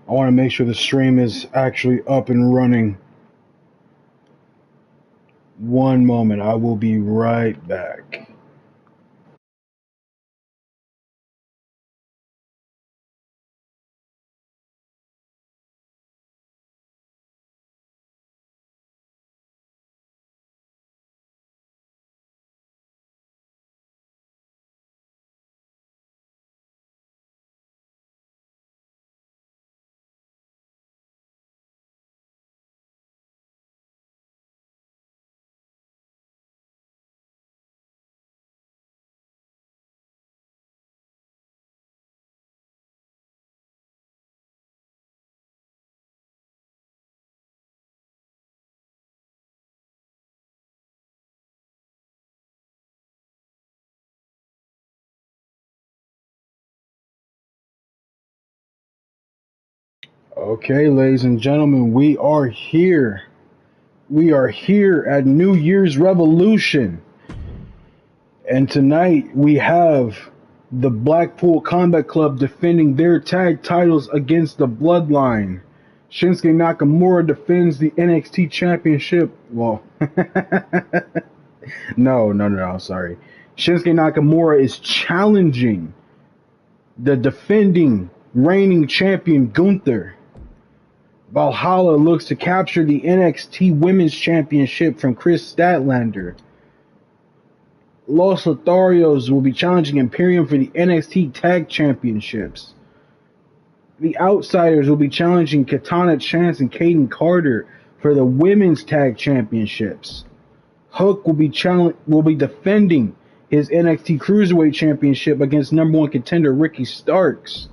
I want to make sure the stream is actually up and running. One moment, I will be right back. Okay, ladies and gentlemen, we are here. We are here at New Year's Revolution. And tonight we have the Blackpool Combat Club defending their tag titles against the Bloodline. Shinsuke Nakamura defends the NXT Championship. Well, no, sorry. Shinsuke Nakamura is challenging the defending reigning champion Gunther. Valhalla looks to capture the NXT Women's Championship from Chris Statlander. Los Lotharios will be challenging Imperium for the NXT Tag Championships. The Outsiders will be challenging Katana Chance and Kaden Carter for the Women's Tag Championships. Hook will be defending his NXT Cruiserweight Championship against number one contender Ricky Starks.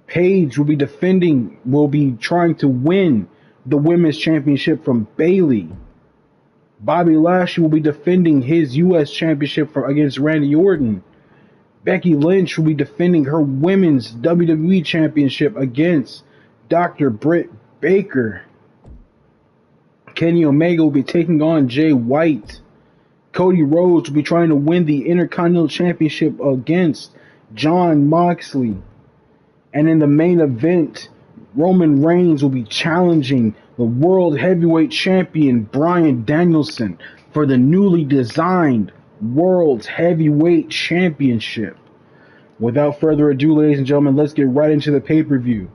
Paige will be trying to win the Women's Championship from Bayley. Bobby Lashley will be defending his U.S. Championship against Randy Orton. Becky Lynch will be defending her Women's WWE Championship against Dr. Britt Baker. Kenny Omega will be taking on Jay White. Cody Rhodes will be trying to win the Intercontinental Championship against Jon Moxley. And in the main event, Roman Reigns will be challenging the World Heavyweight Champion Bryan Danielson for the newly designed World Heavyweight Championship. Without further ado, ladies and gentlemen, let's get right into the pay-per-view.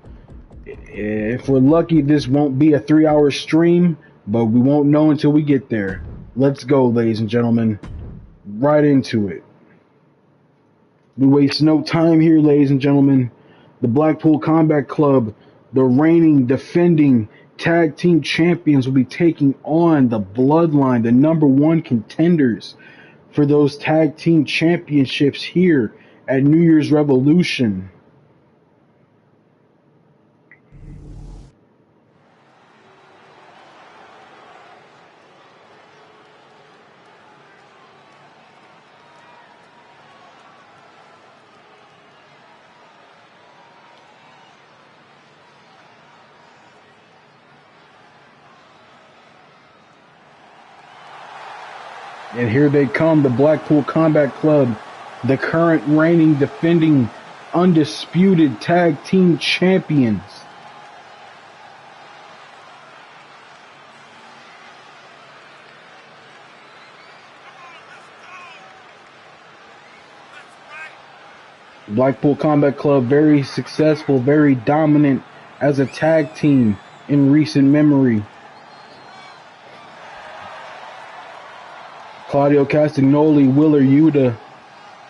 If we're lucky, this won't be a 3-hour stream, but we won't know until we get there. Let's go, ladies and gentlemen. Right into it. We waste no time here, ladies and gentlemen. The Blackpool Combat Club, the reigning, defending tag team champions, will be taking on the Bloodline, the number one contenders for those tag team championships here at New Year's Revolution. And here they come, the Blackpool Combat Club, the current reigning, defending, undisputed tag team champions. Blackpool Combat Club, very successful, very dominant as a tag team in recent memory. Claudio Castagnoli, Wheeler Yuta,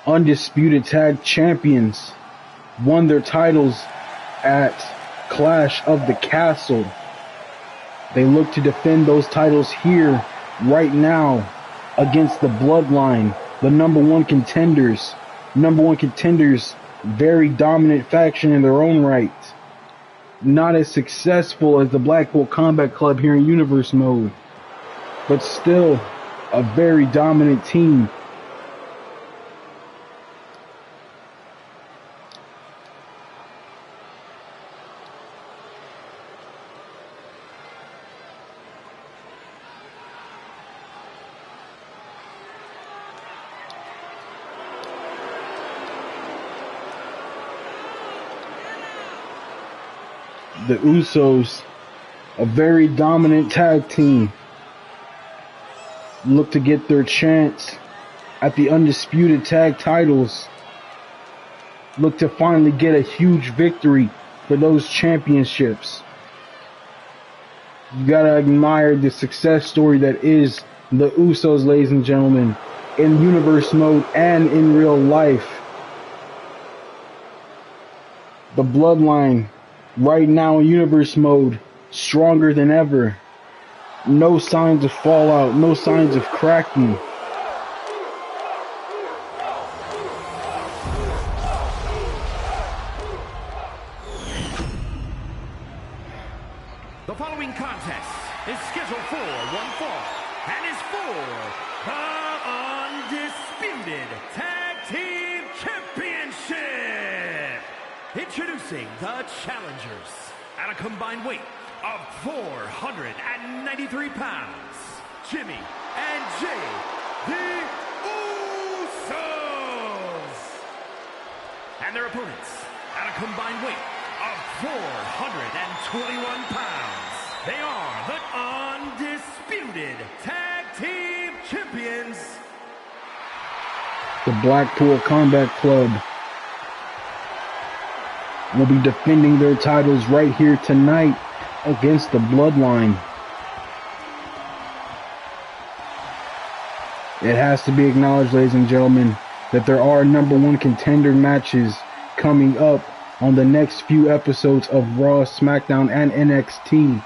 undisputed tag champions, won their titles at Clash of the Castle. They look to defend those titles here right now against the Bloodline, the number one contenders. Number one contenders, very dominant faction in their own right. Not as successful as the Blackpool Combat Club here in Universe Mode, but still a very dominant team. The Usos, a very dominant tag team, look to get their chance at the undisputed tag titles. Look to finally get a huge victory for those championships. You gotta admire the success story that is the Usos, ladies and gentlemen, in universe mode and in real life. The Bloodline, right now in universe mode, stronger than ever. No signs of fallout, no signs of cracking. The following contest is scheduled for one fall and is for the Undisputed Tag Team Championship. Introducing the challengers at a combined weight of 493 pounds, Jimmy and Jay, the Usos. And their opponents at a combined weight of 421 pounds. They are the Undisputed Tag Team Champions. The Blackpool Combat Club will be defending their titles right here tonight against the Bloodline. It has to be acknowledged, ladies and gentlemen, that there are #1 contender matches coming up on the next few episodes of Raw, SmackDown, and NXT.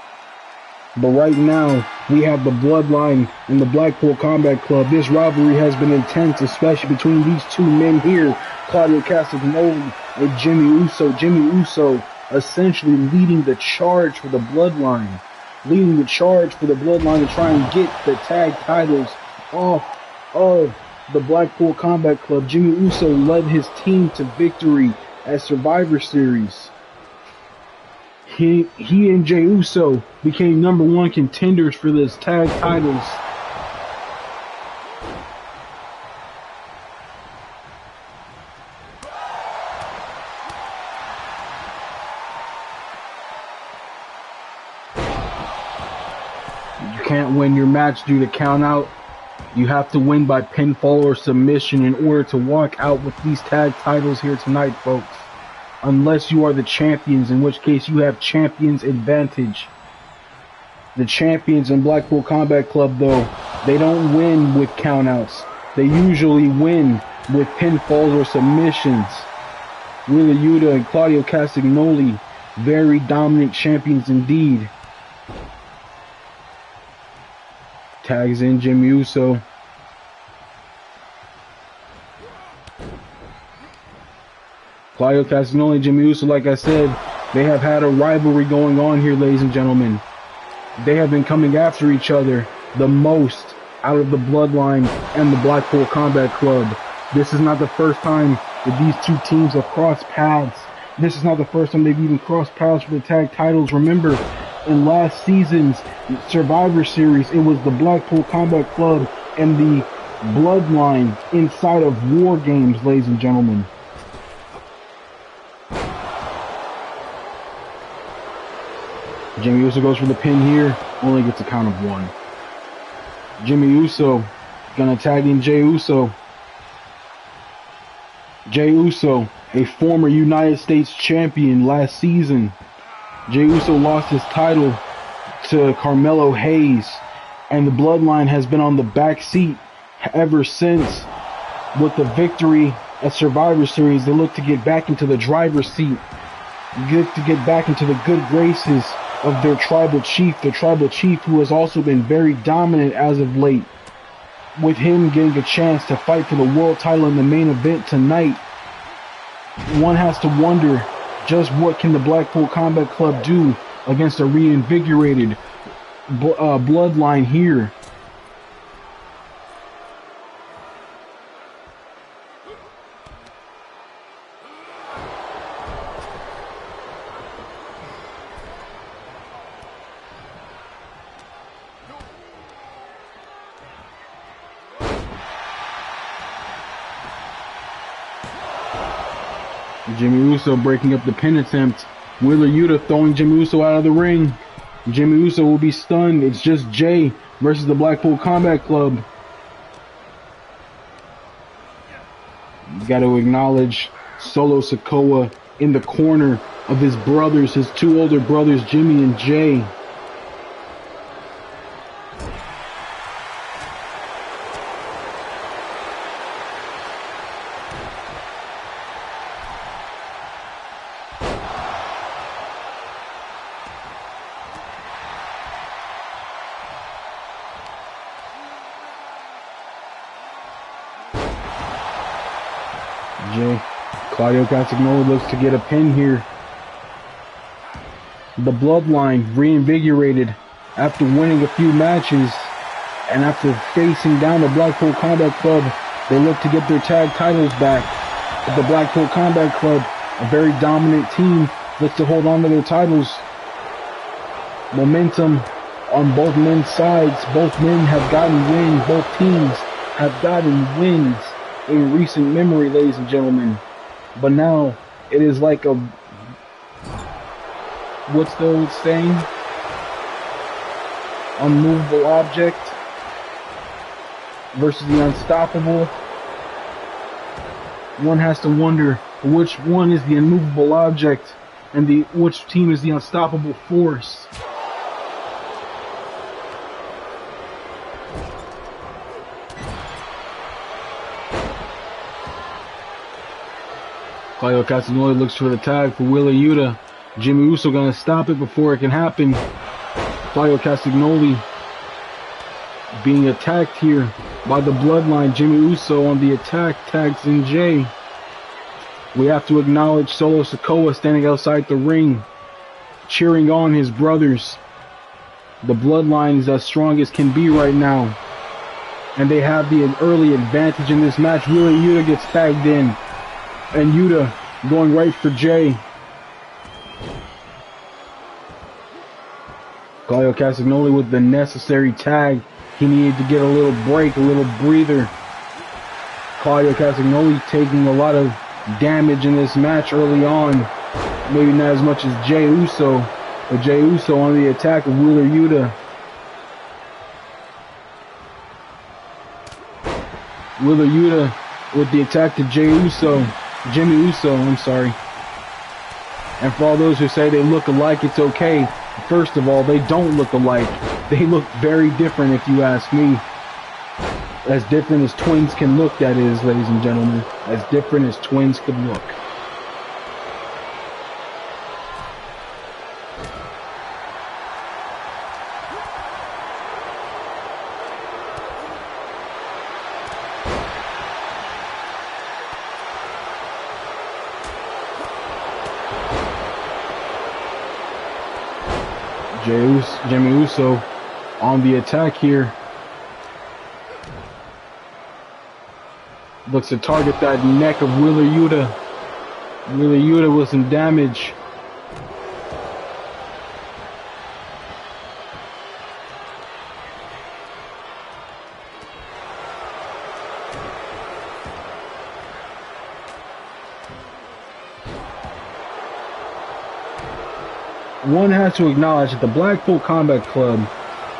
But right now, we have the Bloodline and the Blackpool Combat Club. This rivalry has been intense, especially between these two men here, Claudio Castagnoli and Jimmy Uso. Jimmy Uso essentially leading the charge for the Bloodline. Leading the charge for the Bloodline to try and get the tag titles off of the Blackpool Combat Club. Jimmy Uso led his team to victory at Survivor Series. He and Jey Uso became #1 contenders for this tag titles. You can't win your match due to count out. You have to win by pinfall or submission in order to walk out with these tag titles here tonight, folks. Unless you are the champions, in which case you have champions advantage. The champions in Blackpool Combat Club, though, they don't win with countouts. They usually win with pinfalls or submissions. Wheeler Yuta and Claudio Castagnoli, very dominant champions indeed. Tags in Jimmy Uso. Claudio Castagnoli and Jimmy Uso, like I said, they have had a rivalry going on here, ladies and gentlemen. They have been coming after each other the most out of the Bloodline and the Blackpool Combat Club. This is not the first time that these two teams have crossed paths. This is not the first time they've even crossed paths for the tag titles. Remember, in last season's Survivor Series, it was the Blackpool Combat Club and the Bloodline inside of War Games, ladies and gentlemen. Jimmy Uso goes for the pin here, only gets a count of 1. Jimmy Uso gonna tag in Jey Uso. Jey Uso, a former United States champion last season. Jey Uso lost his title to Carmelo Hayes, and the Bloodline has been on the back seat ever since. With the victory at Survivor Series, they look to get back into the driver's seat. Look to get back into the good graces of their tribal chief who has also been very dominant as of late. With him getting a chance to fight for the world title in the main event tonight, one has to wonder just what can the Blackpool Combat Club do against a reinvigorated Bloodline here. Jimmy Uso breaking up the pin attempt Wheeler Yuta throwing Jimmy Uso out of the ring. Jimmy Uso will be stunned. It's just Jay versus the Blackpool Combat Club. You got to acknowledge Solo Sikoa in the corner of his brothers, his two older brothers, Jimmy and Jay. Claudio Castagnoli looks to get a pin here. The Bloodline reinvigorated after winning a few matches and after facing down the Blackpool Combat Club, they look to get their tag titles back. But the Blackpool Combat Club, a very dominant team, looks to hold on to their titles. Momentum on both men's sides. Both men have gotten wins. Both teams have gotten wins in recent memory, ladies and gentlemen. But now it is like a, what's the old saying? Unmovable object versus the unstoppable. One has to wonder which one is the unmovable object and which team is the unstoppable force. Claudio Castagnoli looks for the tag for Wheeler Yuta. Jimmy Uso gonna stop it before it can happen. Claudio Castagnoli being attacked here by the Bloodline. Jimmy Uso on the attack, tags in Jay. We have to acknowledge Solo Sikoa standing outside the ring, cheering on his brothers. The Bloodline is as strong as can be right now, and they have the early advantage in this match. Wheeler Yuta gets tagged in, and Yuta going right for Jay. Claudio Castagnoli with the necessary tag. He needed to get a little break, a little breather. Claudio Castagnoli taking a lot of damage in this match early on. Maybe not as much as Jey Uso, but Jey Uso on the attack of Wheeler Yuta. Wheeler Yuta with the attack to Jimmy Uso, I'm sorry. And for all those who say they look alike, it's okay. First of all, they don't look alike. They look very different, if you ask me. As different as twins can look, that is, ladies and gentlemen. As different as twins could look. Jimmy Uso on the attack here. Looks to target that neck of Wheeler Yuta. Wheeler Yuta with some damage. One has to acknowledge that the Blackpool Combat Club,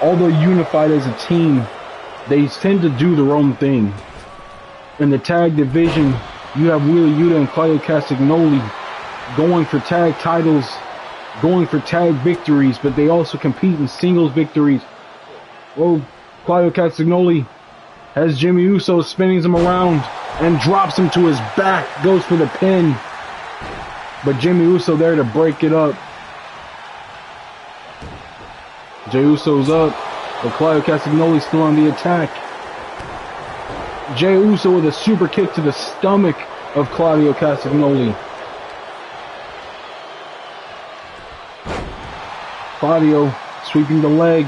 although unified as a team, they tend to do their own thing. In the tag division, you have Wheeler Yuta and Claudio Castagnoli going for tag titles, going for tag victories, but they also compete in singles victories. Well, Claudio Castagnoli has Jimmy Uso spinning him around and drops him to his back, goes for the pin. But Jimmy Uso there to break it up. Jey Uso's up, but Claudio Castagnoli still on the attack. Jey Uso with a super kick to the stomach of Claudio Castagnoli. Claudio sweeping the leg.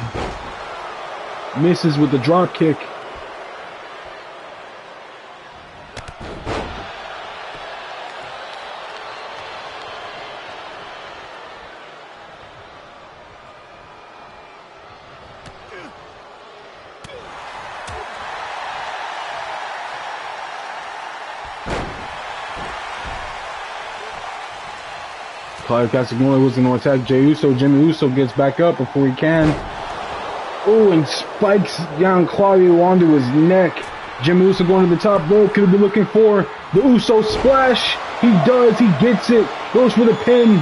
Misses with the drop kick. Claudio Castagnoli was going to attack Jey Uso. Jimmy Uso gets back up before he can. Oh, and spikes down Claudio onto his neck. Jimmy Uso going to the top rope. Could have been looking for the Uso splash. He does. He gets it. Goes for the pin.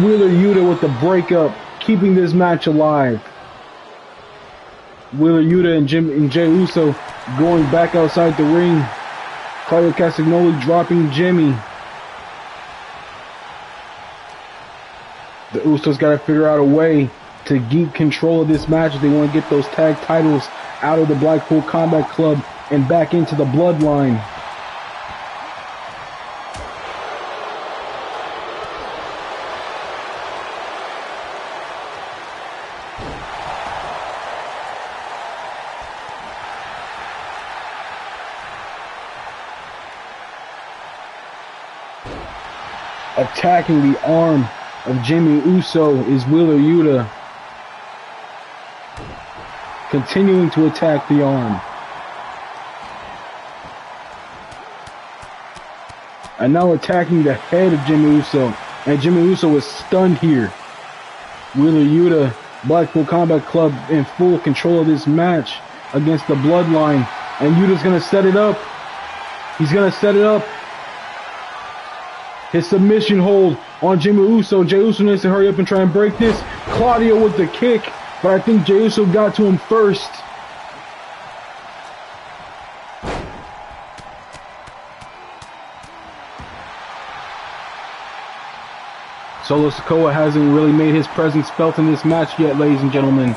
Wheeler Yuta with the breakup, keeping this match alive. Wheeler Yuta and Jey Uso going back outside the ring. Claudio Castagnoli dropping Jimmy. The Usos got to figure out a way to keep control of this match if they want to get those tag titles out of the Blackpool Combat Club and back into the Bloodline. Attacking the arm of Jimmy Uso is Wheeler Yuta. Continuing to attack the arm. And now attacking the head of Jimmy Uso. And Jimmy Uso is stunned here. Wheeler Yuta, Blackpool Combat Club in full control of this match against the Bloodline. And Yuta's going to set it up. He's going to set it up. His submission hold on Jimmy Uso. Jey Uso needs to hurry up and try and break this. Claudio with the kick, but I think Jey Uso got to him first. Solo Sikoa hasn't really made his presence felt in this match yet, ladies and gentlemen.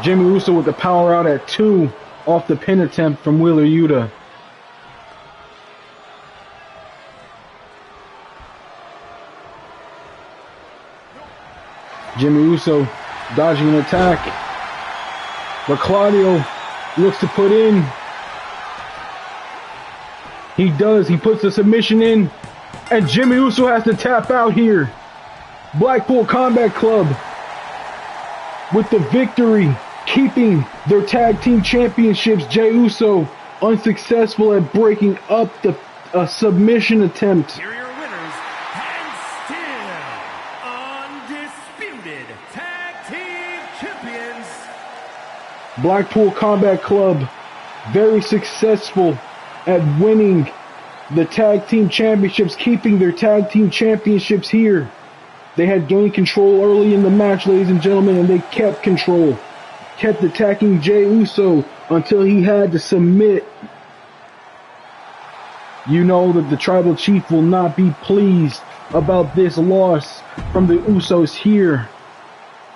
Jimmy Uso with the power out at 2 off the pin attempt from Wheeler Yuta. Jimmy Uso dodging an attack, but Claudio looks to put in. He does. He puts the submission in, and Jimmy Uso has to tap out here. Blackpool Combat Club with the victory, keeping their tag team championships. Jey Uso unsuccessful at breaking up the submission attempt. Blackpool Combat Club very successful at winning the tag team championships, keeping their tag team championships here. They had gained control early in the match, ladies and gentlemen, and they kept control. Kept attacking Jey Uso until he had to submit. You know that the Tribal Chief will not be pleased about this loss from the Usos here.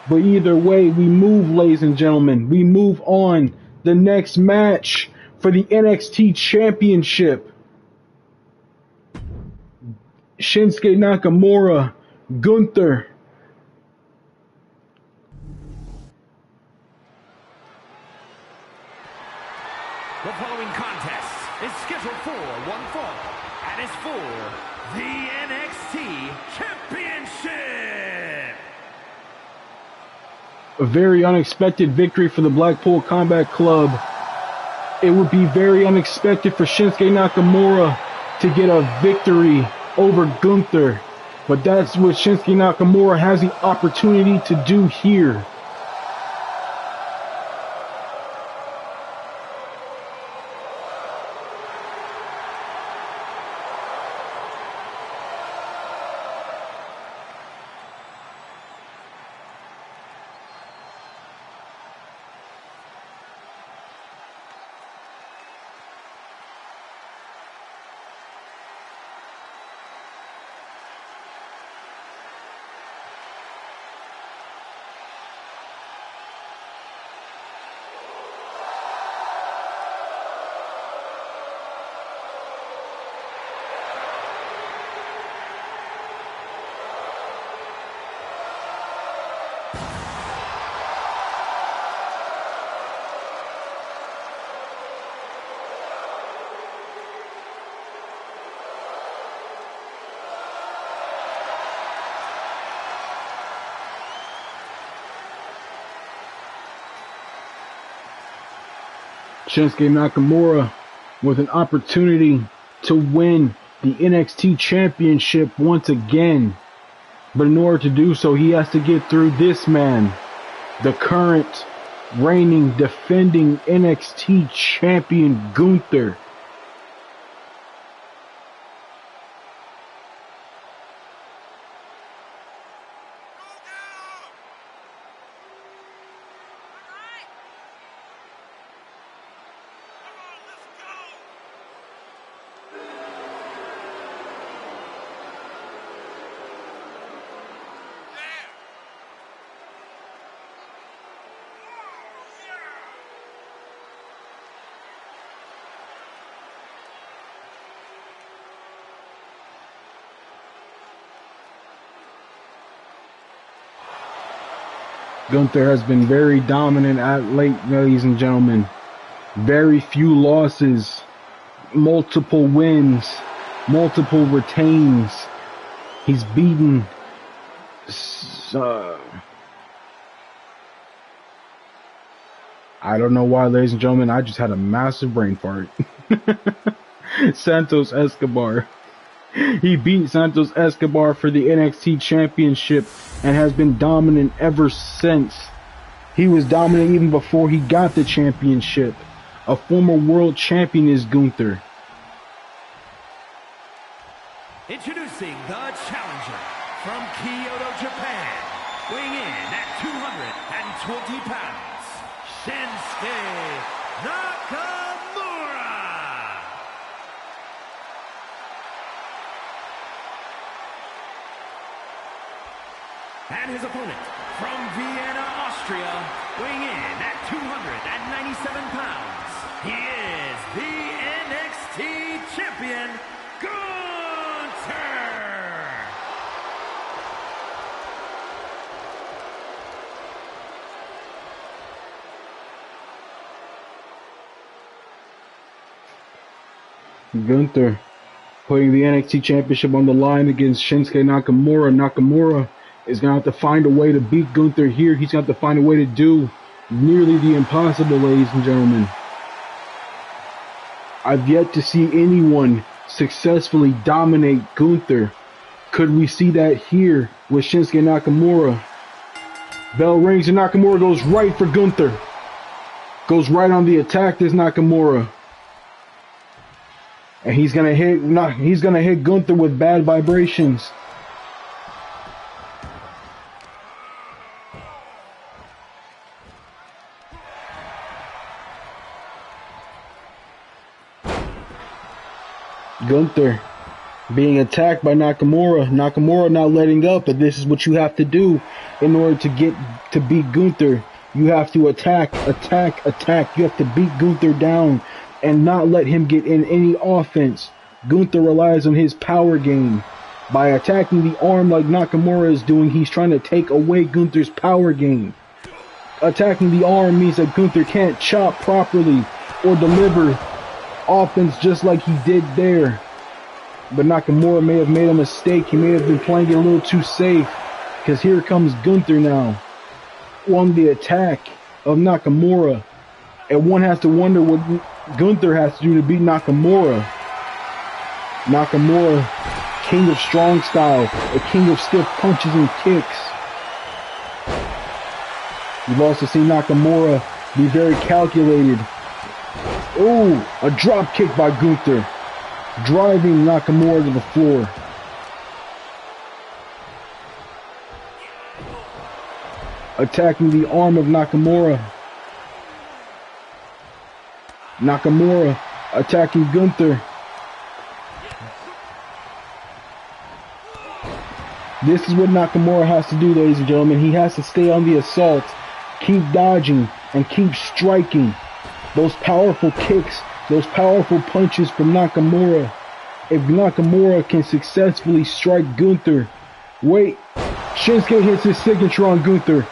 But either way, we move, ladies and gentlemen. We move on. The next match for the NXT Championship. Shinsuke Nakamura, Gunther. The following contest is scheduled for one fall and is for the NXT Championship. A very unexpected victory for the Blackpool Combat Club. It would be very unexpected for Shinsuke Nakamura to get a victory over Gunther. But that's what Shinsuke Nakamura has the opportunity to do here. Shinsuke Nakamura with an opportunity to win the NXT Championship once again. But in order to do so, he has to get through this man, the current reigning, defending NXT champion, Gunther. Gunther has been very dominant at late, ladies and gentlemen. Very few losses, multiple wins, multiple retains. He's beaten I don't know why, ladies and gentlemen, I just had a massive brain fart. Santos Escobar. He beat Santos Escobar for the NXT Championship and has been dominant ever since. He was dominant even before he got the championship. A former world champion is Gunther. Introducing the challenger from Kyoto, Japan, weighing in at 220 pounds, Shinsuke Nakamura. And his opponent from Vienna, Austria, weighing in at 297 pounds, he is the NXT champion, Gunther. Gunther putting the NXT Championship on the line against Shinsuke Nakamura. Nakamura is going to have to find a way to beat Gunther here. He's going to have to find a way to do nearly the impossible, ladies and gentlemen. I've yet to see anyone successfully dominate Gunther. Could we see that here with Shinsuke Nakamura? Bell rings and Nakamura goes right for Gunther. Goes right on the attack, this Nakamura. And he's gonna hit Gunther with bad vibrations. Gunther being attacked by Nakamura. Nakamura not letting up, but this is what you have to do in order to beat Gunther. You have to attack. You have to beat Gunther down and not let him get in any offense. Gunther relies on his power game. By attacking the arm like Nakamura is doing, he's trying to take away Gunther's power game. Attacking the arm means that Gunther can't chop properly or deliver offense just like he did there. But Nakamura may have made a mistake. He may have been playing it a little too safe, because here comes Gunther now on the attack of Nakamura. And one has to wonder what Gunther has to do to beat Nakamura. Nakamura, king of strong style, a king of stiff punches and kicks. You've also seen Nakamura be very calculated. Ooh, a drop kick by Gunther, driving Nakamura to the floor. Attacking the arm of Nakamura. Nakamura attacking Gunther. This is what Nakamura has to do, ladies and gentlemen. He has to stay on the assault, keep dodging, and keep striking. Those powerful kicks, those powerful punches from Nakamura. If Nakamura can successfully strike Gunther. Wait, Shinsuke hits his signature on Gunther.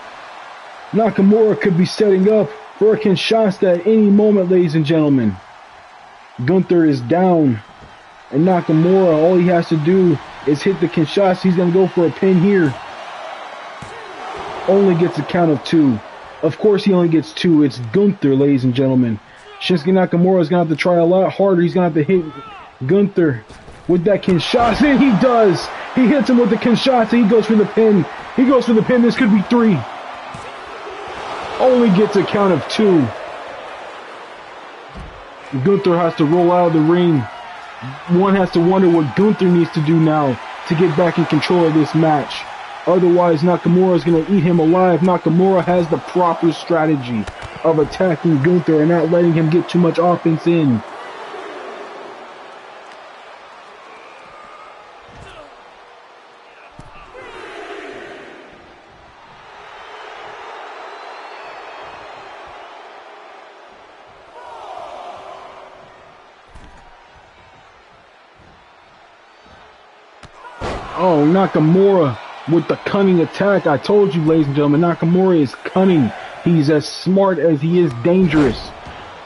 Nakamura could be setting up for a Kinshasa at any moment, ladies and gentlemen. Gunther is down. And Nakamura, all he has to do is hit the Kinshasa. He's going to go for a pin here. Only gets a count of 2. Of course he only gets 2. It's Gunther, ladies and gentlemen. Shinsuke Nakamura is going to have to try a lot harder. He's going to have to hit Gunther with that Kinshasa, and he does. He hits him with the Kinshasa. He goes for the pin. He goes for the pin. This could be 3. Only gets a count of 2. Gunther has to roll out of the ring. One has to wonder what Gunther needs to do now to get back in control of this match. Otherwise, Nakamura is going to eat him alive. Nakamura has the proper strategy of attacking Gunther and not letting him get too much offense in. Oh, Nakamura with the cunning attack. I told you, ladies and gentlemen, Nakamura is cunning. He's as smart as he is dangerous.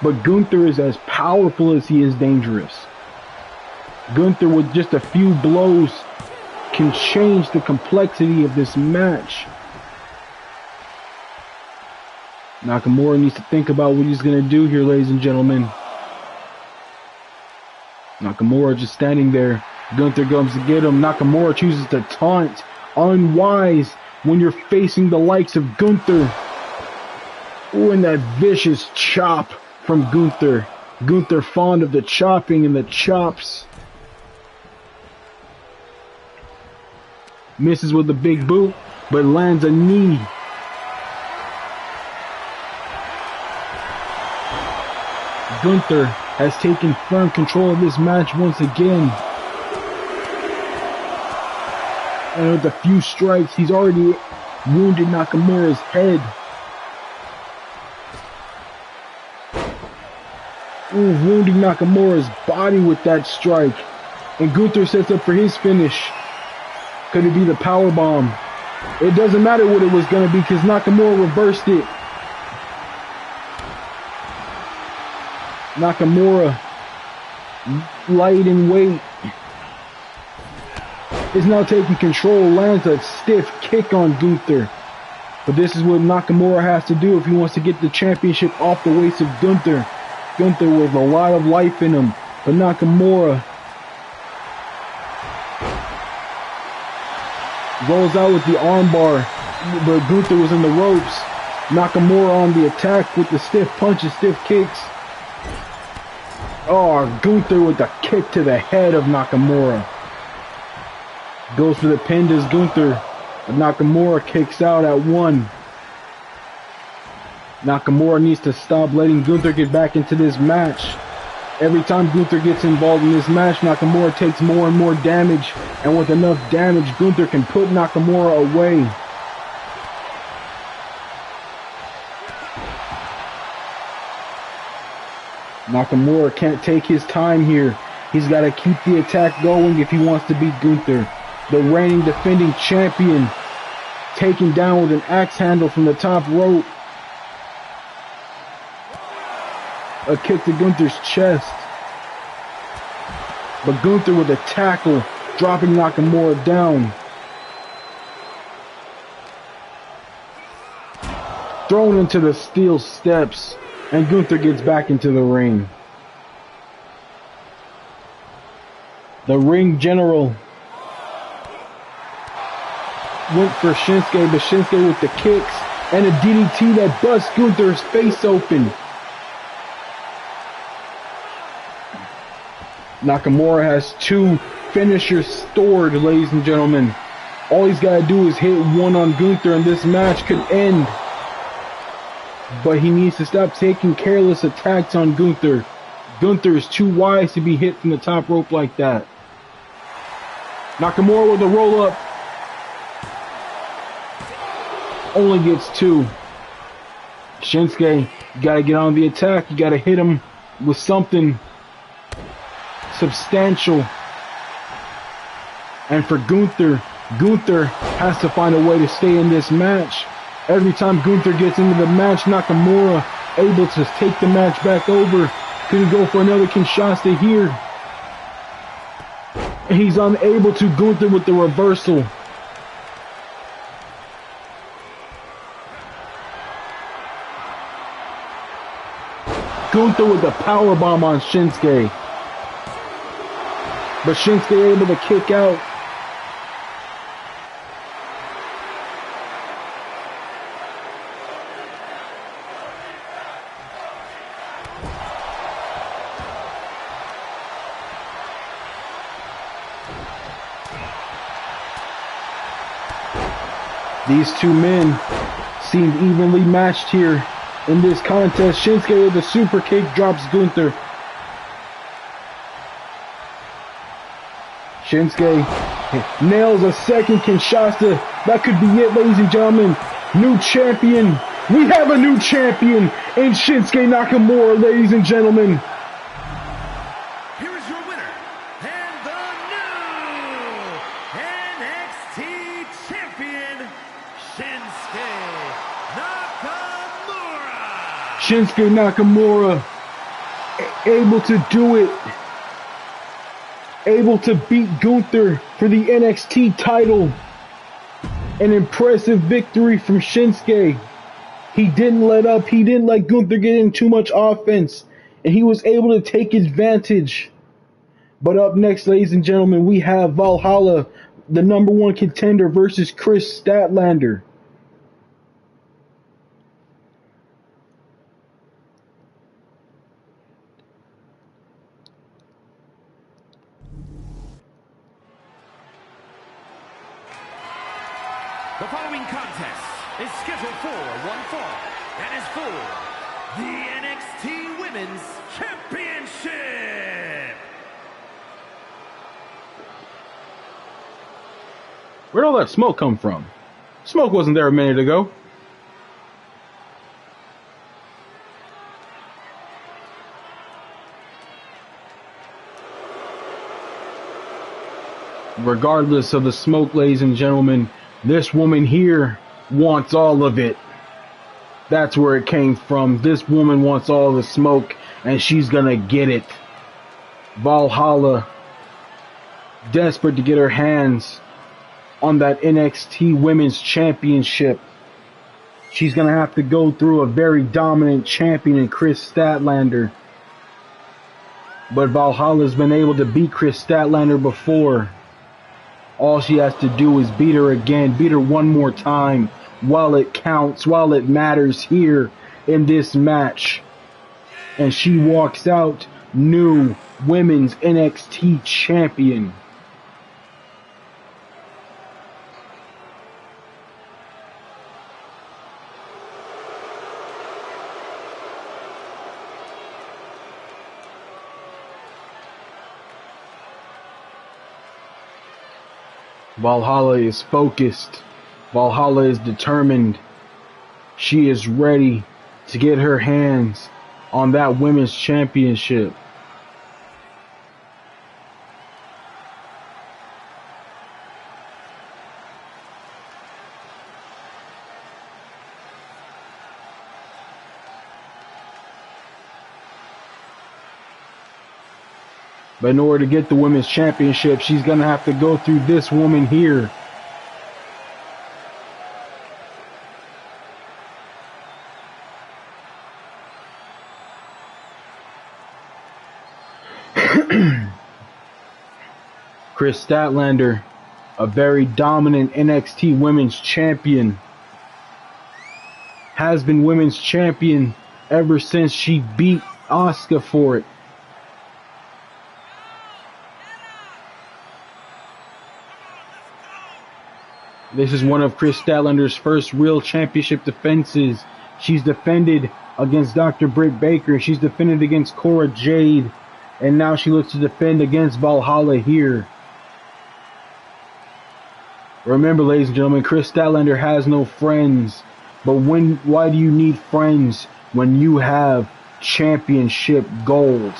But Gunther is as powerful as he is dangerous. Gunther with just a few blows can change the complexity of this match. Nakamura needs to think about what he's going to do here, ladies and gentlemen. Nakamura just standing there. Gunther comes to get him. Nakamura chooses to taunt. Unwise when you're facing the likes of Gunther. Ooh, and that vicious chop from Gunther. Gunther fond of the chopping and the chops. Misses with the big boot, but lands a knee. Gunther has taken firm control of this match once again. And with a few strikes, he's already wounded Nakamura's head. Ooh, wounding Nakamura's body with that strike. And Gunther sets up for his finish. Could it be the powerbomb? It doesn't matter what it was going to be because Nakamura reversed it. Nakamura, light in weight, is now taking control, lands a stiff kick on Gunther. But this is what Nakamura has to do if he wants to get the championship off the waist of Gunther. Gunther with a lot of life in him. But Nakamura rolls out with the armbar, but Gunther was in the ropes. Nakamura on the attack with the stiff punches, stiff kicks. Oh, Gunther with the kick to the head of Nakamura. Goes for the pin, does Gunther. Nakamura kicks out at 1. Nakamura needs to stop letting Gunther get back into this match. Every time Gunther gets involved in this match, Nakamura takes more and more damage. And with enough damage, Gunther can put Nakamura away. Nakamura can't take his time here. He's got to keep the attack going if he wants to beat Gunther. The reigning defending champion taken down with an axe handle from the top rope. A kick to Gunther's chest. But Gunther with a tackle, dropping Nakamura down. Thrown into the steel steps, and Gunther gets back into the ring. The ring general went for Shinsuke, but Shinsuke with the kicks and a DDT that busts Gunther's face open. Nakamura has 2 finishers stored, ladies and gentlemen. All he's got to do is hit one on Gunther and this match could end. But he needs to stop taking careless attacks on Gunther. Gunther is too wise to be hit from the top rope like that. Nakamura with a roll up. Only gets 2. Shinsuke, you gotta get on the attack. You gotta hit him with something substantial. And for Gunther, Gunther has to find a way to stay in this match. Every time Gunther gets into the match, Nakamura able to take the match back over. Could he go for another Kinshasa here? He's unable to. Gunther with the reversal. Gunther with the powerbomb on Shinsuke. but Shinsuke able to kick out. These two men seemed evenly matched here in this contest. Shinsuke with a super kick drops Gunther. Shinsuke nails a second Kinshasa. That could be it, ladies and gentlemen. New champion. We have a new champion in Shinsuke Nakamura, ladies and gentlemen. Here is your winner, and the new NXT champion, Shinsuke Nakamura. Shinsuke Nakamura able to do it. Able to beat Gunther for the NXT title. An impressive victory from Shinsuke. He didn't let up. He didn't let Gunther get in too much offense. And he was able to take advantage. But up next, ladies and gentlemen, we have Valhalla, the #1 contender, versus Chris Statlander. The following contest is scheduled for one fall and is for the NXT Women's Championship. Where'd all that smoke come from? Smoke wasn't there a minute ago. Regardless of the smoke, ladies and gentlemen, this woman here wants all of it. That's where it came from. This woman wants all the smoke, and she's gonna get it. Valhalla, desperate to get her hands on that NXT Women's Championship. She's gonna have to go through a very dominant champion in Chris Statlander. But Valhalla's been able to beat Chris Statlander before. All she has to do is beat her again, beat her one more time while it counts, while it matters here in this match. And she walks out new Women's NXT Champion. Valhalla is focused. Valhalla is determined. She is ready to get her hands on that women's championship. But in order to get the women's championship, she's going to have to go through this woman here. Chris Statlander, a very dominant NXT Women's Champion, has been Women's Champion ever since she beat Asuka for it. This is one of Chris Statlander's first real championship defenses. She's defended against Dr. Britt Baker. She's defended against Cora Jade. And now she looks to defend against Valhalla here. Remember, ladies and gentlemen, Chris Statlander has no friends. But why do you need friends when you have championship gold?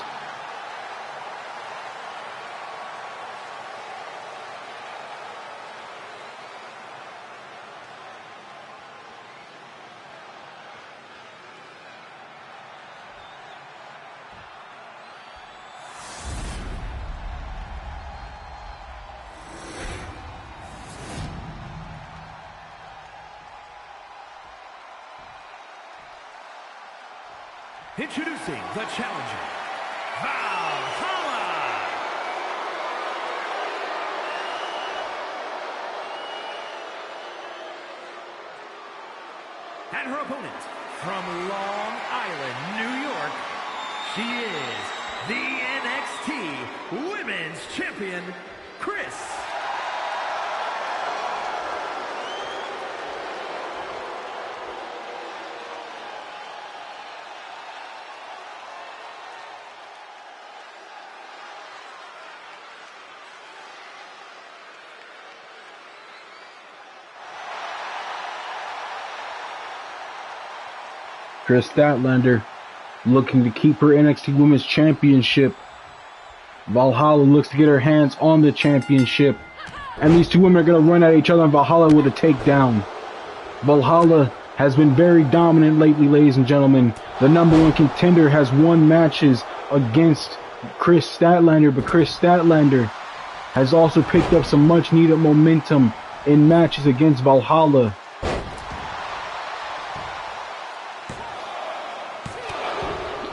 Introducing the challenger, Valhalla. And her opponent from Long Island, New York, she is the NXT Women's Champion, Chris. Kris Statlander looking to keep her NXT Women's Championship. Valhalla looks to get her hands on the championship. And these two women are going to run at each other, and Valhalla with a takedown. Valhalla has been very dominant lately, ladies and gentlemen. The #1 contender has won matches against Kris Statlander, but Kris Statlander has also picked up some much needed momentum in matches against Valhalla.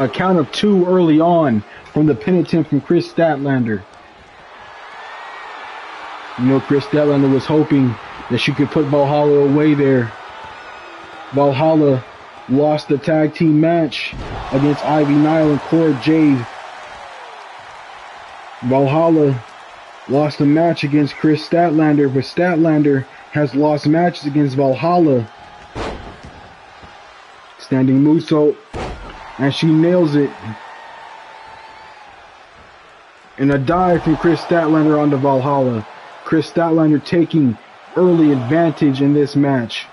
A count of 2 early on from the pin attempt from Kris Statlander. You know, Kris Statlander was hoping that she could put Valhalla away there. Valhalla lost the tag team match against Ivy Nile and Cora Jade. Valhalla lost a match against Kris Statlander, but Statlander has lost matches against Valhalla. Standing moonsault, and she nails it. And a dive from Kris Statlander onto Valhalla. Kris Statlander taking early advantage in this match.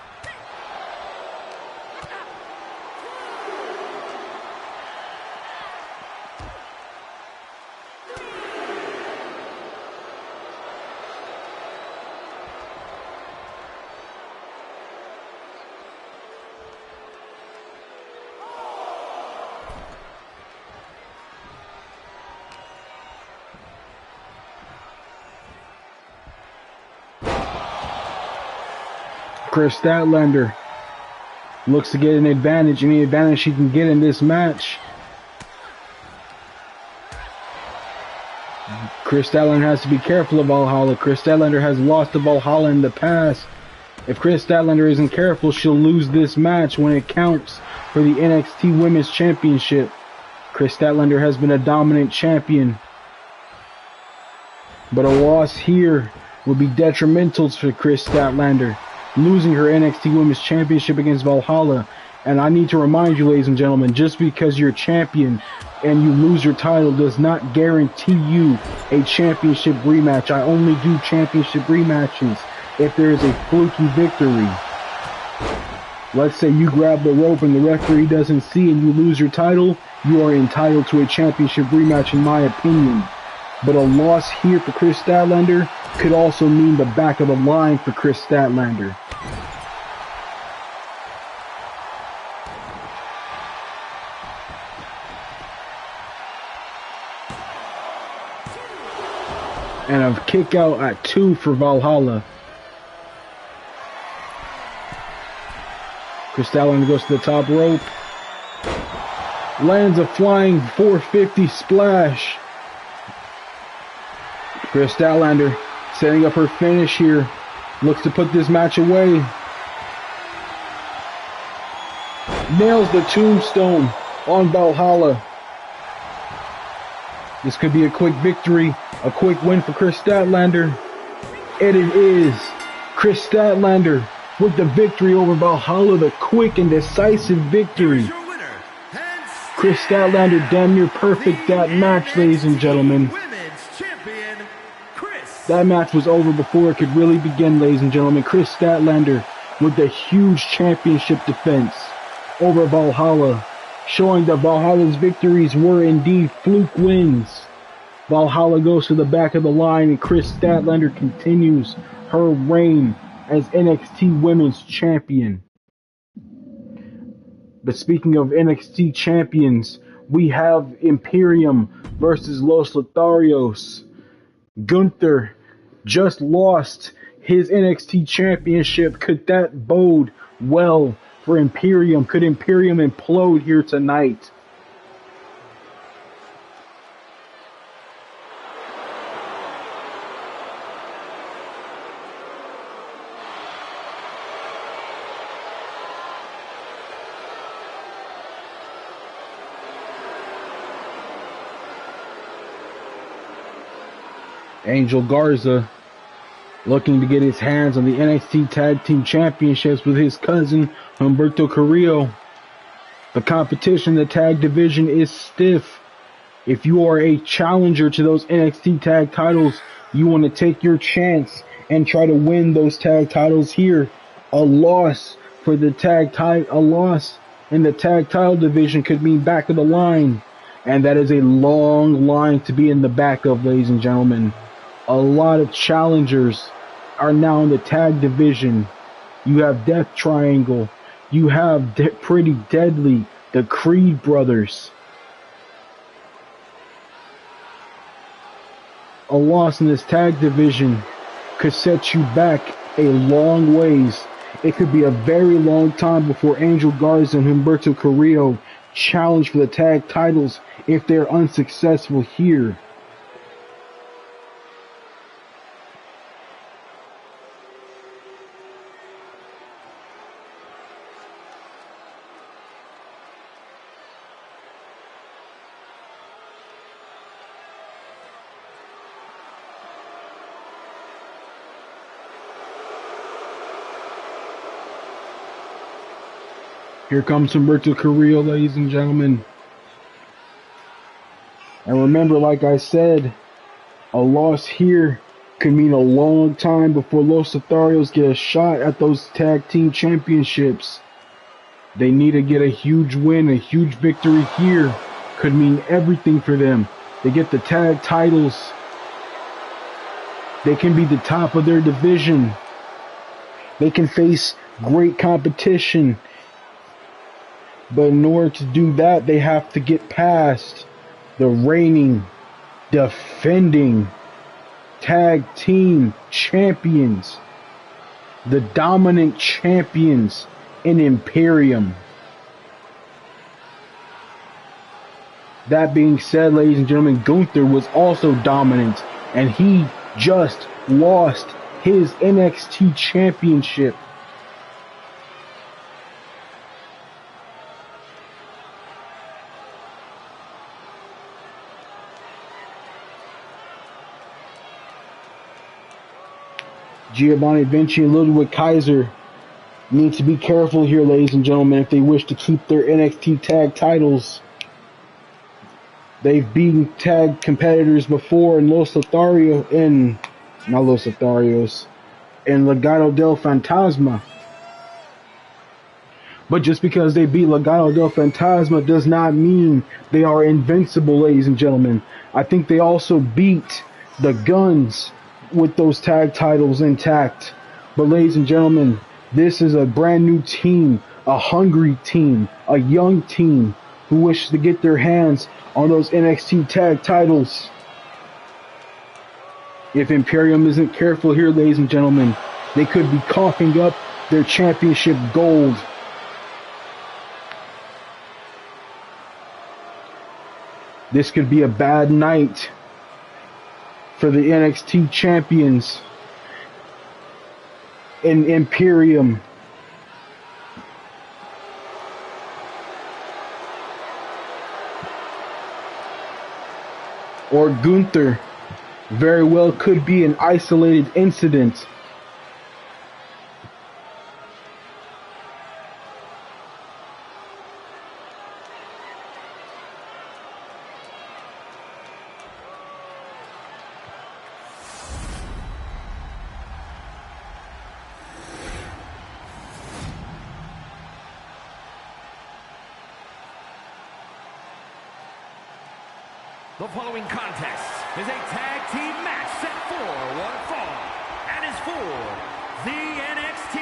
Kris Statlander looks to get an advantage, any advantage she can get in this match. Kris Statlander has to be careful of Valhalla. Kris Statlander has lost to Valhalla in the past. If Kris Statlander isn't careful, she'll lose this match when it counts for the NXT Women's Championship. Kris Statlander has been a dominant champion, but a loss here would be detrimental for Kris Statlander, losing her NXT Women's Championship against Valhalla. And I need to remind you, ladies and gentlemen, just because you're champion and you lose your title does not guarantee you a championship rematch. I only do championship rematches if there is a fluky victory. Let's say you grab the rope and the referee doesn't see and you lose your title, you are entitled to a championship rematch in my opinion. But a loss here for Kris Statlander could also mean the back of the line for Kris Statlander. And a kick out at 2 for Valhalla. Kris Statlander goes to the top rope. Lands a flying 450 splash. Kris Statlander setting up her finish here. Looks to put this match away. Nails the tombstone on Valhalla. This could be a quick victory, a quick win for Kris Statlander. And it is. Kris Statlander with the victory over Valhalla, the quick and decisive victory. Kris Statlander damn near perfect that match, ladies and gentlemen. That match was over before it could really begin, ladies and gentlemen. Kris Statlander with the huge championship defense over Valhalla, showing that Valhalla's victories were indeed fluke wins. Valhalla goes to the back of the line and Kris Statlander continues her reign as NXT Women's Champion. But speaking of NXT champions, we have Imperium versus Los Lotharios. Gunther just lost his NXT championship. Could that bode well for Imperium? Could Imperium implode here tonight? Angel Garza looking to get his hands on the NXT Tag Team Championships with his cousin, Humberto Carrillo. The competition, the tag division is stiff. If you are a challenger to those NXT tag titles, you want to take your chance and try to win those tag titles here. A loss for the a loss in the tag title division could mean back of the line. And that is a long line to be in the back of, ladies and gentlemen. A lot of challengers are now in the tag division. You have Death Triangle. You have Pretty Deadly, the Creed brothers. A loss in this tag division could set you back a long ways. It could be a very long time before Angel Garza and Humberto Carrillo challenge for the tag titles if they're unsuccessful here. Here comes Humberto Carrillo, ladies and gentlemen. And remember, like I said, a loss here could mean a long time before Los Lotharios get a shot at those tag team championships. They need to get a huge win, a huge victory here. Could mean everything for them. They get the tag titles. They can be the top of their division. They can face great competition. But in order to do that, they have to get past the reigning, defending tag team champions, the dominant champions in Imperium. That being said, ladies and gentlemen, Gunther was also dominant, and he just lost his NXT championship. Giovanni Vinci and Ludwig Kaiser need to be careful here, ladies and gentlemen, if they wish to keep their NXT tag titles. They've beaten tag competitors before in Los Lotharios, in Legado del Fantasma. But just because they beat Legado del Fantasma does not mean they are invincible, ladies and gentlemen. I think they also beat the Guns with those tag titles intact. But ladies and gentlemen, this is a brand new team, a hungry team, a young team who wishes to get their hands on those NXT tag titles. If Imperium isn't careful here, ladies and gentlemen, they could be coughing up their championship gold. This could be a bad night for the NXT champions in Imperium. Or Gunther very well could be an isolated incident. The following contest is a tag team match set for one fall and is for the NXT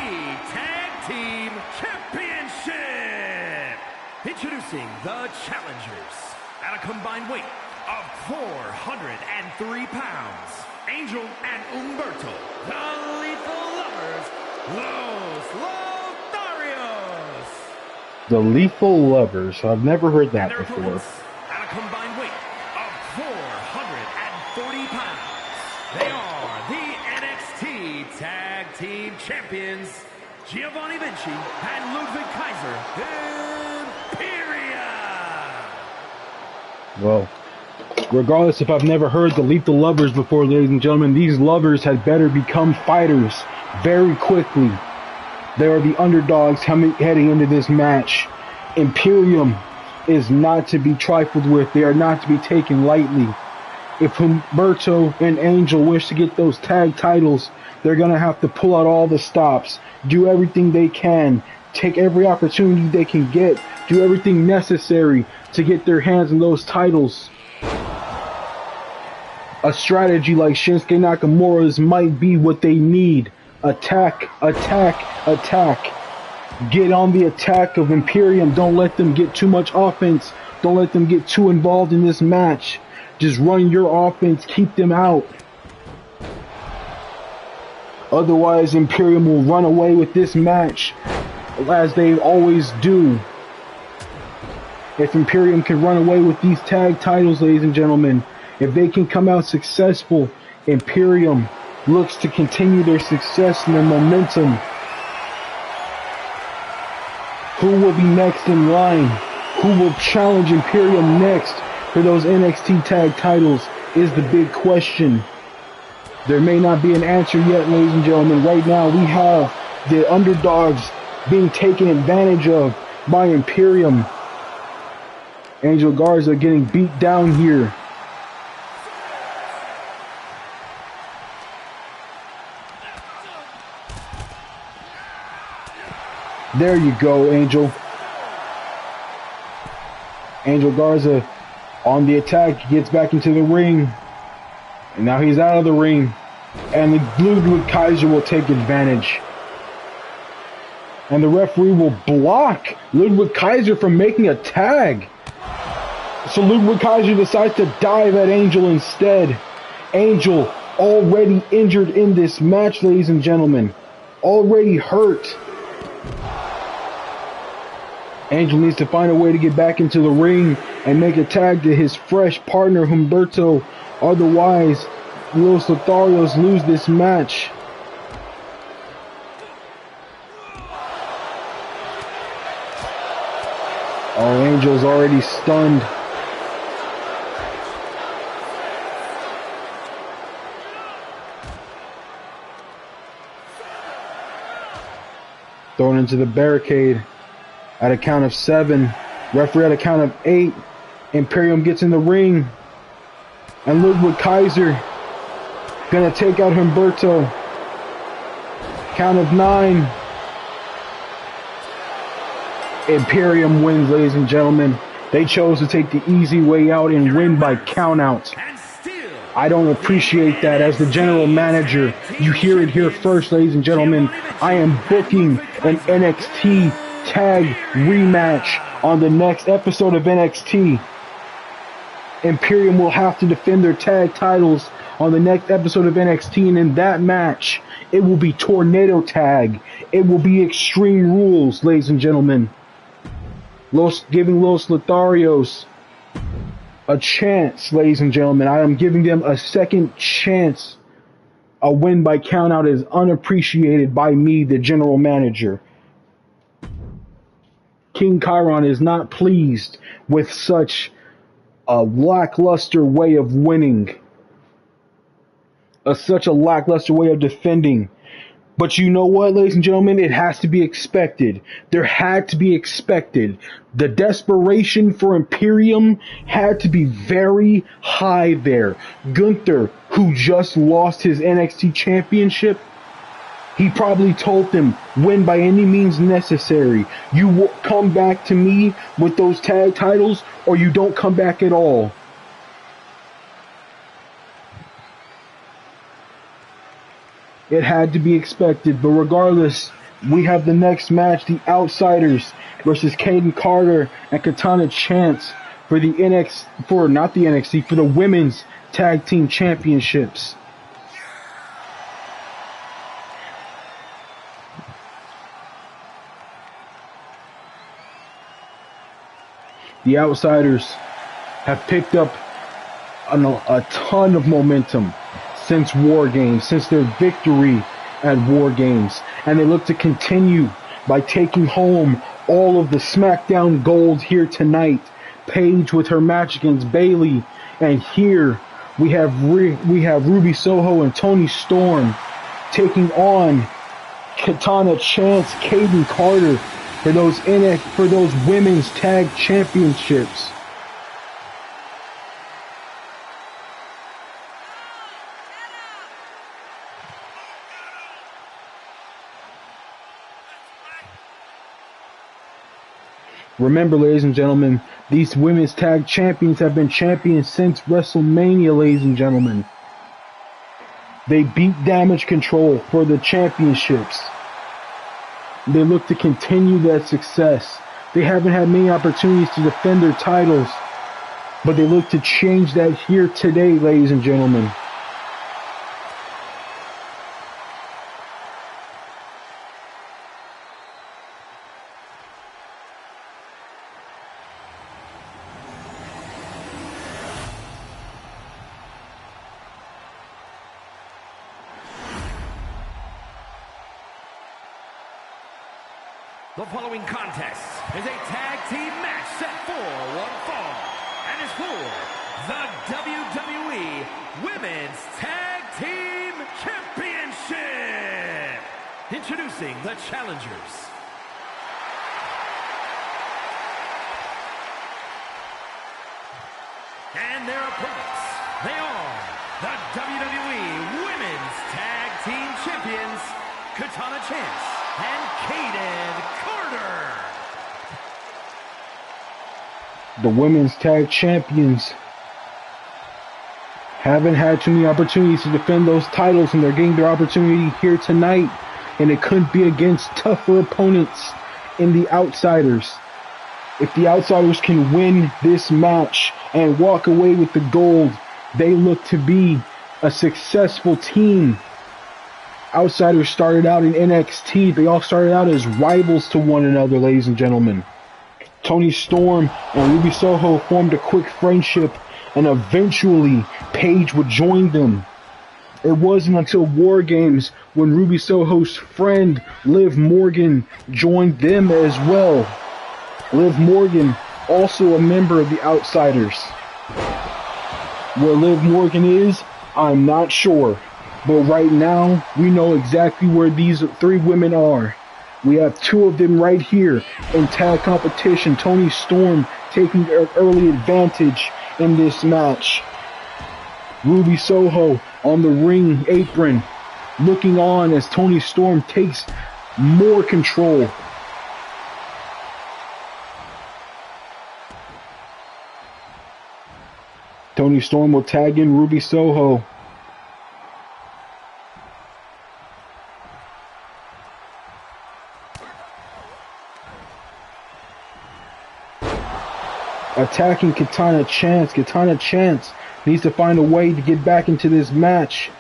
Tag Team Championship. Introducing the challengers at a combined weight of 403 pounds, Angel and Humberto, the Lethal Lovers, Los Lotharios. The Lethal Lovers. I've never heard that before. At a combined weight of 440 pounds, they are the NXT Tag Team Champions, Giovanni Vinci and Ludwig Kaiser, Imperium. Well, Regardless if I've never heard the Lethal Lovers before, ladies and gentlemen, these lovers had better become fighters very quickly. They are the underdogs heading into this match. Imperium is not to be trifled with. They are not to be taken lightly. If Humberto and Angel wish to get those tag titles, they're going to have to pull out all the stops, do everything they can, take every opportunity they can get, do everything necessary to get their hands on those titles. A strategy like Shinsuke Nakamura's might be what they need. Attack, attack, attack. Get on the attack of Imperium. Don't let them get too much offense. Don't let them get too involved in this match. Just run your offense. Keep them out. Otherwise, Imperium will run away with this match, as they always do. If Imperium can run away with these tag titles, ladies and gentlemen, if they can come out successful, Imperium looks to continue their success and their momentum. Who will be next in line? Who will challenge Imperium next for those NXT tag titles is the big question. There may not be an answer yet, ladies and gentlemen. Right now we have the underdogs being taken advantage of by Imperium. Angel Garza getting beat down here. There you go, Angel. Angel Garza on the attack, he gets back into the ring. And now he's out of the ring. And Ludwig Kaiser will take advantage. And the referee will block Ludwig Kaiser from making a tag. So Ludwig Kaiser decides to dive at Angel instead. Angel already injured in this match, ladies and gentlemen. Already hurt. Angel needs to find a way to get back into the ring and make a tag to his fresh partner, Humberto. Otherwise, Los Lotharios lose this match. Oh, Angel's already stunned. Thrown into the barricade. At a count of 7, referee at a count of 8, Imperium gets in the ring, and Ludwig Kaiser gonna take out Humberto. Count of 9. Imperium wins, ladies and gentlemen. They chose to take the easy way out and win by countout. I don't appreciate that. As the general manager, you hear it here first, ladies and gentlemen. I am booking an NXT tag rematch on the next episode of NXT. Imperium will have to defend their tag titles on the next episode of NXT, and in that match, it will be Tornado Tag. It will be Extreme Rules, ladies and gentlemen. Giving Los Lotharios a chance, ladies and gentlemen. I am giving them a second chance. A win by countout is unappreciated by me, the general manager. King Chiron is not pleased with such a lackluster way of winning. Such a lackluster way of defending. But you know what, ladies and gentlemen? It has to be expected. There had to be expected. The desperation for Imperium had to be very high there. Gunther, who just lost his NXT championship, he probably told them, win by any means necessary. You will come back to me with those tag titles, or you don't come back at all. It had to be expected, but regardless, we have the next match, the Outsiders versus Kayden Carter and Katana Chance for the for the Women's Tag Team Championships. The Outsiders have picked up a ton of momentum since War Games, since their victory at War Games. And they look to continue by taking home all of the SmackDown gold here tonight. Paige with her match against Bayley And here we have Ruby Soho and Toni Storm taking on Katana Chance, Kayden Carter for those women's tag championships. Remember, ladies and gentlemen, these women's tag champions have been champions since WrestleMania, ladies and gentlemen. They beat Damage Control for the championships. They look to continue that success. They haven't had many opportunities to defend their titles, but they look to change that here today, ladies and gentlemen. The following contest is a tag team match set for one fall and is for the WWE Women's Tag Team Championship. Introducing the challengers. And their opponents, they are the WWE Women's Tag Team Champions, Katana Chance and Kayden Carter. The women's tag champions haven't had too many opportunities to defend those titles, and they're getting their opportunity here tonight, and it couldn't be against tougher opponents in the Outsiders. If the Outsiders can win this match and walk away with the gold, they look to be a successful team. Outsiders started out in NXT. They all started out as rivals to one another, ladies and gentlemen. Toni Storm and Ruby Soho formed a quick friendship, and eventually Paige would join them. It wasn't until War Games when Ruby Soho's friend Liv Morgan joined them as well. Liv Morgan, also a member of the Outsiders. Where Liv Morgan is, I'm not sure. But right now, we know exactly where these three women are. We have two of them right here in tag competition. Toni Storm taking an early advantage in this match. Ruby Soho on the ring apron, looking on as Toni Storm takes more control. Toni Storm will tag in Ruby Soho. Attacking Katana Chance. Katana Chance needs to find a way to get back into this match.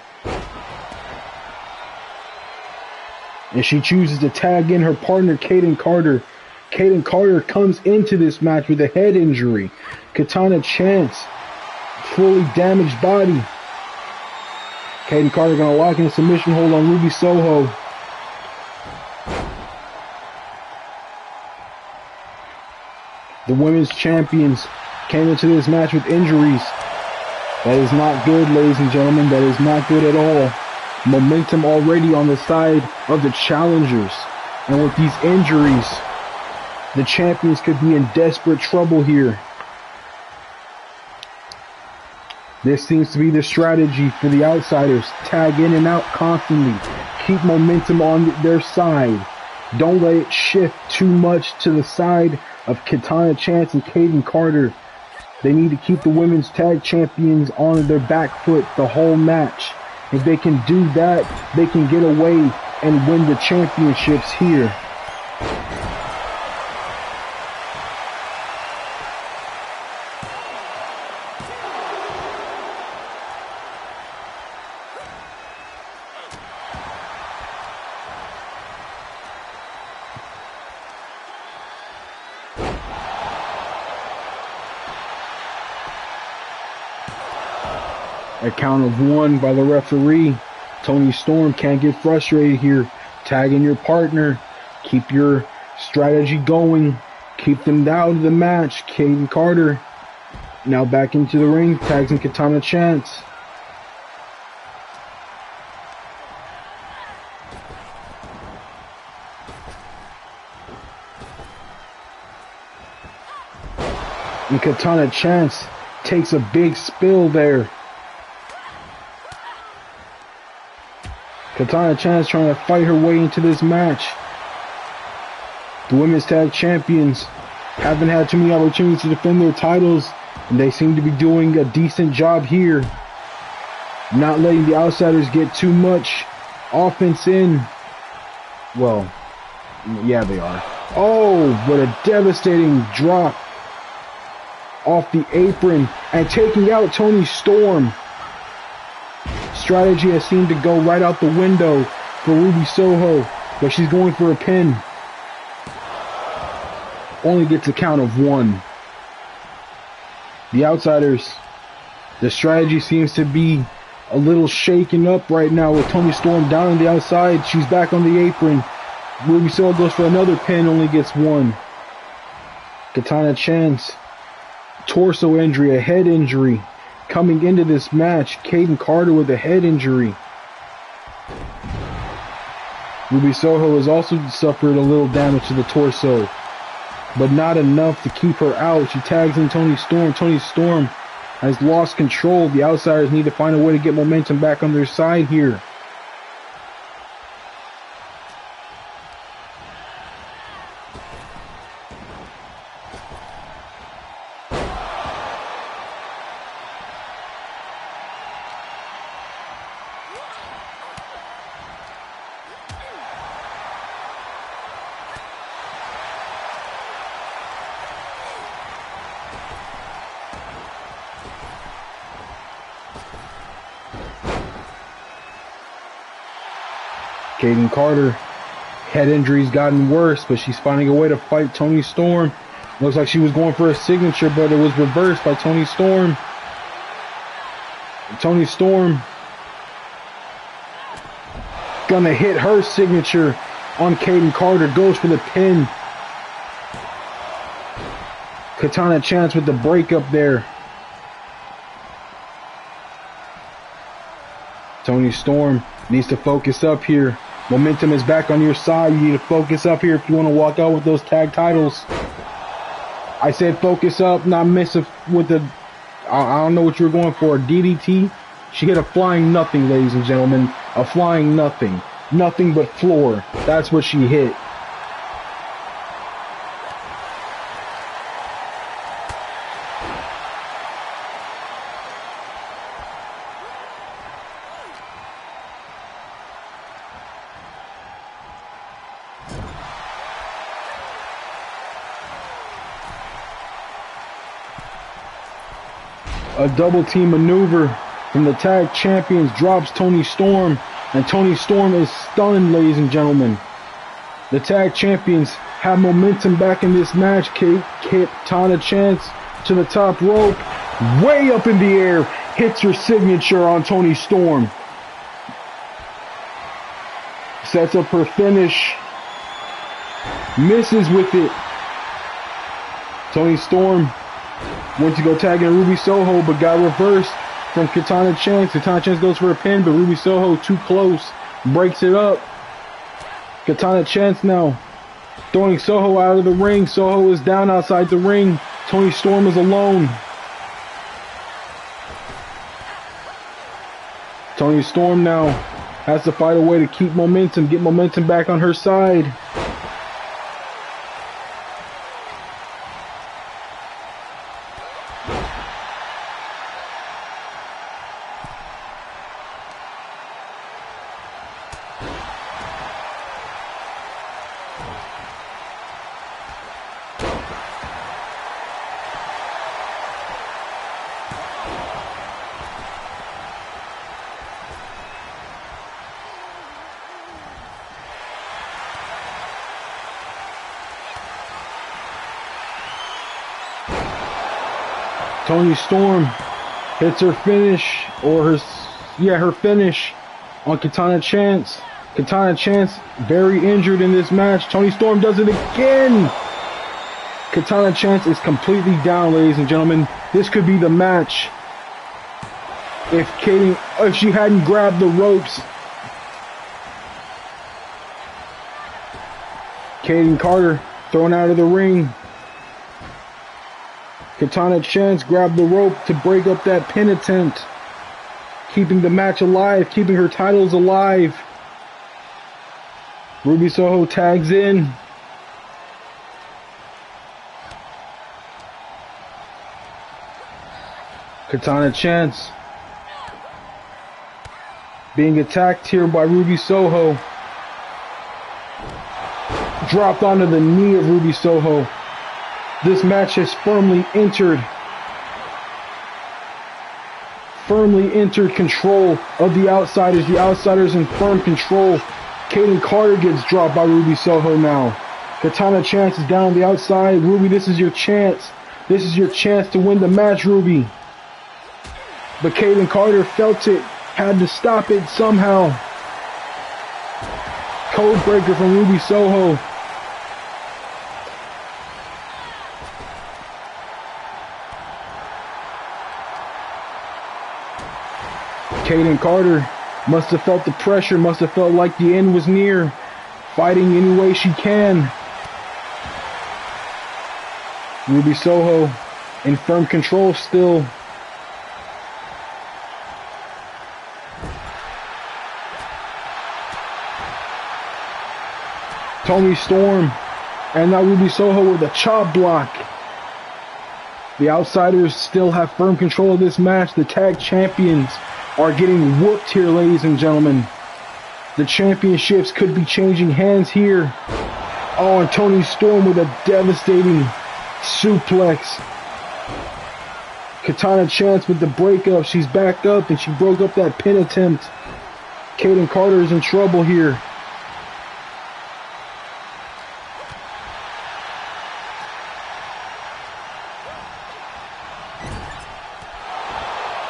And she chooses to tag in her partner, Kayden Carter. Kayden Carter comes into this match with a head injury. Katana Chance, fully damaged body. Kayden Carter gonna lock in a submission hold on Ruby Soho. The women's champions came into this match with injuries. That is not good, ladies and gentlemen. That is not good at all. Momentum already on the side of the challengers. And with these injuries, the champions could be in desperate trouble here. This seems to be the strategy for the Outsiders. Tag in and out constantly. Keep momentum on their side. Don't let it shift too much to the side of Katana Chance and Kayden Carter. They need to keep the women's tag champions on their back foot the whole match. If they can do that, they can get away and win the championships here. A count of one by the referee. Toni Storm can't get frustrated here. Tag in your partner. Keep your strategy going. Keep them down to the match. Kayden Carter Now back into the ring, tags in Katana Chance. And Katana Chance takes a big spill there. Katana Chance trying to fight her way into this match. The women's tag champions haven't had too many opportunities to defend their titles, and they seem to be doing a decent job here. Not letting the outsiders get too much offense in. Well, yeah, they are. Oh, what a devastating drop off the apron and taking out Toni Storm. Strategy has seemed to go right out the window for Ruby Soho, but she's going for a pin. Only gets a count of 1. The outsiders, the strategy seems to be a little shaken up right now with Toni Storm down on the outside. She's back on the apron. Ruby Soho goes for another pin, only gets 1. Katana Chance, torso injury, a head injury. Coming into this match, Kayden Carter with a head injury. Ruby Soho has also suffered a little damage to the torso, but not enough to keep her out. She tags in Toni Storm. Toni Storm has lost control. The outsiders need to find a way to get momentum back on their side here. Kayden Carter, head injury's gotten worse, but she's finding a way to fight Toni Storm. Looks like she was going for a signature, but it was reversed by Toni Storm. Toni Storm gonna hit her signature on Kayden Carter, goes for the pin. Katana Chance with the breakup there. Toni Storm needs to focus up here. Momentum is back on your side. You need to focus up here if you want to walk out with those tag titles. I said focus up, not miss with the, I don't know what you were going for, DDT. She hit a flying nothing, ladies and gentlemen. A flying nothing. Nothing but floor. That's what she hit. A double team maneuver from the tag champions drops Toni Storm, and Toni Storm is stunned, ladies and gentlemen. The tag champions have momentum back in this match. Katana Chance to the top rope, way up in the air, hits her signature on Toni Storm. Sets up her finish, misses with it. Toni Storm went to go tag in Ruby Soho, but got reversed from Katana Chance. Katana Chance goes for a pin, but Ruby Soho too close, breaks it up. Katana Chance now throwing Soho out of the ring. Soho is down outside the ring. Toni Storm is alone. Toni Storm now has to find a way to keep momentum, get momentum back on her side. Toni Storm hits her finish, or her finish on Katana Chance. Katana Chance very injured in this match. Toni Storm does it again. Katana Chance is completely down, ladies and gentlemen. This could be the match. If she hadn't grabbed the ropes. Kayden Carter thrown out of the ring. Katana Chance grabbed the rope to break up that pin attempt. Keeping the match alive, keeping her titles alive. Ruby Soho tags in. Katana Chance being attacked here by Ruby Soho. Dropped onto the knee of Ruby Soho. This match has firmly entered control of the Outsiders. The Outsiders in firm control. Kayden Carter gets dropped by Ruby Soho now. Katana Chance is down on the outside. Ruby, this is your chance. This is your chance to win the match, Ruby. But Kayden Carter felt it, had to stop it somehow. Code breaker from Ruby Soho. Kayden Carter must have felt the pressure, must have felt like the end was near. Fighting any way she can. Ruby Soho in firm control still. Toni Storm and now Ruby Soho with a chop block. The Outsiders still have firm control of this match. The tag champions are getting whooped here, ladies and gentlemen. The championships could be changing hands here. Oh, and Toni Storm with a devastating suplex. Katana Chance with the breakup. She's back up and she broke up that pin attempt. Kayden Carter is in trouble here.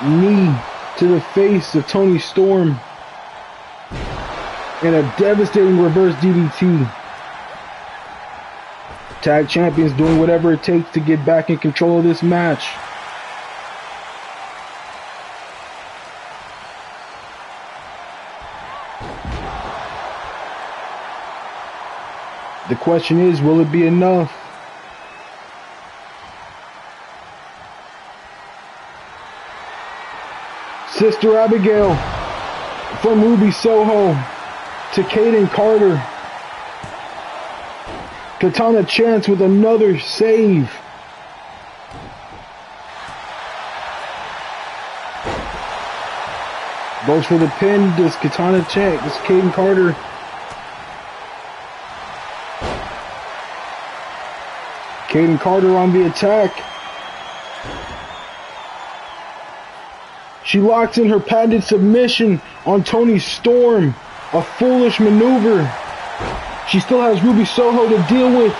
Knee to the face of Toni Storm. And a devastating reverse DDT. Tag champions doing whatever it takes to get back in control of this match. The question is, will it be enough? Sister Abigail from Ruby Soho to Kayden Carter. Katana Chance with another save. Goes for the pin. Does Katana Chance? Does Kayden Carter? Kayden Carter on the attack. She locks in her patented submission on Toni Storm. A foolish maneuver. She still has Ruby Soho to deal with.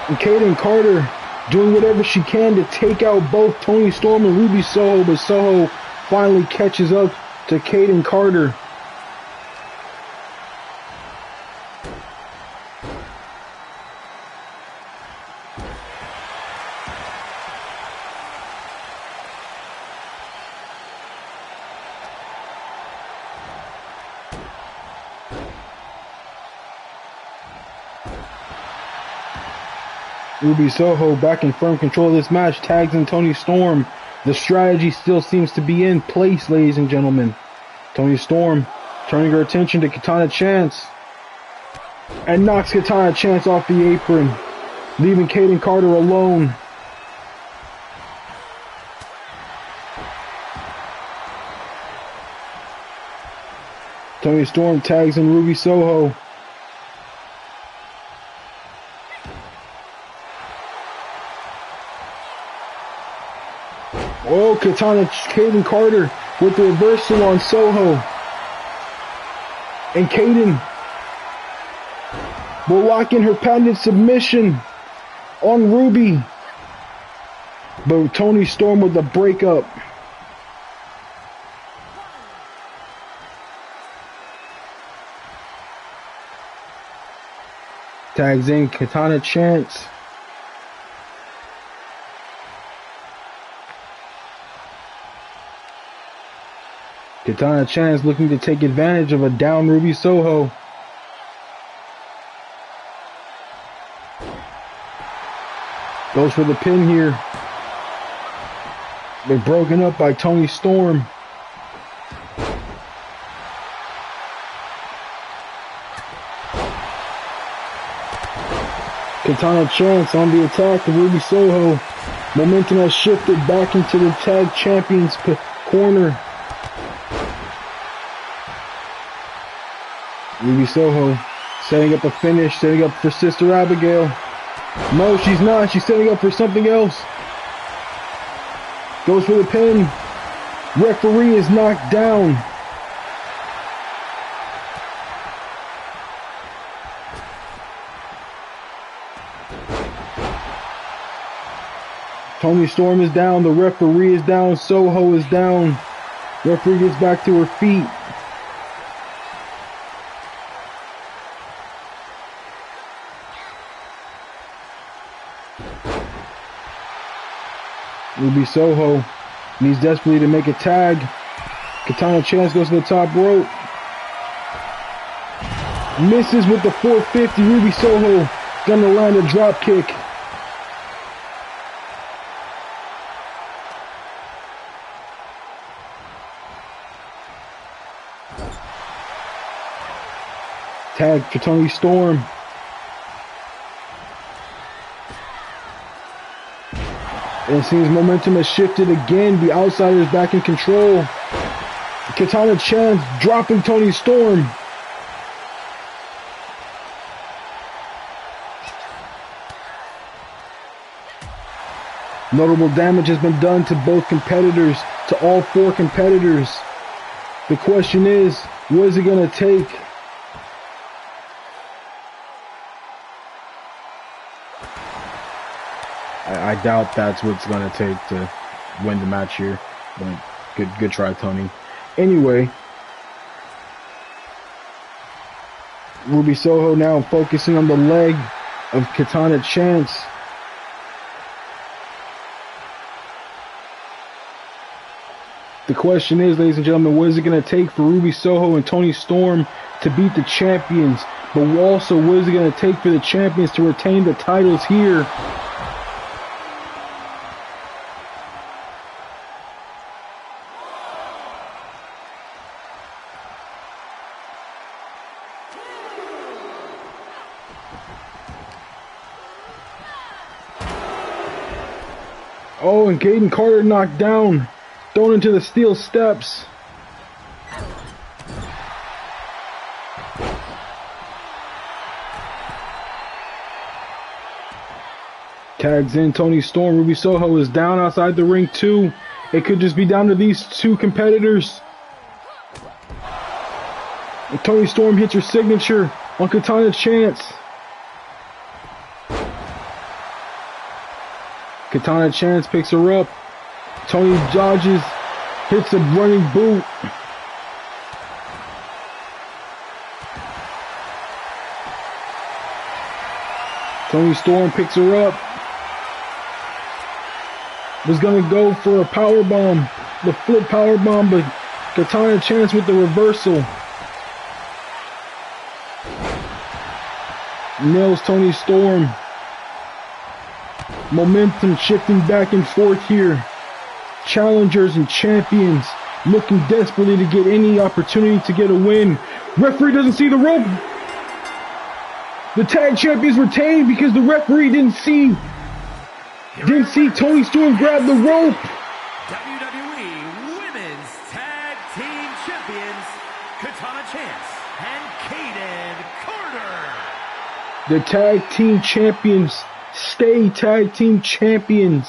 And Kayden Carter doing whatever she can to take out both Toni Storm and Ruby Soho, but Soho finally catches up to Kayden Carter. Ruby Soho back in firm control of this match, tags in Toni Storm. The strategy still seems to be in place, ladies and gentlemen. Toni Storm turning her attention to Katana Chance and knocks Katana Chance off the apron, leaving Kayden Carter alone. Toni Storm tags in Ruby Soho. Oh, Kayden Carter with the reversal on Soho. And Kaden will lock in her patented submission on Ruby. But Toni Storm with the breakup. Tags in Katana Chance. Katana Chance looking to take advantage of a down Ruby Soho. Goes for the pin here. They're broken up by Toni Storm. Katana Chance on the attack of Ruby Soho. Momentum has shifted back into the tag champions corner. Ruby Soho setting up a finish, setting up for Sister Abigail. No, she's not. She's setting up for something else. Goes for the pin. Referee is knocked down. Toni Storm is down. The referee is down. Soho is down. Referee gets back to her feet. Ruby Soho needs desperately to make a tag. Katana Chance goes to the top rope. Misses with the 450. Ruby Soho gonna land a drop kick. Tag for Toni Storm. And it seems momentum has shifted again. The outsider is back in control. Katana Chance dropping Toni Storm. Notable damage has been done to both competitors, to all four competitors. The question is, what is it going to take? I doubt that's what it's going to take to win the match here. But good try, Toni. Anyway, Ruby Soho now focusing on the leg of Katana Chance. The question is, ladies and gentlemen, what is it going to take for Ruby Soho and Toni Storm to beat the champions? But also, what is it going to take for the champions to retain the titles here? Oh, and Kayden Carter knocked down, thrown into the steel steps. Tags in Toni Storm. Ruby Soho is down outside the ring too. It could just be down to these two competitors. And Toni Storm hits her signature on Katana Chance. Katana Chance picks her up. Toni dodges, hits a running boot. Toni Storm picks her up. Was gonna go for a power bomb, the flip power bomb, but Katana Chance with the reversal. Nails Toni Storm. Momentum shifting back and forth here. Challengers and champions looking desperately to get any opportunity to get a win. Referee doesn't see the rope. The tag champions retained because the referee didn't see Toni Storm grab the rope. WWE Women's Tag Team Champions, Katana Chance and Kayden Carter. The tag team champions stay tag team champions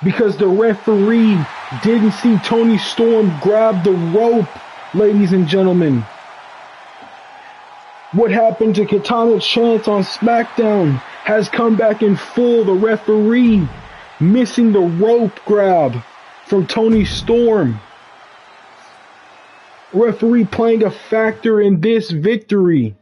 because the referee didn't see Toni Storm grab the rope ladies and gentlemen. What happened to Katana Chance on SmackDown has come back in full. The referee missing the rope grab from Toni Storm. Referee playing a factor in this victory.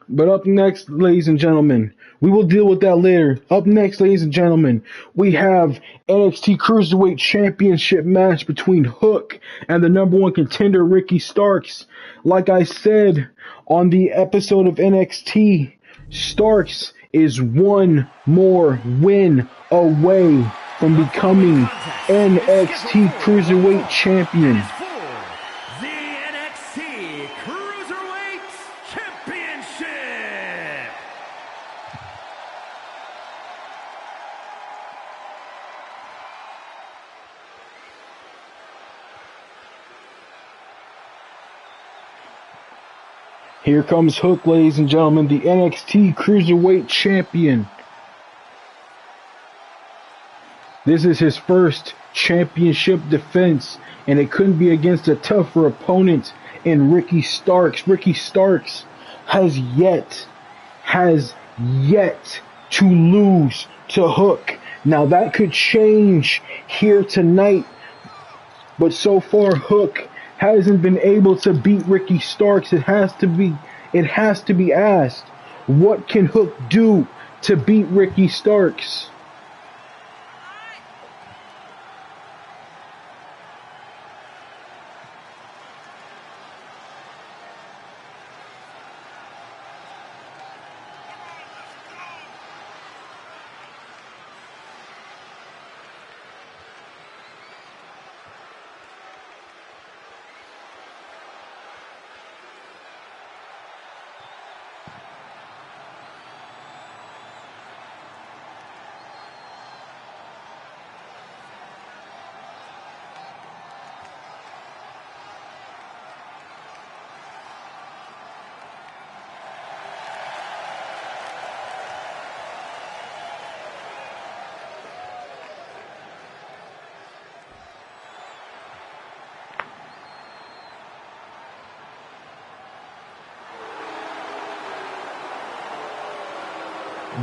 But up next, ladies and gentlemen, we will deal with that later. Up next, ladies and gentlemen, we have NXT Cruiserweight Championship match between Hook and the number one contender, Ricky Starks. Like I said on the episode of NXT, Starks is one more win away from becoming NXT Cruiserweight Champion. Here comes Hook, ladies and gentlemen, the NXT Cruiserweight Champion. This is his first championship defense, and it couldn't be against a tougher opponent in Ricky Starks. Ricky Starks has yet to lose to Hook. Now that could change here tonight, but so far Hook hasn't been able to beat Ricky Starks. It has to be asked, what can Hook do to beat Ricky Starks?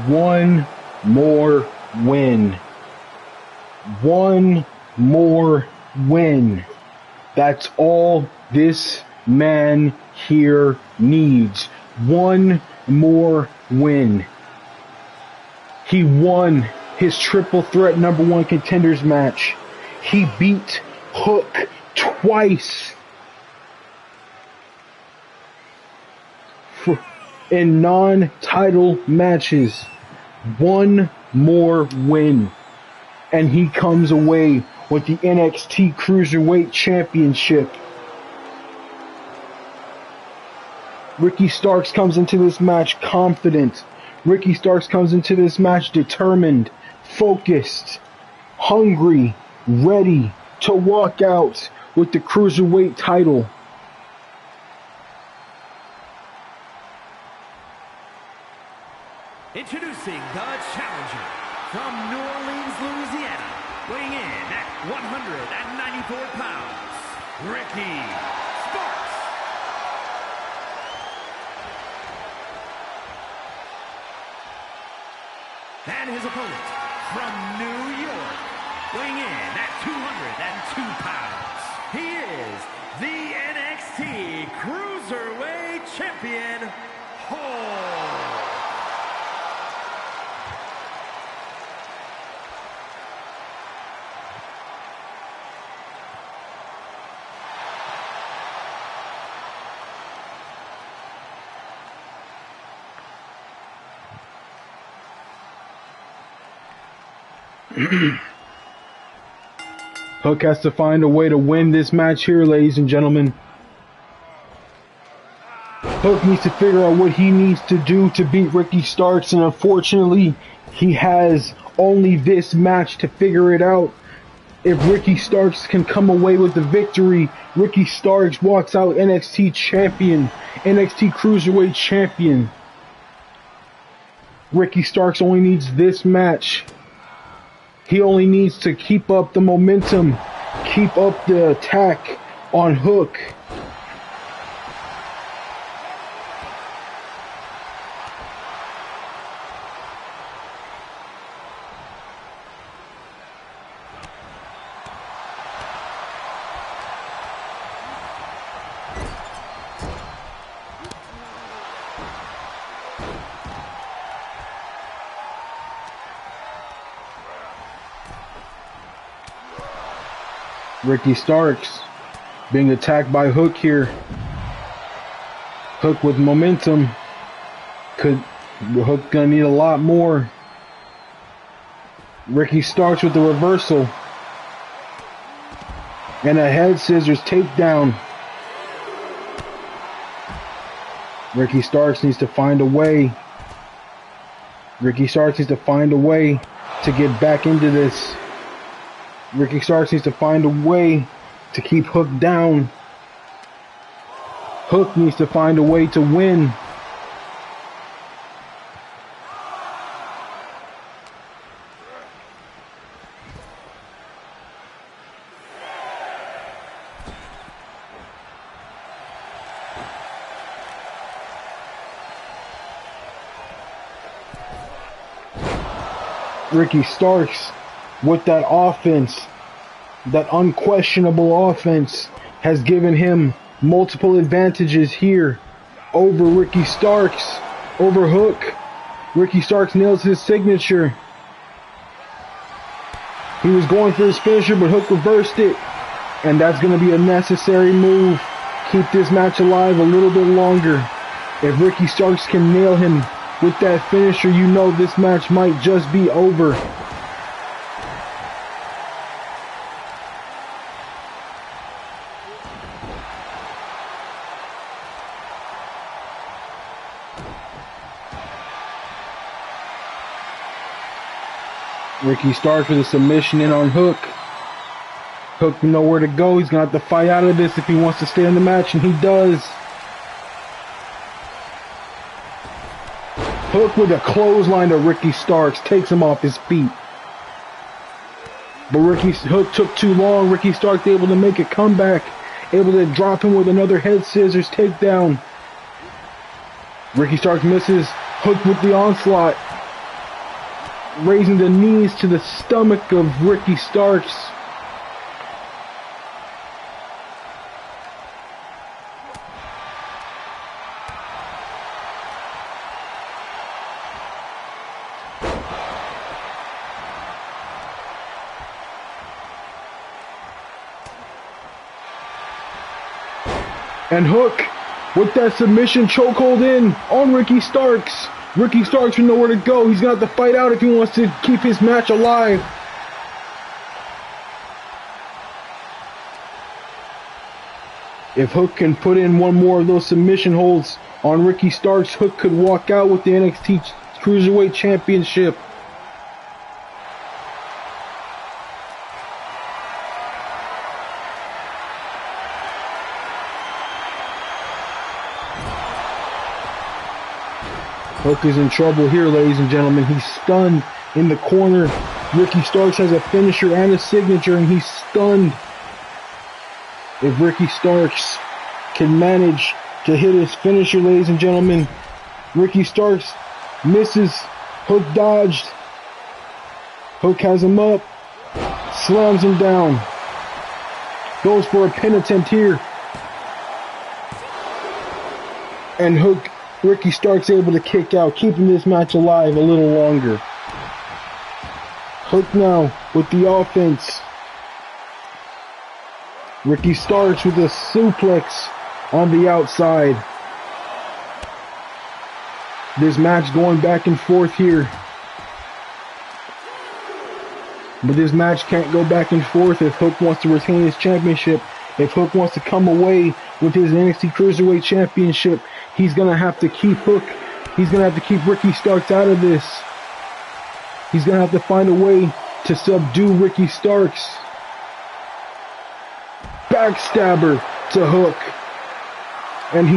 One more win. One more win. That's all this man here needs. One more win. He won his triple threat number one contenders match. He beat Hook twice in non-title matches. One more win, and he comes away with the NXT Cruiserweight Championship. Ricky Starks comes into this match confident. Ricky Starks comes into this match determined, focused, hungry, ready to walk out with the Cruiserweight title. Introducing the challenger from New Orleans, Louisiana, weighing in at 194 pounds, Ricky Starks. And his opponent from New York, weighing in at 202 pounds, he is the NXT Cruiserweight Champion, Hulk. Hook has to find a way to win this match here, ladies and gentlemen. Hook needs to figure out what he needs to do to beat Ricky Starks, and unfortunately, he has only this match to figure it out. If Ricky Starks can come away with the victory, Ricky Starks walks out NXT champion, NXT Cruiserweight champion. Ricky Starks only needs this match. He only needs to keep up the momentum, keep up the attack on Hook. Ricky Starks being attacked by Hook here. Hook with momentum. Hook gonna need a lot more. Ricky Starks with the reversal. And a head scissors takedown. Ricky Starks needs to find a way. Ricky Starks needs to find a way to get back into this. Ricky Starks needs to find a way to keep Hook down. Hook needs to find a way to win. Ricky Starks with that offense, that unquestionable offense, has given him multiple advantages here over Ricky Starks, over Hook. Ricky Starks nails his signature. He was going for his finisher, but Hook reversed it. And that's going to be a necessary move. Keep this match alive a little bit longer. If Ricky Starks can nail him with that finisher, you know this match might just be over. Ricky Starks with a submission in on Hook. Hook nowhere to go. He's going to have to fight out of this if he wants to stay in the match, and he does. Hook with a clothesline to Ricky Starks. Takes him off his feet. But Hook took too long. Ricky Starks able to make a comeback. Able to drop him with another head scissors takedown. Ricky Starks misses. Hook with the onslaught. Raising the knees to the stomach of Ricky Starks. And Hook with that submission chokehold in on Ricky Starks. Ricky Starks with nowhere to go. He's going to have to fight out if he wants to keep his match alive. If Hook can put in one more of those submission holds on Ricky Starks, Hook could walk out with the NXT Cruiserweight Championship. Hook is in trouble here, ladies and gentlemen. He's stunned in the corner. Ricky Starks has a finisher and a signature, and he's stunned. If Ricky Starks can manage to hit his finisher, ladies and gentlemen, Ricky Starks misses. Hook dodged. Hook has him up. Slams him down. Goes for a pin attempt here. And Ricky Starks able to kick out, keeping this match alive a little longer. Hook now with the offense. Ricky Starks with a suplex on the outside. This match going back and forth here. But this match can't go back and forth if Hook wants to retain his championship. If Hook wants to come away with his NXT Cruiserweight Championship, he's going to have to keep Hook. He's going to have to keep Ricky Starks out of this. He's going to have to find a way to subdue Ricky Starks. Backstabber to Hook. And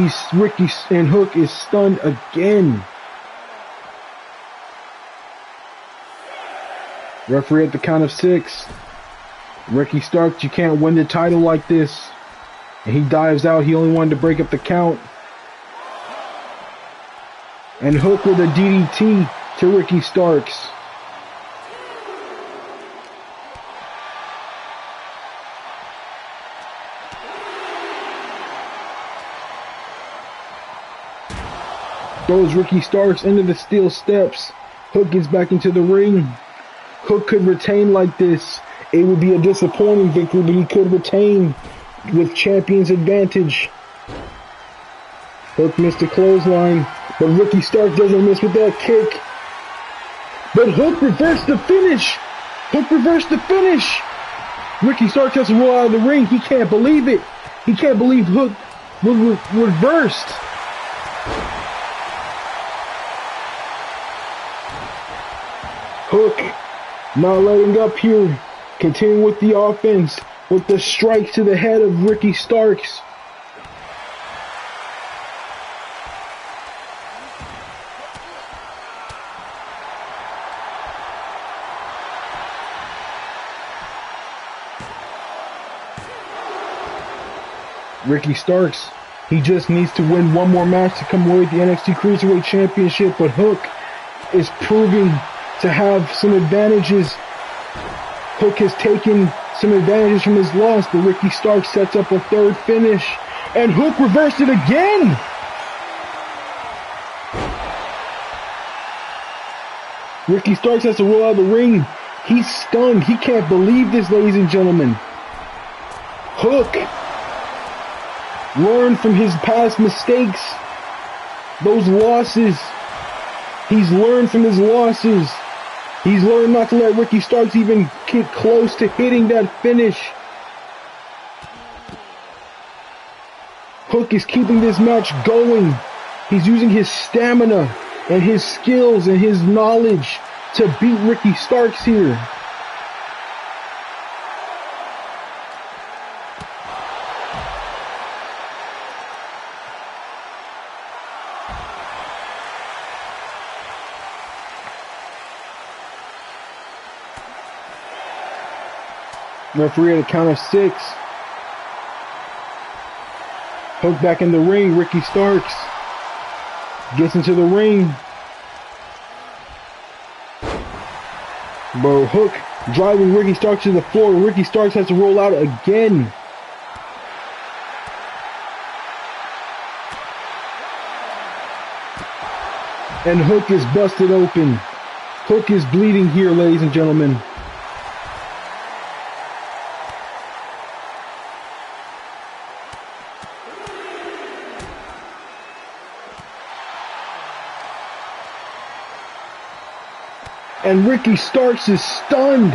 Hook is stunned again. Referee at the count of 6. Ricky Starks, you can't win the title like this. And he dives out. He only wanted to break up the count. And Hook with a DDT to Ricky Starks. Throws Ricky Starks into the steel steps. Hook gets back into the ring. Hook could retain like this. It would be a disappointing victory, but he could retain with champion's advantage. Hook missed a clothesline, but Ricky Starks doesn't miss with that kick. But Hook reversed the finish. Hook reversed the finish. Ricky Starks has to roll out of the ring. He can't believe it. He can't believe Hook reversed. Hook not letting up here. Continuing with the offense with the strikes to the head of Ricky Starks. Ricky Starks, he just needs to win one more match to come away with the NXT Cruiserweight Championship, but Hook is proving to have some advantages. Hook has taken some advantages from his loss, but Ricky Starks sets up a third finish, and Hook reversed it again. Ricky Starks has to roll out of the ring. He's stunned. He can't believe this, ladies and gentlemen. Hook learned from his past mistakes, those losses. He's learned from his losses. He's learned not to let Ricky Starks even get close to hitting that finish. Hook is keeping this match going. He's using his stamina and his skills and his knowledge to beat Ricky Starks here. Referee at a count of 6. Hook back in the ring. Ricky Starks gets into the ring. But Hook driving Ricky Starks to the floor. Ricky Starks has to roll out again. And Hook is busted open. Hook is bleeding here, ladies and gentlemen. And Ricky Starks is stunned.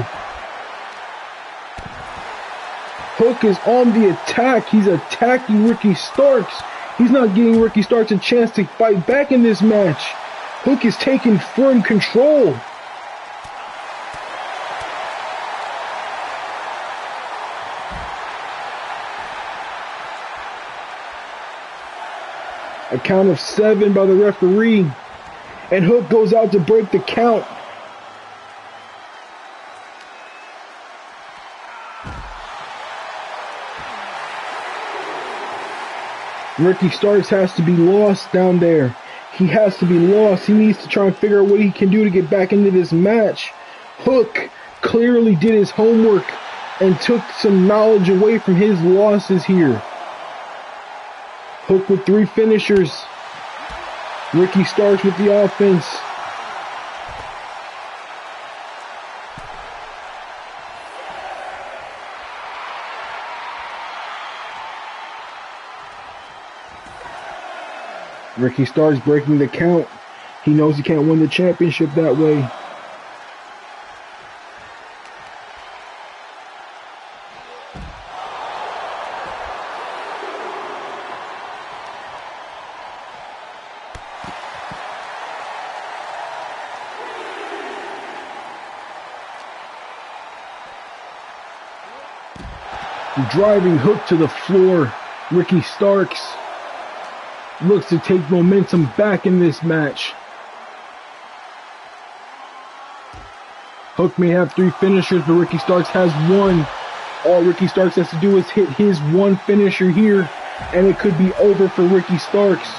Hook is on the attack. He's attacking Ricky Starks. He's not giving Ricky Starks a chance to fight back in this match. Hook is taking firm control. A count of 7 by the referee. And Hook goes out to break the count. Ricky Starks has to be lost down there. He has to be lost. He needs to try and figure out what he can do to get back into this match. Hook clearly did his homework and took some knowledge away from his losses here. Hook with 3 finishers. Ricky Starks with the offense. Ricky Starks breaking the count. He knows he can't win the championship that way. Driving Hook to the floor. Ricky Starks looks to take momentum back in this match. Hook may have 3 finishers, but Ricky Starks has 1. All Ricky Starks has to do is hit his 1 finisher here, and it could be over for Ricky Starks.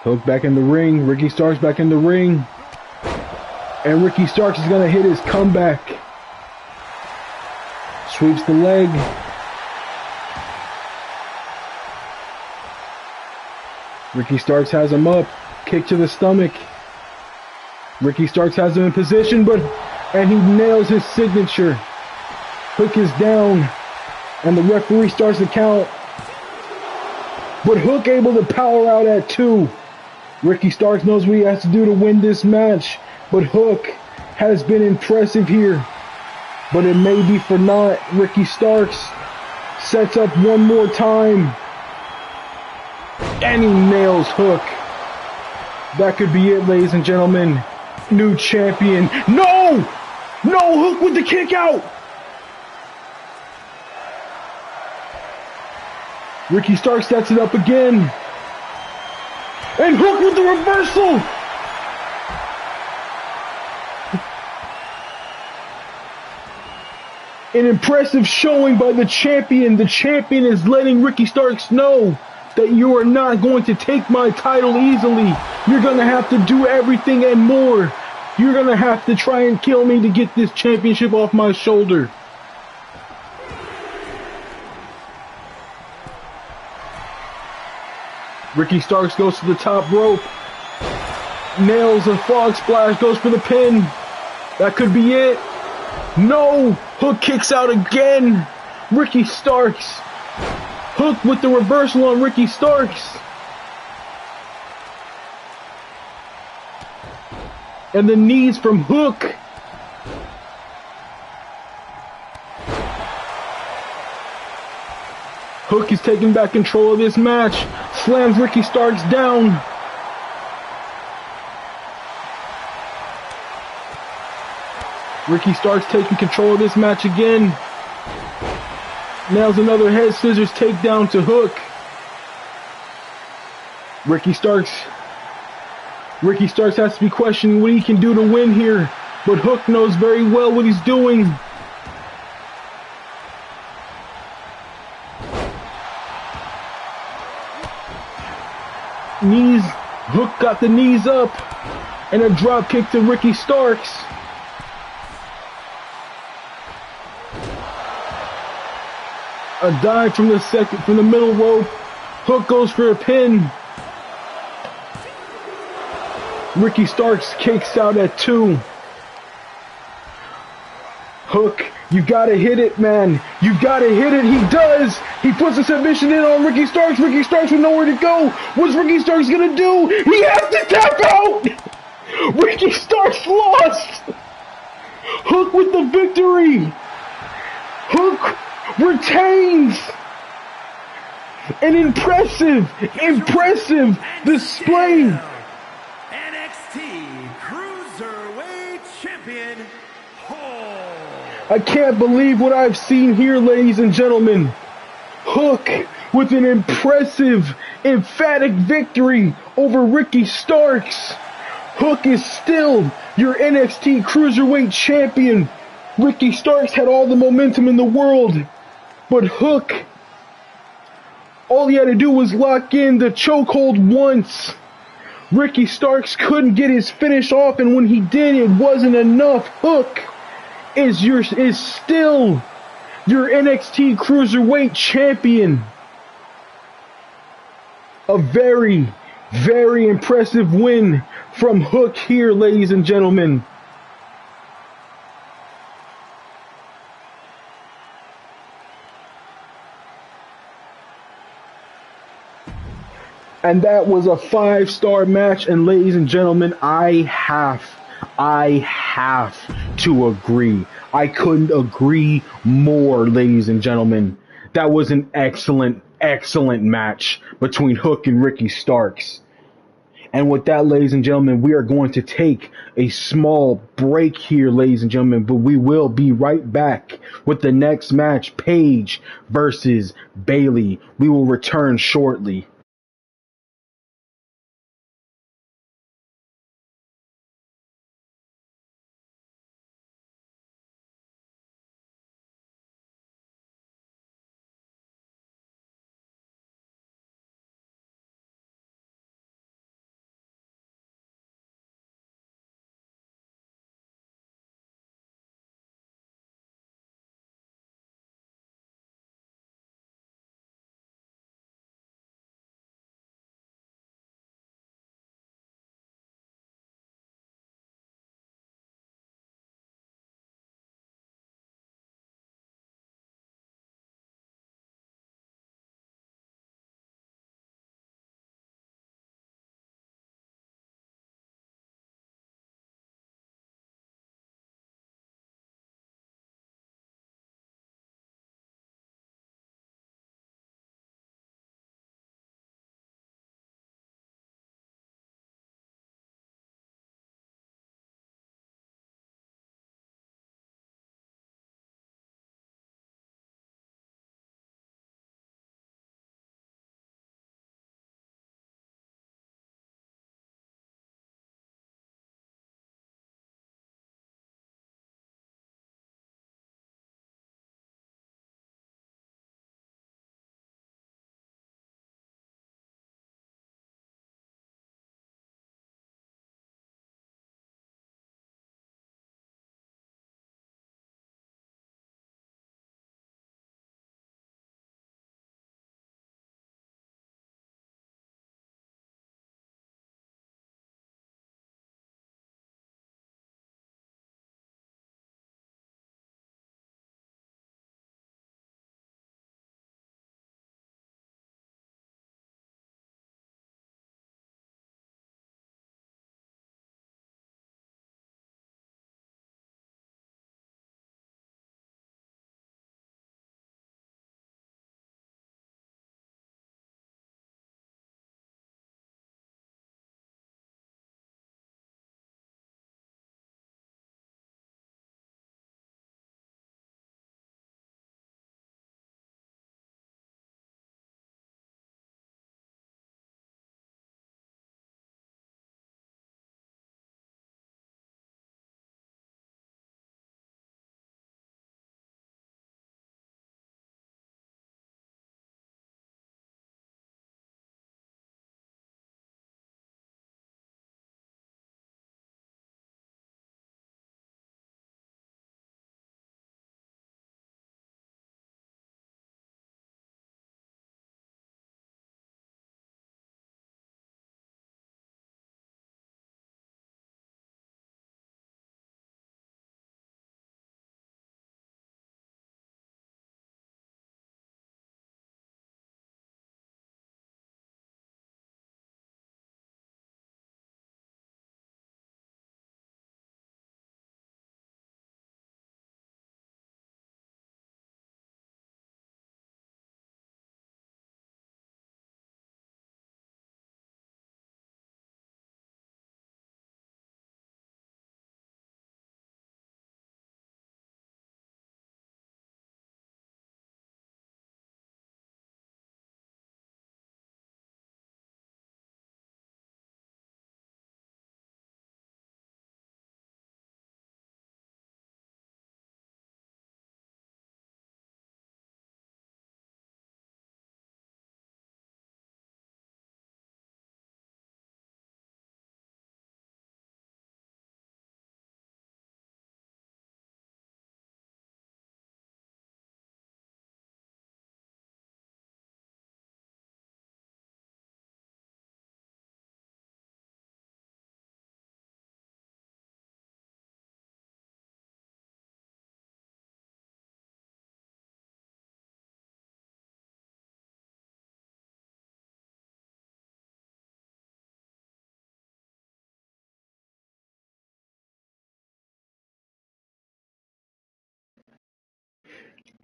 Hook back in the ring. Ricky Starks back in the ring. And Ricky Starks is going to hit his comeback. Sweeps the leg. Ricky Starks has him up. Kick to the stomach. Ricky Starks has him in position, and he nails his signature. Hook is down, and the referee starts the count. But Hook able to power out at 2. Ricky Starks knows what he has to do to win this match, but Hook has been impressive here. But it may be for naught. Ricky Starks sets up one more time, and he nails Hook. That could be it, ladies and gentlemen. New champion. No! No! Hook with the kick out! Ricky Starks sets it up again. And Hook with the reversal! An impressive showing by the champion. The champion is letting Ricky Starks know that you are not going to take my title easily. You're going to have to do everything and more. You're going to have to try and kill me to get this championship off my shoulder. Ricky Starks goes to the top rope. Nails a frog splash, goes for the pin. That could be it. No! Hook kicks out again. Ricky Starks. Hook with the reversal on Ricky Starks. And the knees from Hook. Hook is taking back control of this match. Slams Ricky Starks down. Ricky Starks taking control of this match again. Nails another head scissors takedown to Hook. Ricky Starks has to be questioning what he can do to win here, but Hook knows very well what he's doing. Knees, Hook got the knees up, and a drop kick to Ricky Starks. A dive from the middle rope. Hook goes for a pin. Ricky Starks kicks out at 2. Hook, you gotta hit it, man. You gotta hit it. He does. He puts a submission in on Ricky Starks. Ricky Starks with nowhere to go. What's Ricky Starks gonna do? He has to tap out. Ricky Starks lost. Hook with the victory. Hook retains. An impressive display. NXT Cruiserweight Champion Hulk. I can't believe what I've seen here, ladies and gentlemen. Hook with an impressive, emphatic victory over Ricky Starks. Hook is still your NXT Cruiserweight Champion. Ricky Starks had all the momentum in the world, but Hook, all he had to do was lock in the chokehold once. Ricky Starks couldn't get his finish off, and when he did, it wasn't enough. Hook is still your NXT Cruiserweight Champion. A very, very impressive win from Hook here, ladies and gentlemen. And that was a 5-star match, and ladies and gentlemen, I have to agree. I couldn't agree more, ladies and gentlemen. That was an excellent match between Hook and Ricky Starks. And with that, ladies and gentlemen, we are going to take a small break here, ladies and gentlemen, but we will be right back with the next match, Paige versus Bayley. We will return shortly.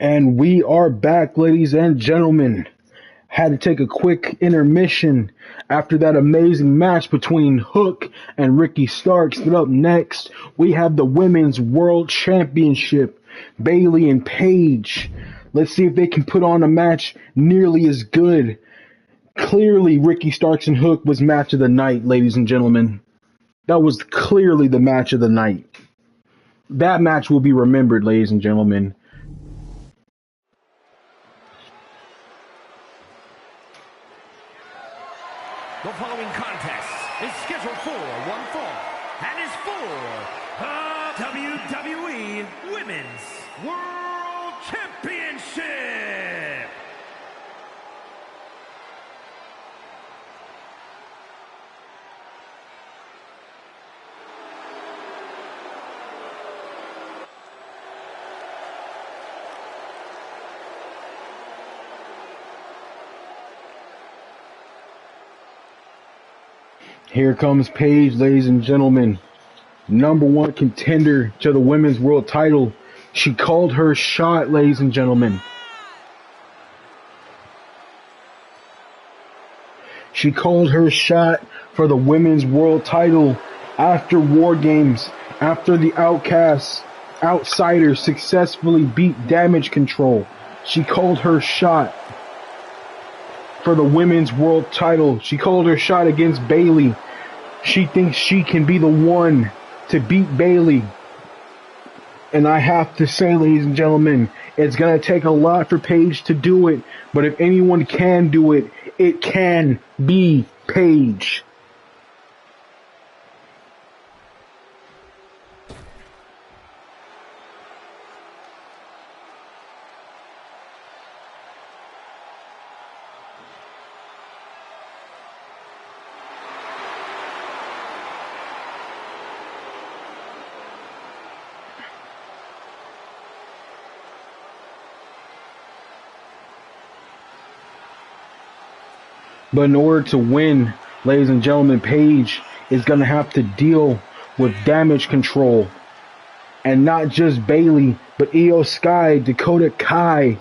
And we are back, ladies and gentlemen. had to take a quick intermission after that amazing match between Hook and Ricky Starks. But up next, we have the Women's World Championship, Bayley and Paige. Let's see if they can put on a match nearly as good. Clearly, Ricky Starks and Hook was match of the night, ladies and gentlemen. That was clearly the match of the night. That match will be remembered, ladies and gentlemen. The following contest is scheduled for one fall and is for the WWE Women's World Championship. Here comes Paige, ladies and gentlemen. #1 contender to the Women's World title. She called her shot, ladies and gentlemen. She called her shot for the Women's World title after War Games, after the Outsiders successfully beat Damage Control. She called her shot for the Women's World title. She called her shot against Bayley. She thinks she can be the one to beat Bayley. And I have to say, ladies and gentlemen, it's going to take a lot for Paige to do it. But if anyone can do it, it can be Paige. But in order to win, ladies and gentlemen, Paige is going to have to deal with Damage Control. And not just Bayley, but Io Sky, Dakota Kai.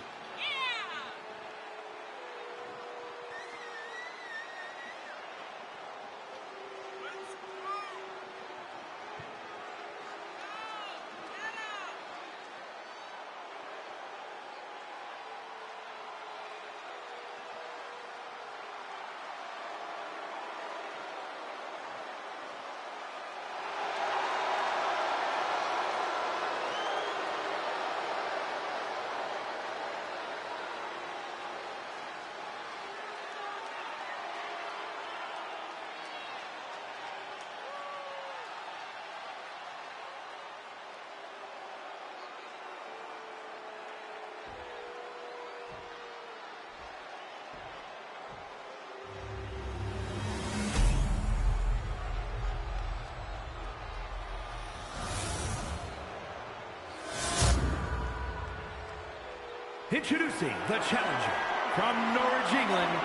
Introducing the challenger from Norwich, England,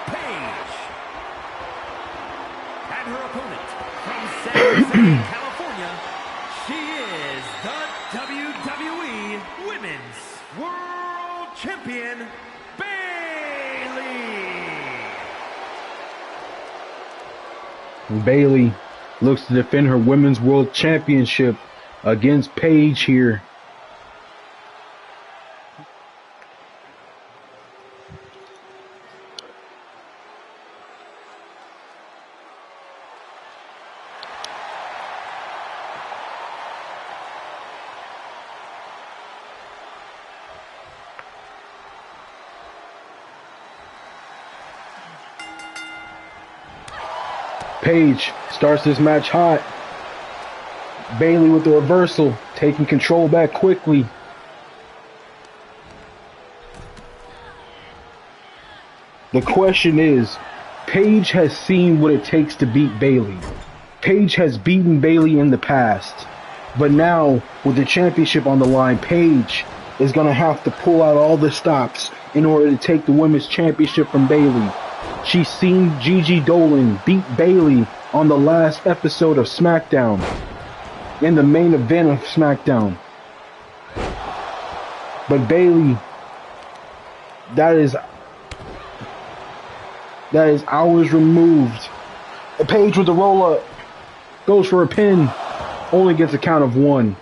Paige. And her opponent from San Jose, California, she is the WWE Women's World Champion, Bayley. Bayley looks to defend her Women's World Championship against Paige here. Paige starts this match hot. Bayley with the reversal, taking control back quickly. The question is, Paige has seen what it takes to beat Bayley. Paige has beaten Bayley in the past. But now, with the championship on the line, Paige is going to have to pull out all the stops in order to take the Women's Championship from Bayley. She's seen Gigi Dolan beat Bayley on the last episode of SmackDown, in the main event of SmackDown. But Bayley, that is that is hours removed. Paige with the roll up. Goes for a pin. Only gets a count of 1.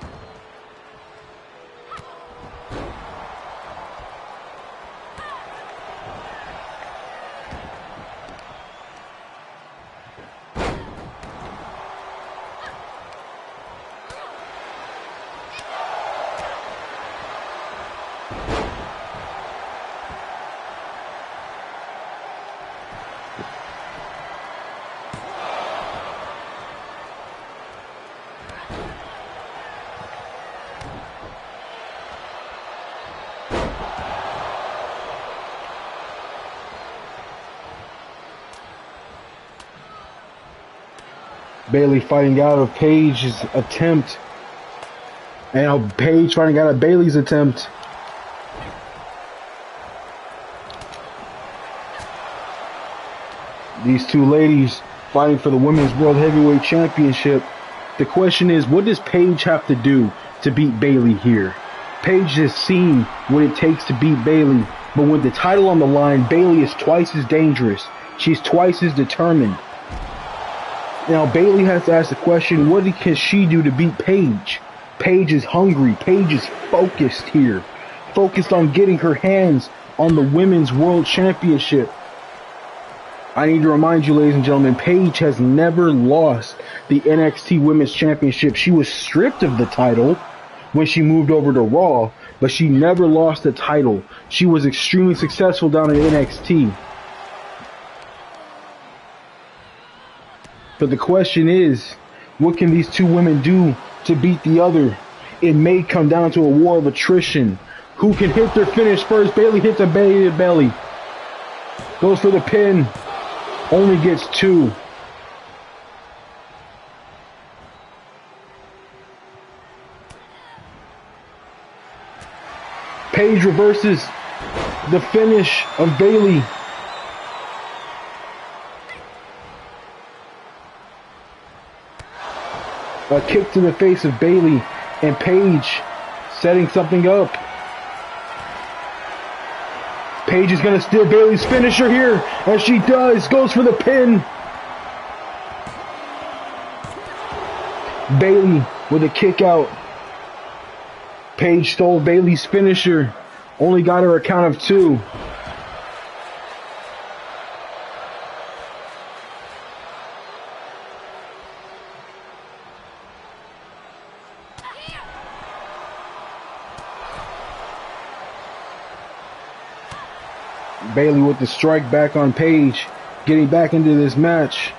Bayley fighting out of Paige's attempt. And now Paige fighting out of Bayley's attempt. These two ladies fighting for the Women's World Heavyweight Championship. The question is, what does Paige have to do to beat Bayley here? Paige has seen what it takes to beat Bayley, but with the title on the line, Bayley is twice as dangerous. She's twice as determined. Now Bayley has to ask the question, what can she do to beat Paige? Paige is hungry. Paige is focused here. Focused on getting her hands on the Women's World Championship. I need to remind you, ladies and gentlemen, Paige has never lost the NXT Women's Championship. She was stripped of the title when she moved over to Raw, but she never lost the title. She was extremely successful down in NXT. But the question is, what can these two women do to beat the other? It may come down to a war of attrition. Who can hit their finish first? Bayley hits a belly to belly. Goes for the pin. Only gets 2. Paige reverses the finish of Bayley. A kick to the face of Bayley, and Paige setting something up. Paige is going to steal Bayley's finisher here, as she does. Goes for the pin. Bayley with a kick out. Paige stole Bayley's finisher. Only got her a count of 2. Bayley with the strike back on Paige, getting back into this match.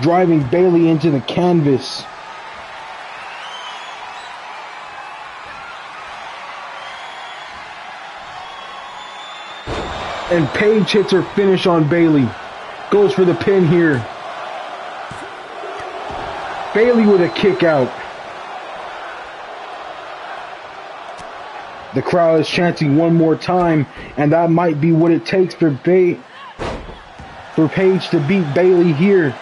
Driving Bayley into the canvas. And Paige hits her finish on Bayley. Goes for the pin here. Bayley with a kick out. The crowd is chanting one more time, and that might be what it takes for Paige to beat Bayley here.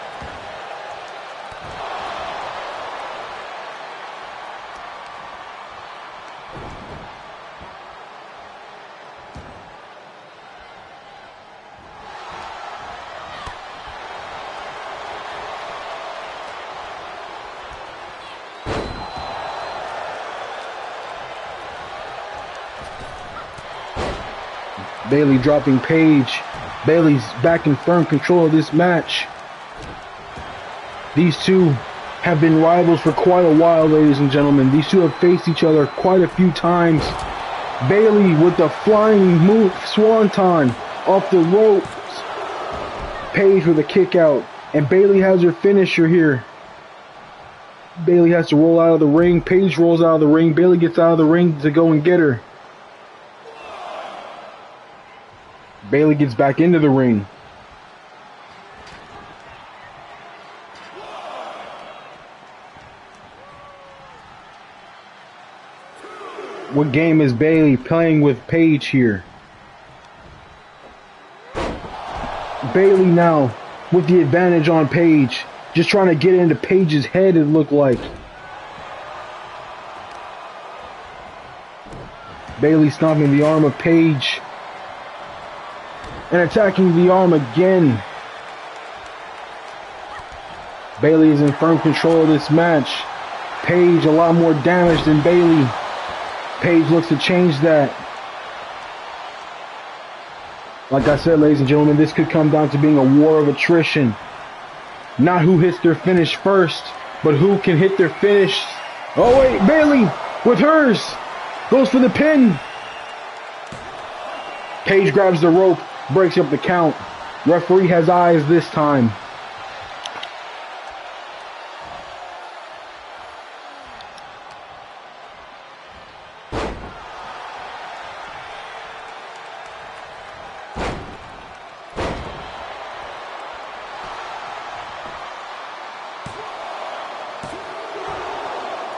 Bayley dropping Paige. Bayley's back in firm control of this match. These two have been rivals for quite a while, ladies and gentlemen. These two have faced each other quite a few times. Bayley with the flying move, swanton off the ropes. Paige with a kick out. And Bayley has her finisher here. Bayley has to roll out of the ring. Paige rolls out of the ring. Bayley gets out of the ring to go and get her. Bayley gets back into the ring. What game is Bayley playing with Paige here? Bayley now with the advantage on Paige, Just trying to get into Paige's head, it looked like. Bayley stomping the arm of Paige. And attacking the arm again. Bayley is in firm control of this match. Paige a lot more damage than Bayley. Paige looks to change that. Like I said, ladies and gentlemen, this could come down to being a war of attrition. Not who hits their finish first, but who can hit their finish. Oh wait, Bayley with hers goes for the pin. Paige grabs the rope, breaks up the count. Referee has eyes this time.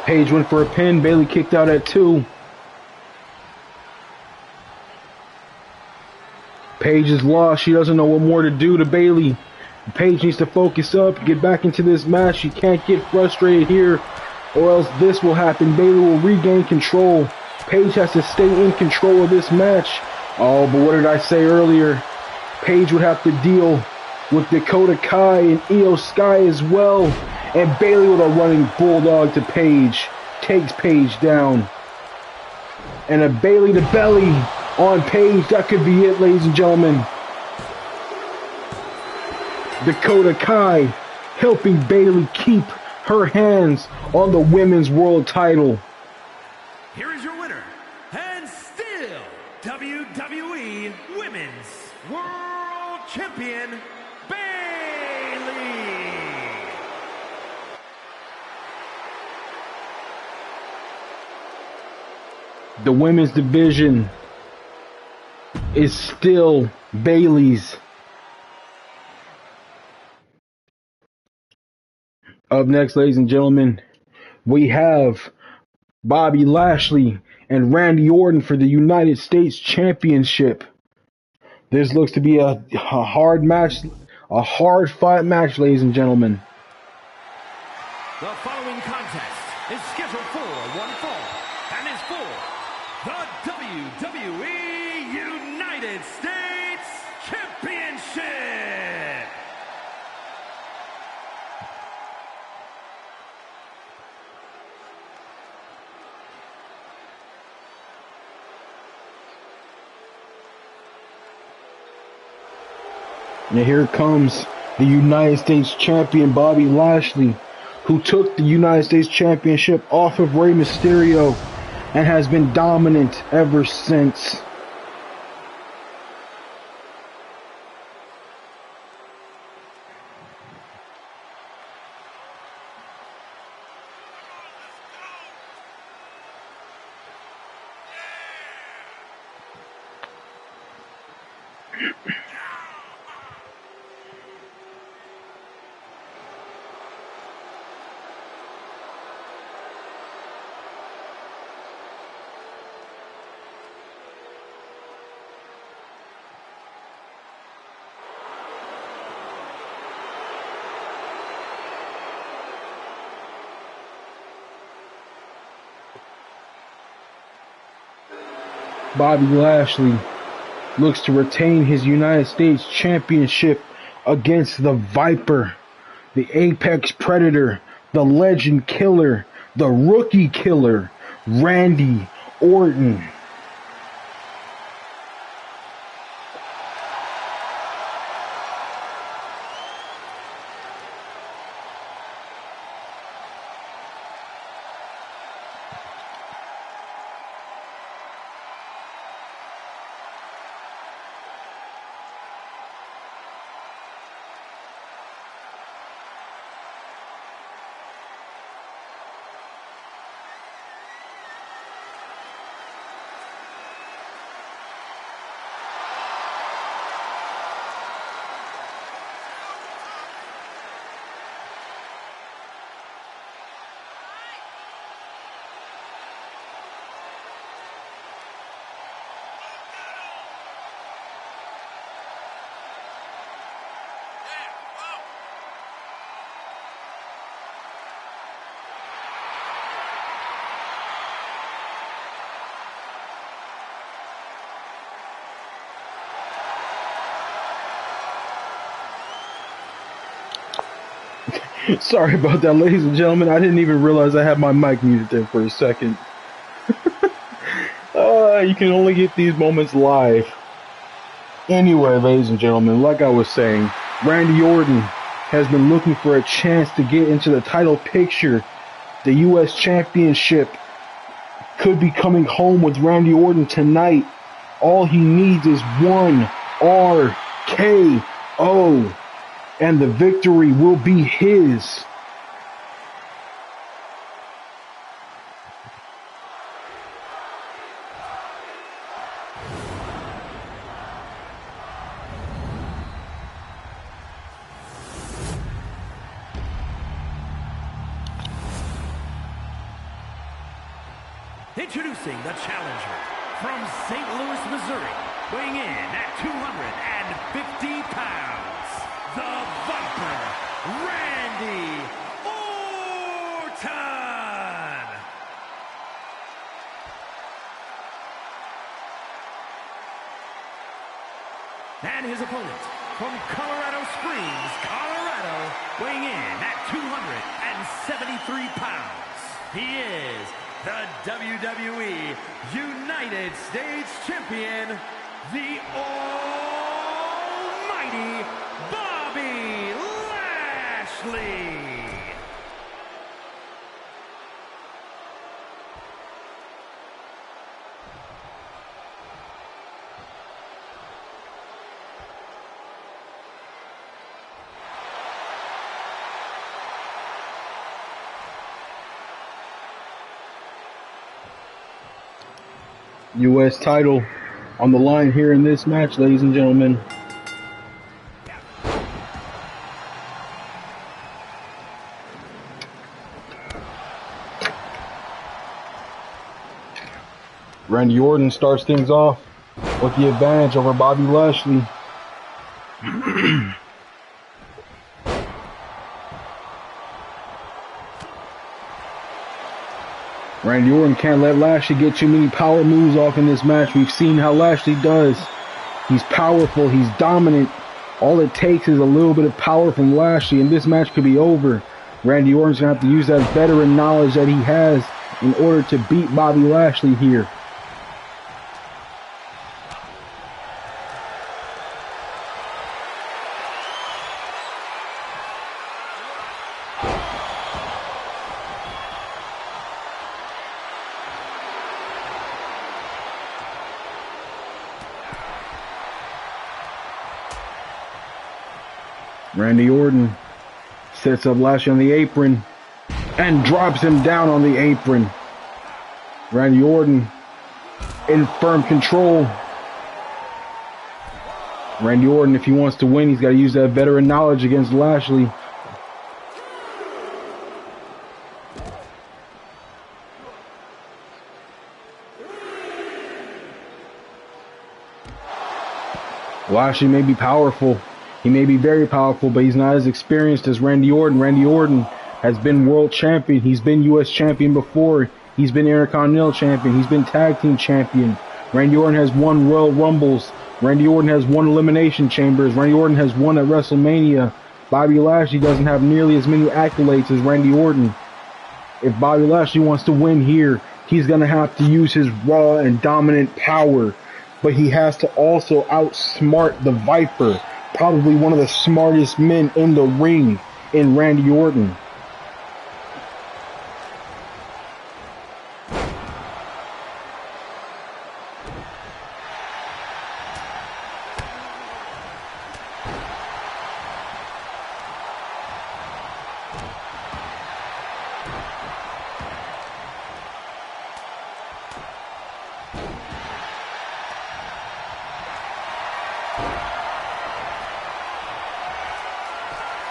Paige went for a pin. Bayley kicked out at 2. Paige is lost. She doesn't know what more to do to Bayley. Paige needs to focus up, get back into this match. She can't get frustrated here, or else this will happen. Bayley will regain control. Paige has to stay in control of this match. Oh, but what did I say earlier? Paige would have to deal with Dakota Kai and Io Sky as well. And Bayley with a running bulldog to Paige. Takes Paige down. And a Bayley to belly on Paige. That could be it, ladies and gentlemen. Dakota Kai helping Bayley keep her hands on the women's world title. Here is your winner, and still WWE Women's World Champion, Bayley. The women's division is still Bayley's. Up next, ladies and gentlemen, we have Bobby Lashley and Randy Orton for the United States Championship. This looks to be a hard match, a hard fought match, ladies and gentlemen. The following contest is scheduled for one fall and is for the WWE United States Championship. And here comes the United States Champion Bobby Lashley, who took the United States Championship off of Rey Mysterio and has been dominant ever since. Bobby Lashley looks to retain his United States Championship against the Viper, the Apex Predator, the Legend Killer, the Rookie Killer, Randy Orton. Sorry about that, ladies and gentlemen. I didn't even realize I had my mic muted there for a second. You can only get these moments live. Anyway, ladies and gentlemen, like I was saying, Randy Orton has been looking for a chance to get into the title picture. The U.S. Championship could be coming home with Randy Orton tonight. All he needs is one RKO, and the victory will be his. Introducing the challenger from St. Louis, Missouri, weighing in at 250 pounds, the Viper, Randy Orton! And his opponent from Colorado Springs, Colorado, weighing in at 273 pounds, he is the WWE United States Champion, the Almighty Bobby Lashley. U.S. title on the line here in this match, ladies and gentlemen. Randy Orton starts things off with the advantage over Bobby Lashley. Randy Orton can't let Lashley get too many power moves off in this match. We've seen how Lashley does. He's powerful. He's dominant. All it takes is a little bit of power from Lashley, and this match could be over. Randy Orton's going to have to use that veteran knowledge that he has in order to beat Bobby Lashley here. Randy Orton sets up Lashley on the apron and drops him down on the apron. Randy Orton in firm control. Randy Orton, if he wants to win, he's got to use that veteran knowledge against Lashley. Lashley may be powerful. He may be very powerful, but he's not as experienced as Randy Orton. Randy Orton has been world champion. He's been U.S. champion before. He's been Intercontinental champion. He's been tag team champion. Randy Orton has won Royal Rumbles. Randy Orton has won Elimination Chambers. Randy Orton has won at WrestleMania. Bobby Lashley doesn't have nearly as many accolades as Randy Orton. If Bobby Lashley wants to win here, he's going to have to use his raw and dominant power. But he has to also outsmart the Viper, probably one of the smartest men in the ring, in Randy Orton.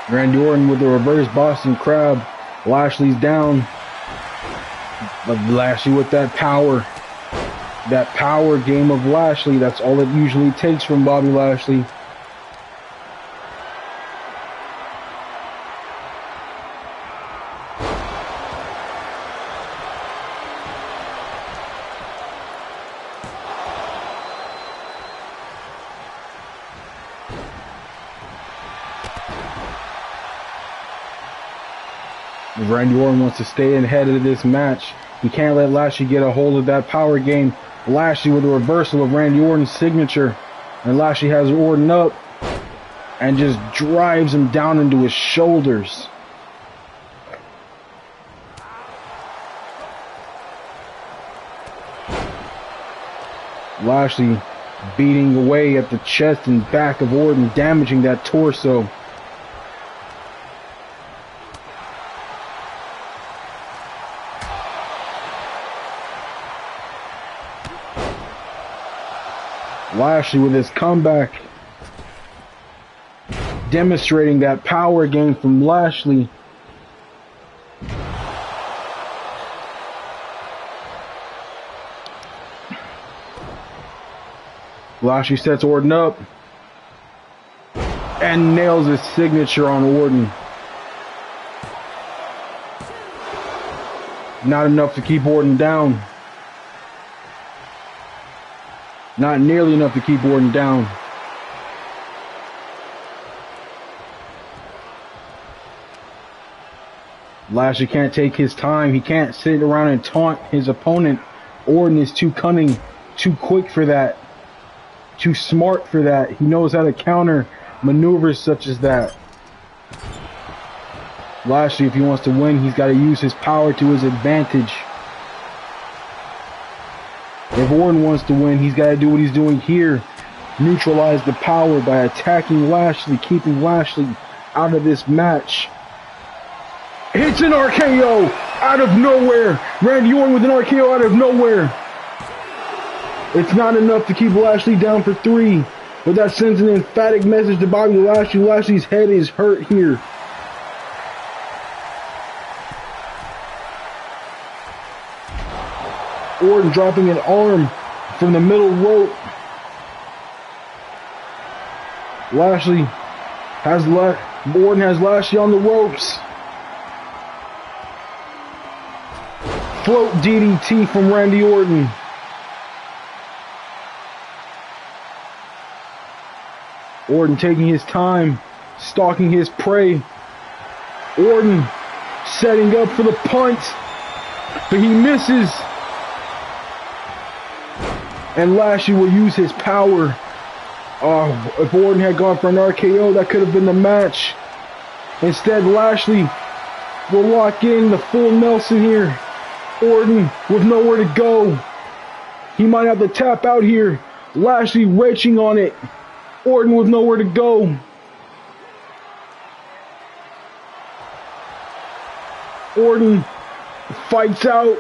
Randy Orton with the reverse Boston Crab. Lashley's down. But Lashley with that power. That power game of Lashley. That's all it usually takes from Bobby Lashley. Randy Orton wants to stay ahead of this match. He can't let Lashley get a hold of that power game. Lashley with a reversal of Randy Orton's signature. And Lashley has Orton up and just drives him down into his shoulders. Lashley beating away at the chest and back of Orton, damaging that torso. Lashley with his comeback, demonstrating that power game from Lashley. Lashley sets Orton up and nails his signature on Orton. Not enough to keep Orton down. Not nearly enough to keep Orton down. Lashley can't take his time. He can't sit around and taunt his opponent. Orton is too cunning, too quick for that, too smart for that. He knows how to counter maneuvers such as that. Lashley, if he wants to win, he's got to use his power to his advantage. If Orton wants to win, he's got to do what he's doing here. Neutralize the power by attacking Lashley, keeping Lashley out of this match. Hits an RKO out of nowhere. Randy Orton with an RKO out of nowhere. It's not enough to keep Lashley down for 3, but that sends an emphatic message to Bobby Lashley. Lashley's head is hurt here. Orton dropping an arm from the middle rope. Orton has Lashley on the ropes. Float DDT from Randy Orton. Orton taking his time, stalking his prey. Orton setting up for the punt, but he misses. And Lashley will use his power. Oh, if Orton had gone for an RKO, that could have been the match. Instead, Lashley will lock in the full Nelson here. Orton with nowhere to go. He might have to tap out here. Lashley reaching on it. Orton with nowhere to go. Orton fights out.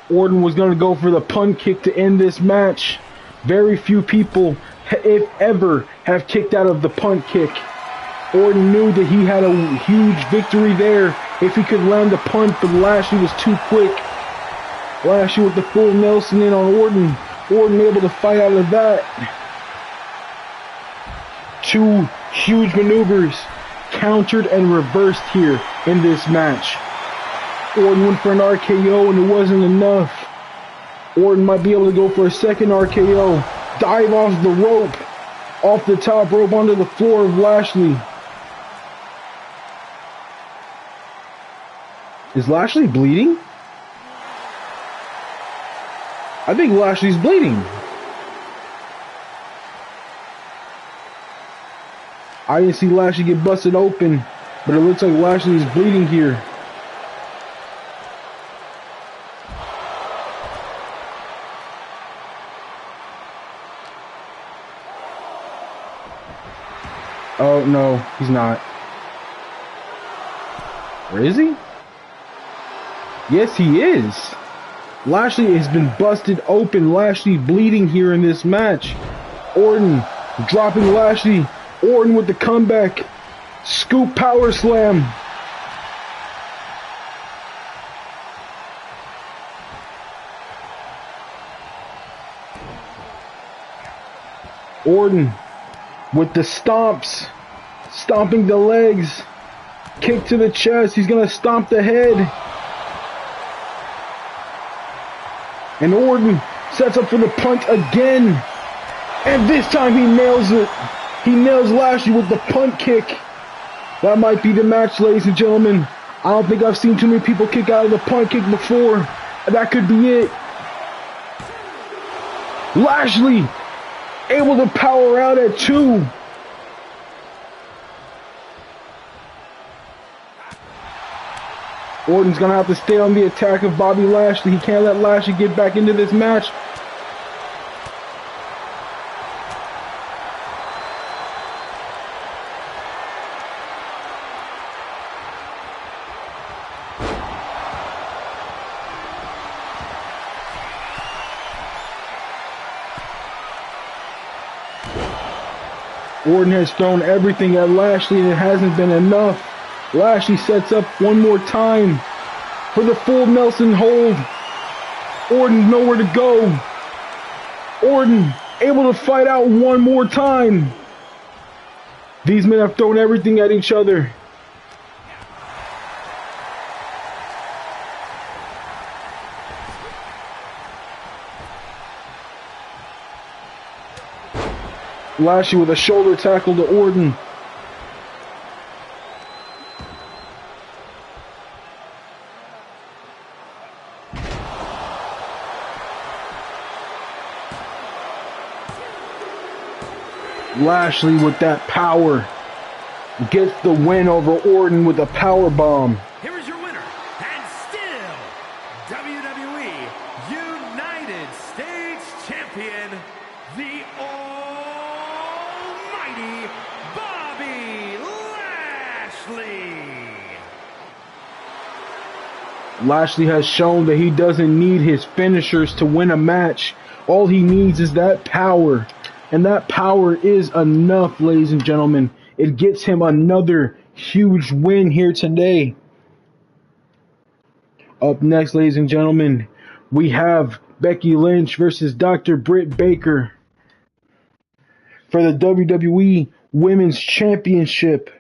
Orton was going to go for the punt kick to end this match. Very few people, if ever, have kicked out of the punt kick. Orton knew that he had a huge victory there if he could land the punt, but Lashley was too quick. Lashley with the full Nelson in on Orton. Orton able to fight out of that. 2 huge maneuvers countered and reversed here in this match. Orton went for an RKO and it wasn't enough. Orton might be able to go for a second RKO. Dive off the rope, off the top rope onto the floor of Lashley. Is Lashley bleeding? I think Lashley's bleeding. I didn't see Lashley get busted open, but it looks like Lashley is bleeding here. Oh, no, he's not. Or is he? Yes, he is. Lashley has been busted open. Lashley bleeding here in this match. Orton dropping Lashley. Orton with the comeback. Scoop power slam. Orton with the stomps. Stomping the legs. Kick to the chest. He's going to stomp the head. And Orton sets up for the punt again. And this time he nails it. He nails Lashley with the punt kick. That might be the match, ladies and gentlemen. I don't think I've seen too many people kick out of the punt kick before. That could be it. Lashley able to power out at 2. Orton's going to have to stay on the attack of Bobby Lashley. He can't let Lashley get back into this match. Orton has thrown everything at Lashley and it hasn't been enough. Lashley sets up one more time for the full Nelson hold. Orton nowhere to go. Orton able to fight out one more time. These men have thrown everything at each other. Lashley with a shoulder tackle to Orton. Lashley with that power gets the win over Orton with a power bomb. Here is your winner, and still WWE United States Champion, the almighty Bobby Lashley. Lashley has shown that he doesn't need his finishers to win a match. All he needs is that power. And that power is enough, ladies and gentlemen. It gets him another huge win here today. Up next, ladies and gentlemen, we have Becky Lynch versus Dr. Britt Baker for the WWE Women's Championship.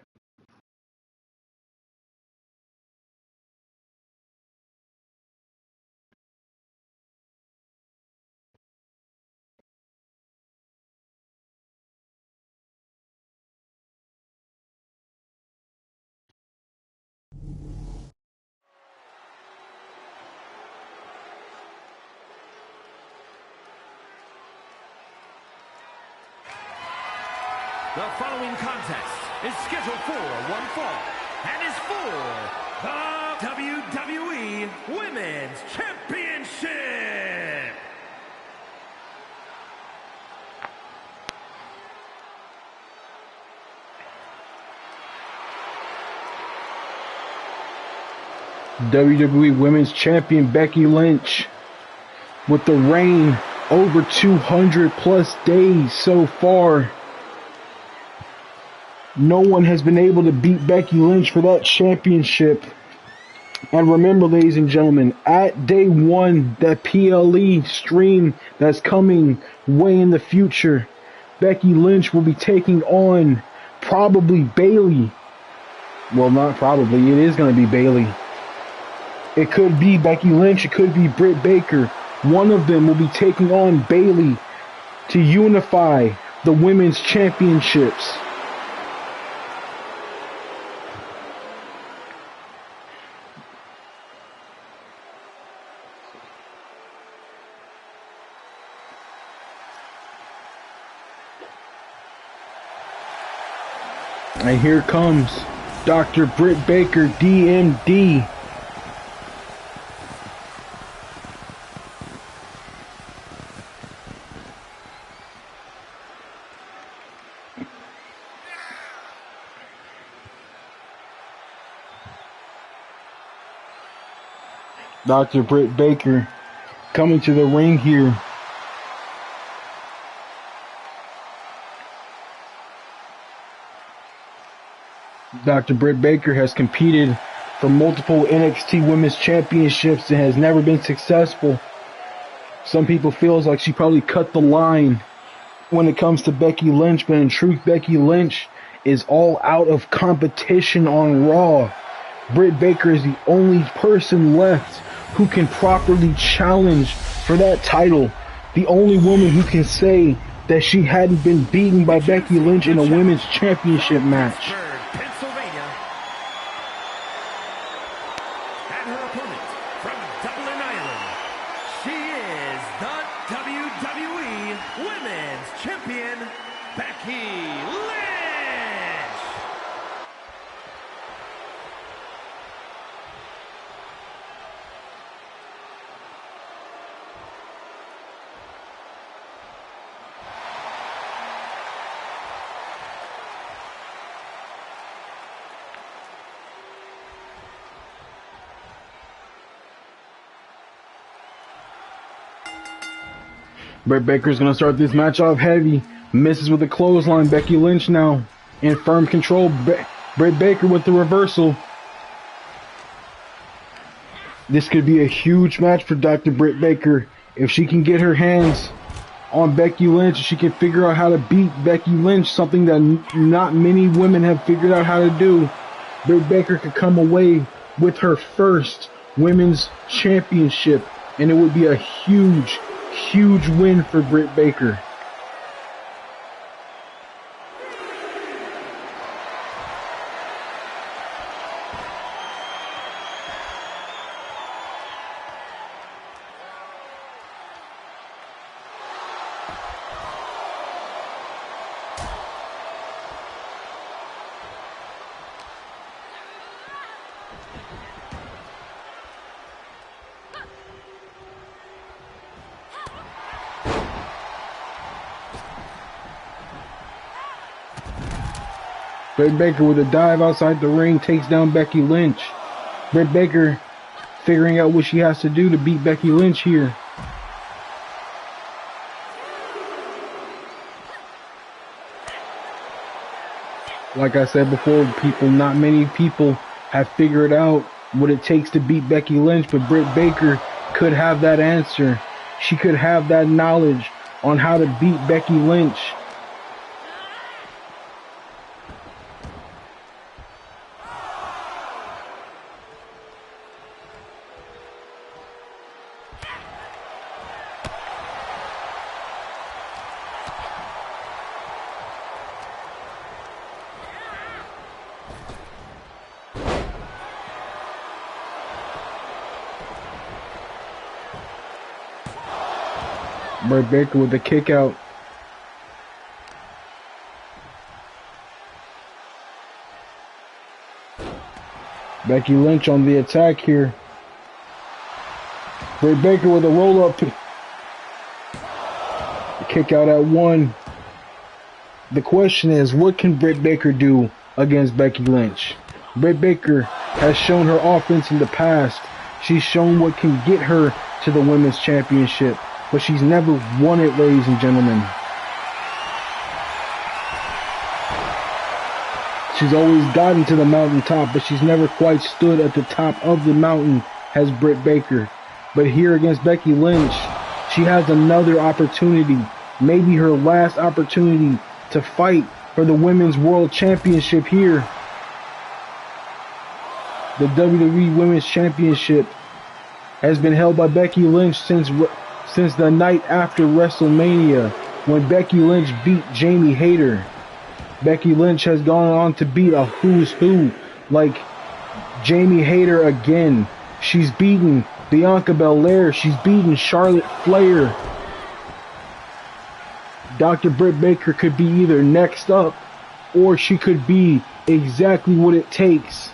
The following contest is scheduled for one fall and is for the WWE Women's Championship. WWE Women's Champion Becky Lynch with the reign over 200 plus days so far. No one has been able to beat Becky Lynch for that championship. And remember, ladies and gentlemen, at day 1, that PLE stream that's coming way in the future, Becky Lynch will be taking on probably Bayley. Well, not probably. It is going to be Bayley. It could be Becky Lynch. It could be Britt Baker. One of them will be taking on Bayley to unify the women's championships. And here comes Dr. Britt Baker, DMD. Dr. Britt Baker coming to the ring here. Dr. Britt Baker has competed for multiple NXT Women's Championships and has never been successful. Some people feel like she probably cut the line when it comes to Becky Lynch, but in truth, Becky Lynch is all out of competition on Raw. Britt Baker is the only person left who can properly challenge for that title. The only woman who can say, that she hadn't been beaten by Becky Lynch in a women's championship match. Pennsylvania. And her opponent from Dublin, Ireland. She is the WWE Women's Champion, Becky Lynch. Britt Baker's going to start this match off heavy. Misses with a clothesline. Becky Lynch now in firm control. Britt Baker with the reversal. This could be a huge match for Dr. Britt Baker. If she can get her hands on Becky Lynch, she can figure out how to beat Becky Lynch, something that not many women have figured out how to do. Britt Baker could come away with her first women's championship, and it would be a huge win for Britt Baker. Britt Baker with a dive outside the ring takes down Becky Lynch. Britt Baker figuring out what she has to do to beat Becky Lynch here. Like I said before, not many people have figured out what it takes to beat Becky Lynch, but Britt Baker could have that answer. She could have that knowledge on how to beat Becky Lynch. Britt Baker with the kick out. Becky Lynch on the attack here. Britt Baker with a roll up. The kick out at 1. The question is, what can Britt Baker do against Becky Lynch? Britt Baker has shown her offense in the past. She's shown what can get her to the women's championship, but she's never won it, ladies and gentlemen. She's always gotten to the mountaintop, but she's never quite stood at the top of the mountain as Britt Baker. But here against Becky Lynch, she has another opportunity, maybe her last opportunity to fight for the Women's World Championship here. The WWE Women's Championship has been held by Becky Lynch since the night after WrestleMania, when Becky Lynch beat Jamie Hayter. Becky Lynch has gone on to beat a who's who like Jamie Hayter again. She's beaten Bianca Belair. She's beaten Charlotte Flair. Dr. Britt Baker could be either next up, or she could be exactly what it takes.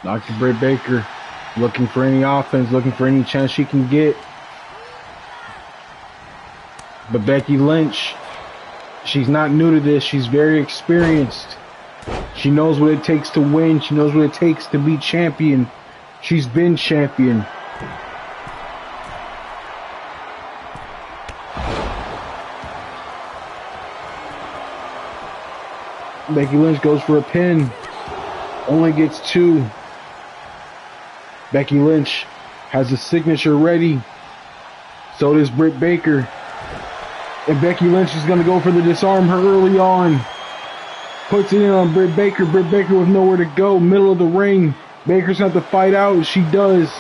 Dr. Britt Baker looking for any offense, looking for any chance she can get. But Becky Lynch, she's not new to this. She's very experienced. She knows what it takes to win. She knows what it takes to be champion. She's been champion. Becky Lynch goes for a pin. Only gets 2. Becky Lynch has a signature ready. So does Britt Baker. And Becky Lynch is going to go for the disarm her early on. Puts it in on Britt Baker. Britt Baker with nowhere to go. Middle of the ring. Baker's going to have to fight out. She does.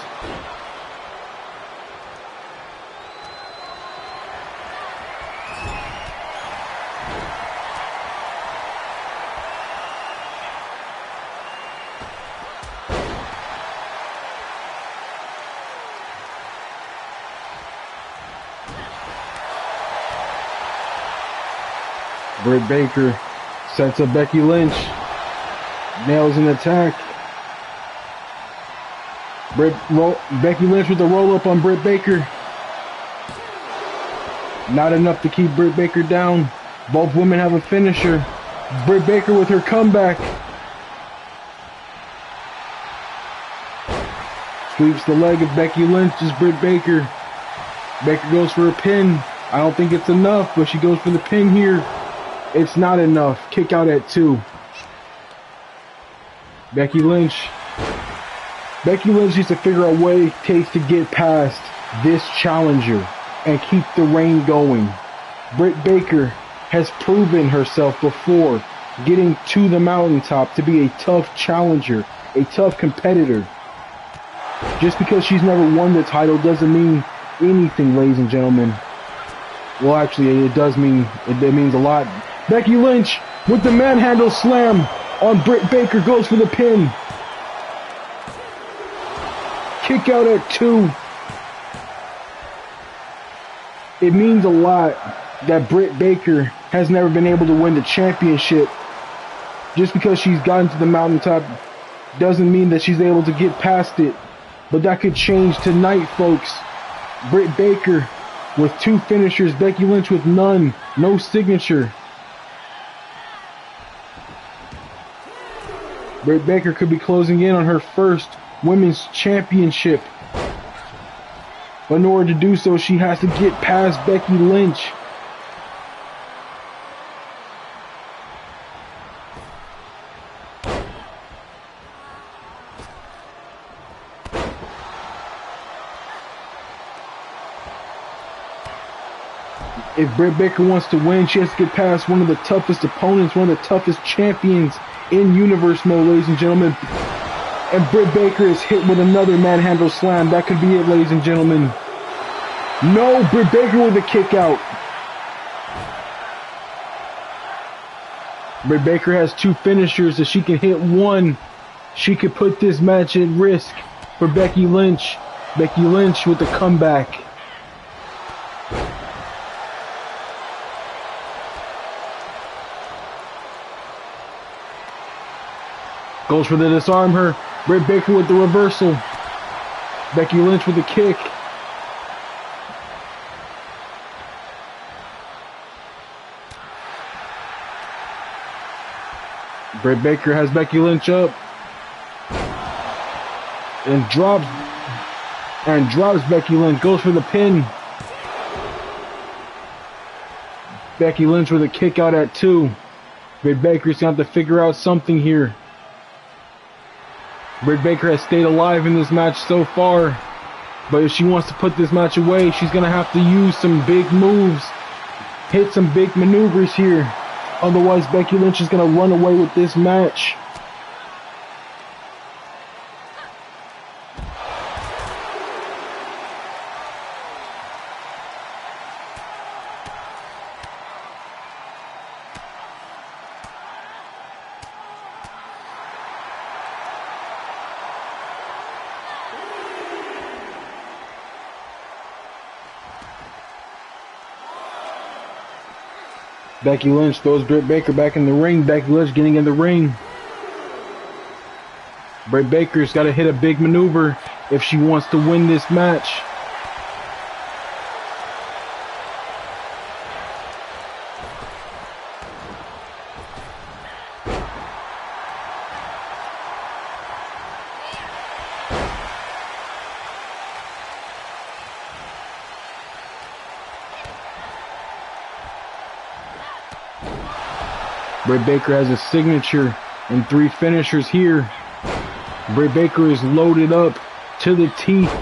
Britt Baker sets up Becky Lynch. Nails an attack. Becky Lynch with a roll-up on Britt Baker. Not enough to keep Britt Baker down. Both women have a finisher. Britt Baker with her comeback. Sweeps the leg of Becky Lynch as Britt Baker. Baker goes for a pin. I don't think it's enough, but she goes for the pin here. It's not enough. Kick out at 2. Becky Lynch. Becky Lynch needs to figure out what it takes to get past this challenger and keep the reign going. Britt Baker has proven herself before getting to the mountaintop to be a tough challenger, a tough competitor. Just because she's never won the title doesn't mean anything, ladies and gentlemen. Well, actually, it does mean, it means a lot. Becky Lynch with the manhandle slam on Britt Baker, goes for the pin. Kick out at 2. It means a lot that Britt Baker has never been able to win the championship. Just because she's gotten to the mountaintop doesn't mean that she's able to get past it. But that could change tonight, folks. Britt Baker with 2 finishers, Becky Lynch with none, no signature. Britt Baker could be closing in on her first women's championship. But in order to do so, she has to get past Becky Lynch. If Britt Baker wants to win, she has to get past one of the toughest opponents, one of the toughest champions in Universe mode, ladies and gentlemen. And Britt Baker is hit with another manhandle slam. That could be it, ladies and gentlemen. No, Britt Baker with a kick out. Britt Baker has 2 finishers. If she can hit one, she could put this match at risk for Becky Lynch. Becky Lynch with the comeback. Goes for the disarm her. Britt Baker with the reversal. Becky Lynch with the kick. Britt Baker has Becky Lynch up. And drops Becky Lynch. Goes for the pin. Becky Lynch with a kick out at 2. Britt Baker's going to have to figure out something here. Britt Baker has stayed alive in this match so far, but if she wants to put this match away, she's going to have to use some big moves, hit some big maneuvers here. Otherwise, Becky Lynch is going to run away with this match. Becky Lynch throws Britt Baker back in the ring. Becky Lynch getting in the ring. Britt Baker's got to hit a big maneuver if she wants to win this match. Britt Baker has a signature and 3 finishers here. Britt Baker is loaded up to the teeth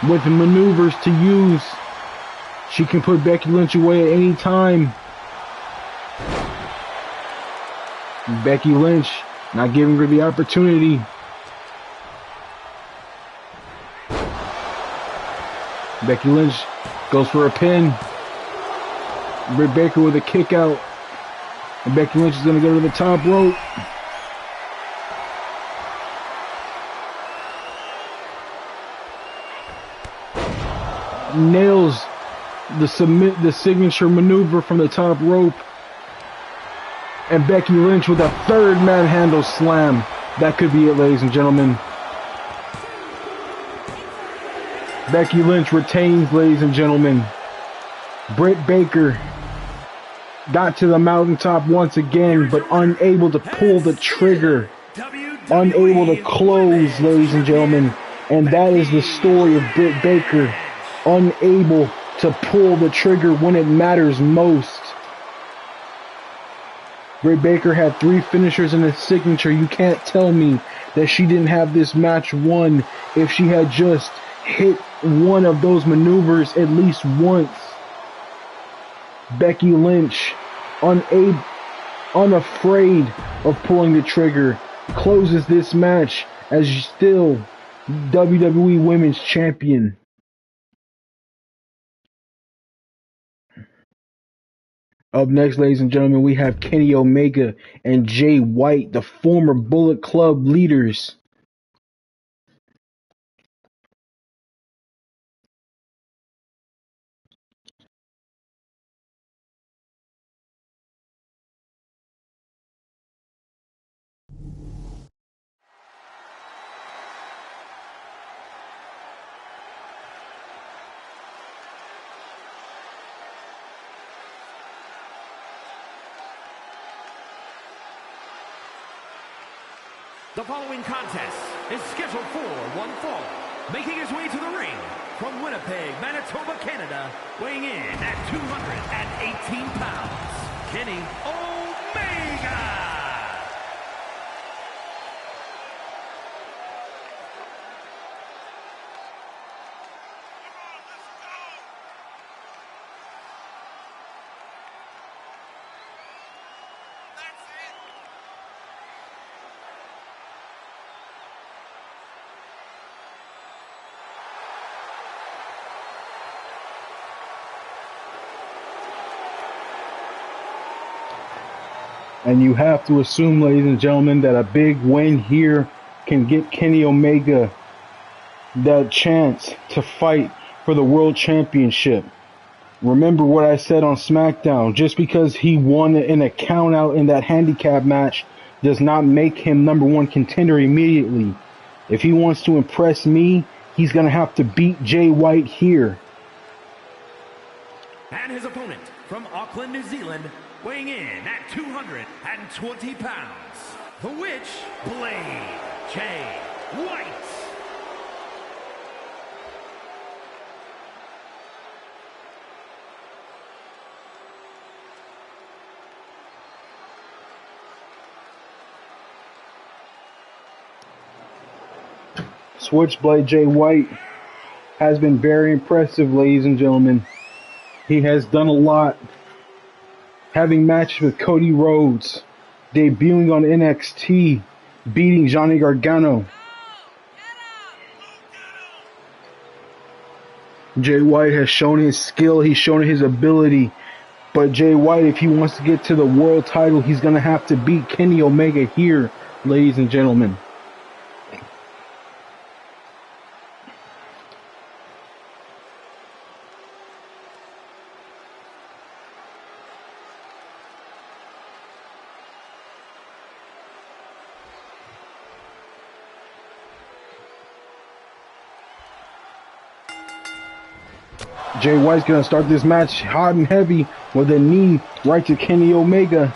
with maneuvers to use. She can put Becky Lynch away at any time. Becky Lynch not giving her the opportunity. Becky Lynch goes for a pin. Britt Baker with a kick out. And Becky Lynch is going to go to the top rope. Nails the signature maneuver from the top rope. And Becky Lynch with a 3rd manhandle slam. That could be it, ladies and gentlemen. Becky Lynch retains, ladies and gentlemen. Britt Baker got to the mountaintop once again, but unable to pull the trigger. Unable to close, ladies and gentlemen. And that is the story of Britt Baker. Unable to pull the trigger when it matters most. Britt Baker had 3 finishers and a signature. You can't tell me that she didn't have this match won if she had just hit one of those maneuvers at least once. Becky Lynch, unafraid of pulling the trigger, closes this match as still WWE Women's Champion. Up next, ladies and gentlemen, we have Kenny Omega and Jay White, the former Bullet Club leaders. The following contest is scheduled for one fall. Making his way to the ring from Winnipeg, Manitoba, Canada, weighing in at 218 pounds, Kenny Omega. And you have to assume, ladies and gentlemen, that a big win here can get Kenny Omega that chance to fight for the World Championship. Remember what I said on SmackDown. Just because he won in a count out in that handicap match does not make him #1 contender immediately. If he wants to impress me, he's going to have to beat Jay White here. And his opponent from Auckland, New Zealand, weighing in at 220 pounds, the Witchblade, Jay White. Switchblade Jay White has been very impressive, ladies and gentlemen. He has done a lot, having matches with Cody Rhodes, debuting on NXT, beating Johnny Gargano. Jay White has shown his skill, he's shown his ability, but Jay White, if he wants to get to the world title, he's going to have to beat Kenny Omega here, ladies and gentlemen. Jay White's going to start this match hot and heavy with a knee right to Kenny Omega.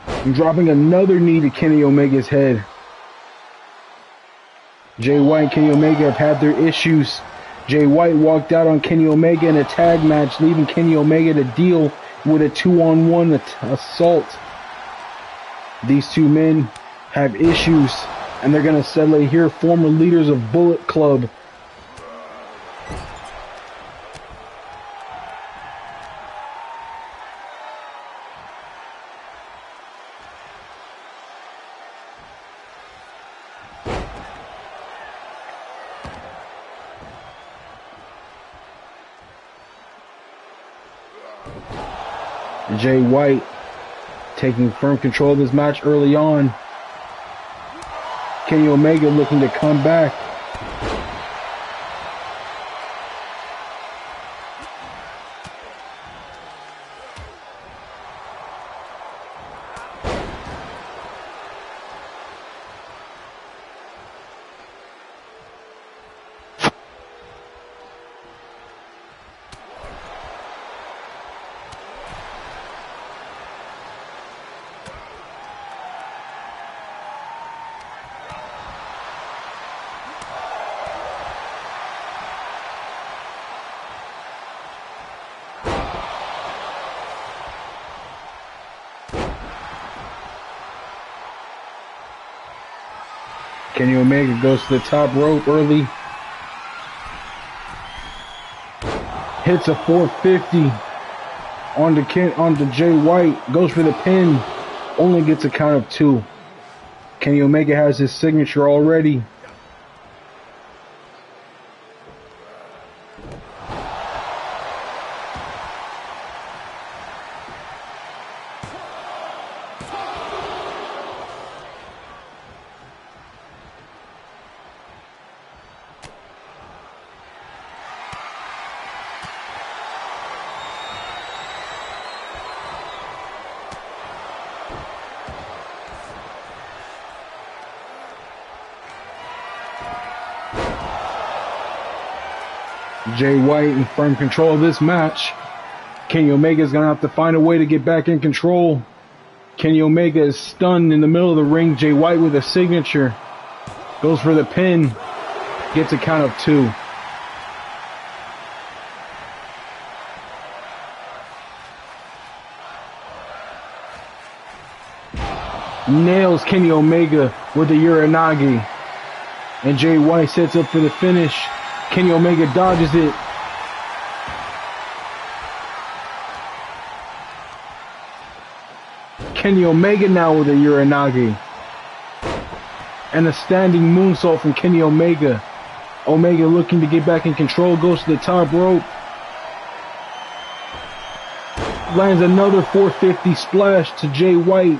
And dropping another knee to Kenny Omega's head. Jay White and Kenny Omega have had their issues. Jay White walked out on Kenny Omega in a tag match, leaving Kenny Omega to deal with a 2-on-1 assault. These two men have issues, and they're going to settle it here. Former leaders of Bullet Club. Jay White taking firm control of this match early on. Kenny Omega looking to come back. Kenny Omega goes to the top rope early. Hits a 450 onto Jay White. Goes for the pin. Only gets a count of 2. Kenny Omega has his signature already. Jay White in firm control of this match. Kenny Omega is going to have to find a way to get back in control. Kenny Omega is stunned in the middle of the ring. Jay White with a signature. Goes for the pin. Gets a count of 2. Nails Kenny Omega with the Uranagi. And Jay White sets up for the finish. Kenny Omega dodges it. Kenny Omega now with a Uranagi. And a standing moonsault from Kenny Omega. Omega looking to get back in control. Goes to the top rope. Lands another 450 splash to Jay White.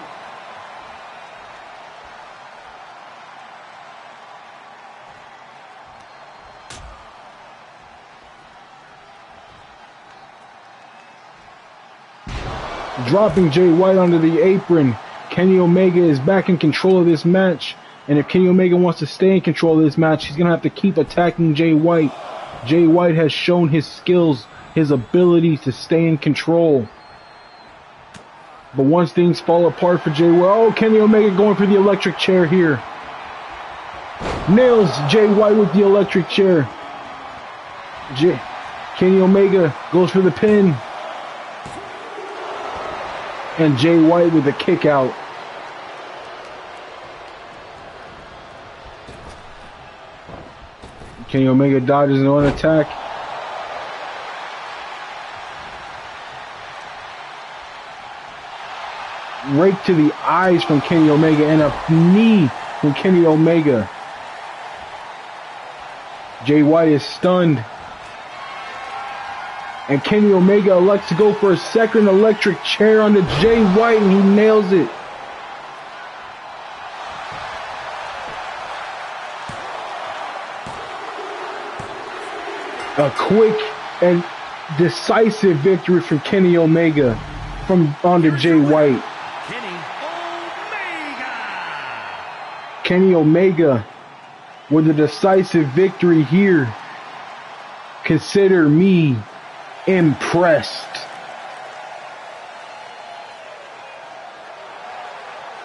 Dropping Jay White onto the apron. Kenny Omega is back in control of this match. And if Kenny Omega wants to stay in control of this match, he's going to have to keep attacking Jay White. Jay White has shown his skills, his ability to stay in control. But once things fall apart for Jay White, oh, Kenny Omega going for the electric chair here. Nails Jay White with the electric chair. Kenny Omega goes for the pin. And Jay White with a kick out. Kenny Omega dodges an attack. Rake to the eyes from Kenny Omega and a knee from Kenny Omega. Jay White is stunned. And Kenny Omega elects to go for a second electric chair onto Jay White, and he nails it. A quick and decisive victory from Kenny Omega onto Jay White. Kenny Omega with a decisive victory here. Consider me impressed,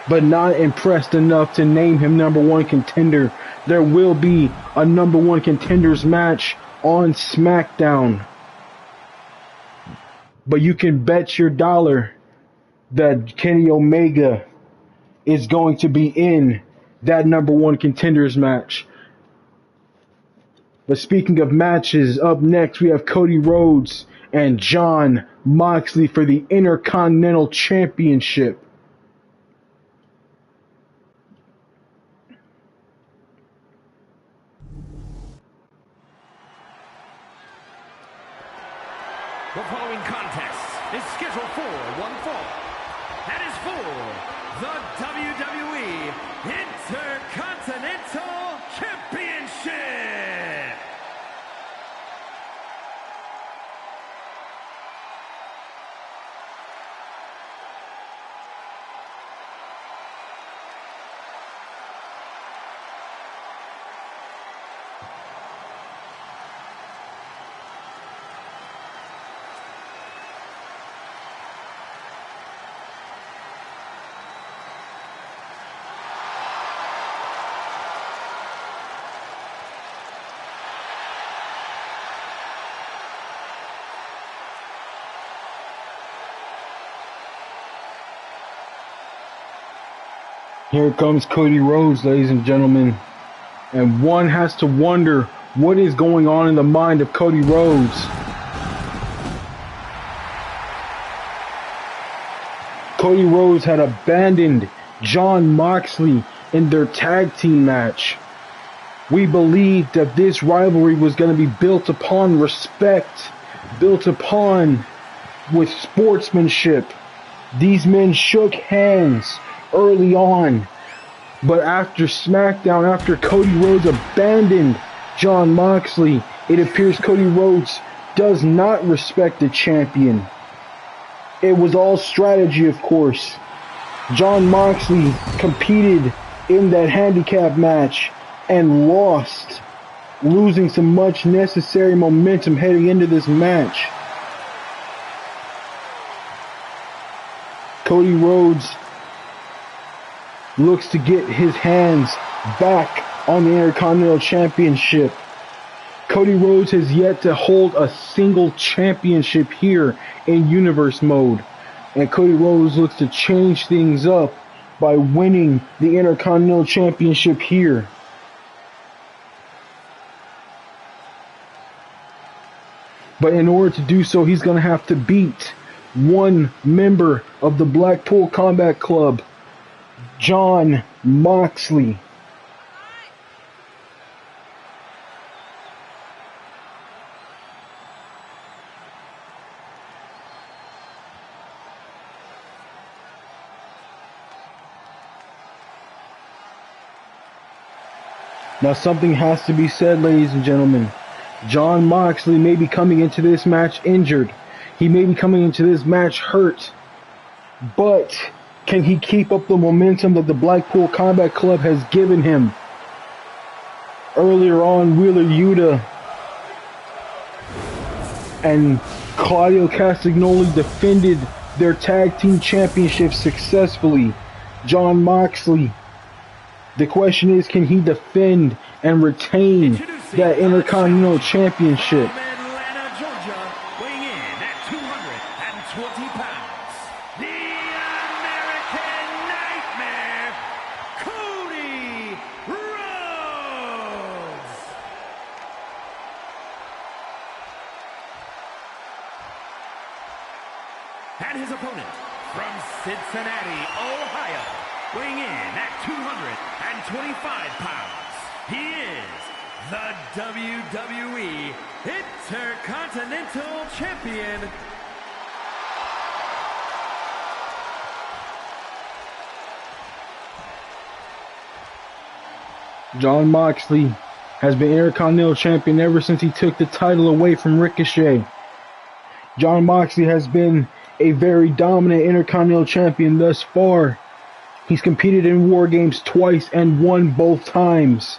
but not impressed enough to name him #1 contender. There will be a #1 contenders match on SmackDown. But you can bet your dollar that Kenny Omega is going to be in that number one contenders match. But speaking of matches, up next we have Cody Rhodes and Jon Moxley for the Intercontinental Championship. The following contest is scheduled for one fall. That is for the WWE Intercontinental Championship. Here comes Cody Rhodes, ladies and gentlemen. And one has to wonder what is going on in the mind of Cody Rhodes. Cody Rhodes had abandoned Jon Moxley in their tag team match. We believed that this rivalry was going to be built upon respect, built upon with sportsmanship. These men shook hands early on, but after SmackDown, after Cody Rhodes abandoned Jon Moxley, it appears Cody Rhodes does not respect the champion. It was all strategy, of course. Jon Moxley competed in that handicap match and lost, losing some much necessary momentum heading into this match. Cody Rhodes looks to get his hands back on the Intercontinental Championship. Cody Rhodes has yet to hold a single championship here in Universe mode. And Cody Rhodes looks to change things up by winning the Intercontinental Championship here. But in order to do so, he's going to have to beat one member of the Blackpool Combat Club, Jon Moxley. Now something has to be said, ladies and gentlemen. Jon Moxley may be coming into this match injured. He may be coming into this match hurt. But can he keep up the momentum that the Blackpool Combat Club has given him? Earlier on, Wheeler Yuta and Claudio Castagnoli defended their tag team championships successfully. Jon Moxley, the question is, can he defend and retain that Intercontinental Championship? And his opponent from Cincinnati, Ohio, weighing in at 225 pounds, he is the WWE Intercontinental Champion, Jon Moxley has been Intercontinental Champion ever since he took the title away from Ricochet. Jon Moxley has been a very dominant Intercontinental Champion thus far. He's competed in War Games twice and won both times.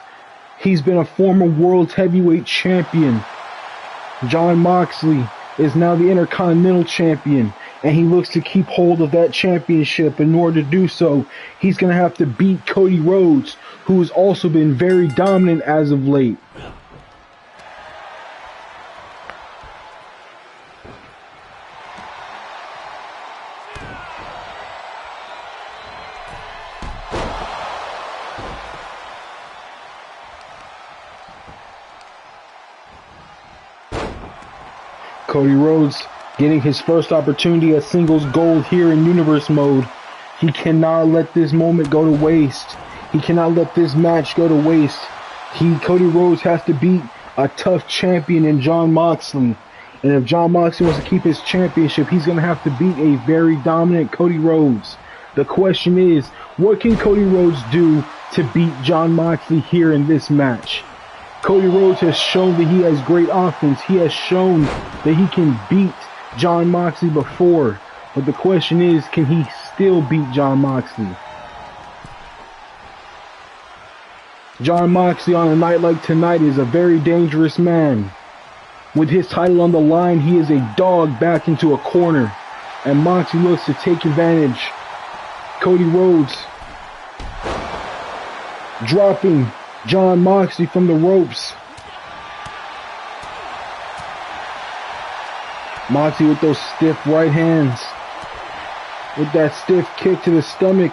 He's been a former World Heavyweight Champion. Jon Moxley is now the Intercontinental Champion, and he looks to keep hold of that championship. In order to do so, he's going to have to beat Cody Rhodes, who has also been very dominant as of late. Cody Rhodes getting his first opportunity at singles gold here in Universe mode. He cannot let this moment go to waste. He cannot let this match go to waste. Cody Rhodes has to beat a tough champion in Jon Moxley. And if Jon Moxley wants to keep his championship, he's going to have to beat a very dominant Cody Rhodes. The question is, what can Cody Rhodes do to beat Jon Moxley here in this match? Cody Rhodes has shown that he has great offense. He has shown that he can beat Jon Moxley before. But the question is, can he still beat Jon Moxley? Jon Moxley on a night like tonight is a very dangerous man. With his title on the line, he is a dog back into a corner. And Moxley looks to take advantage. Cody Rhodes dropping Jon Moxley from the ropes. Moxley with those stiff right hands. With that stiff kick to the stomach.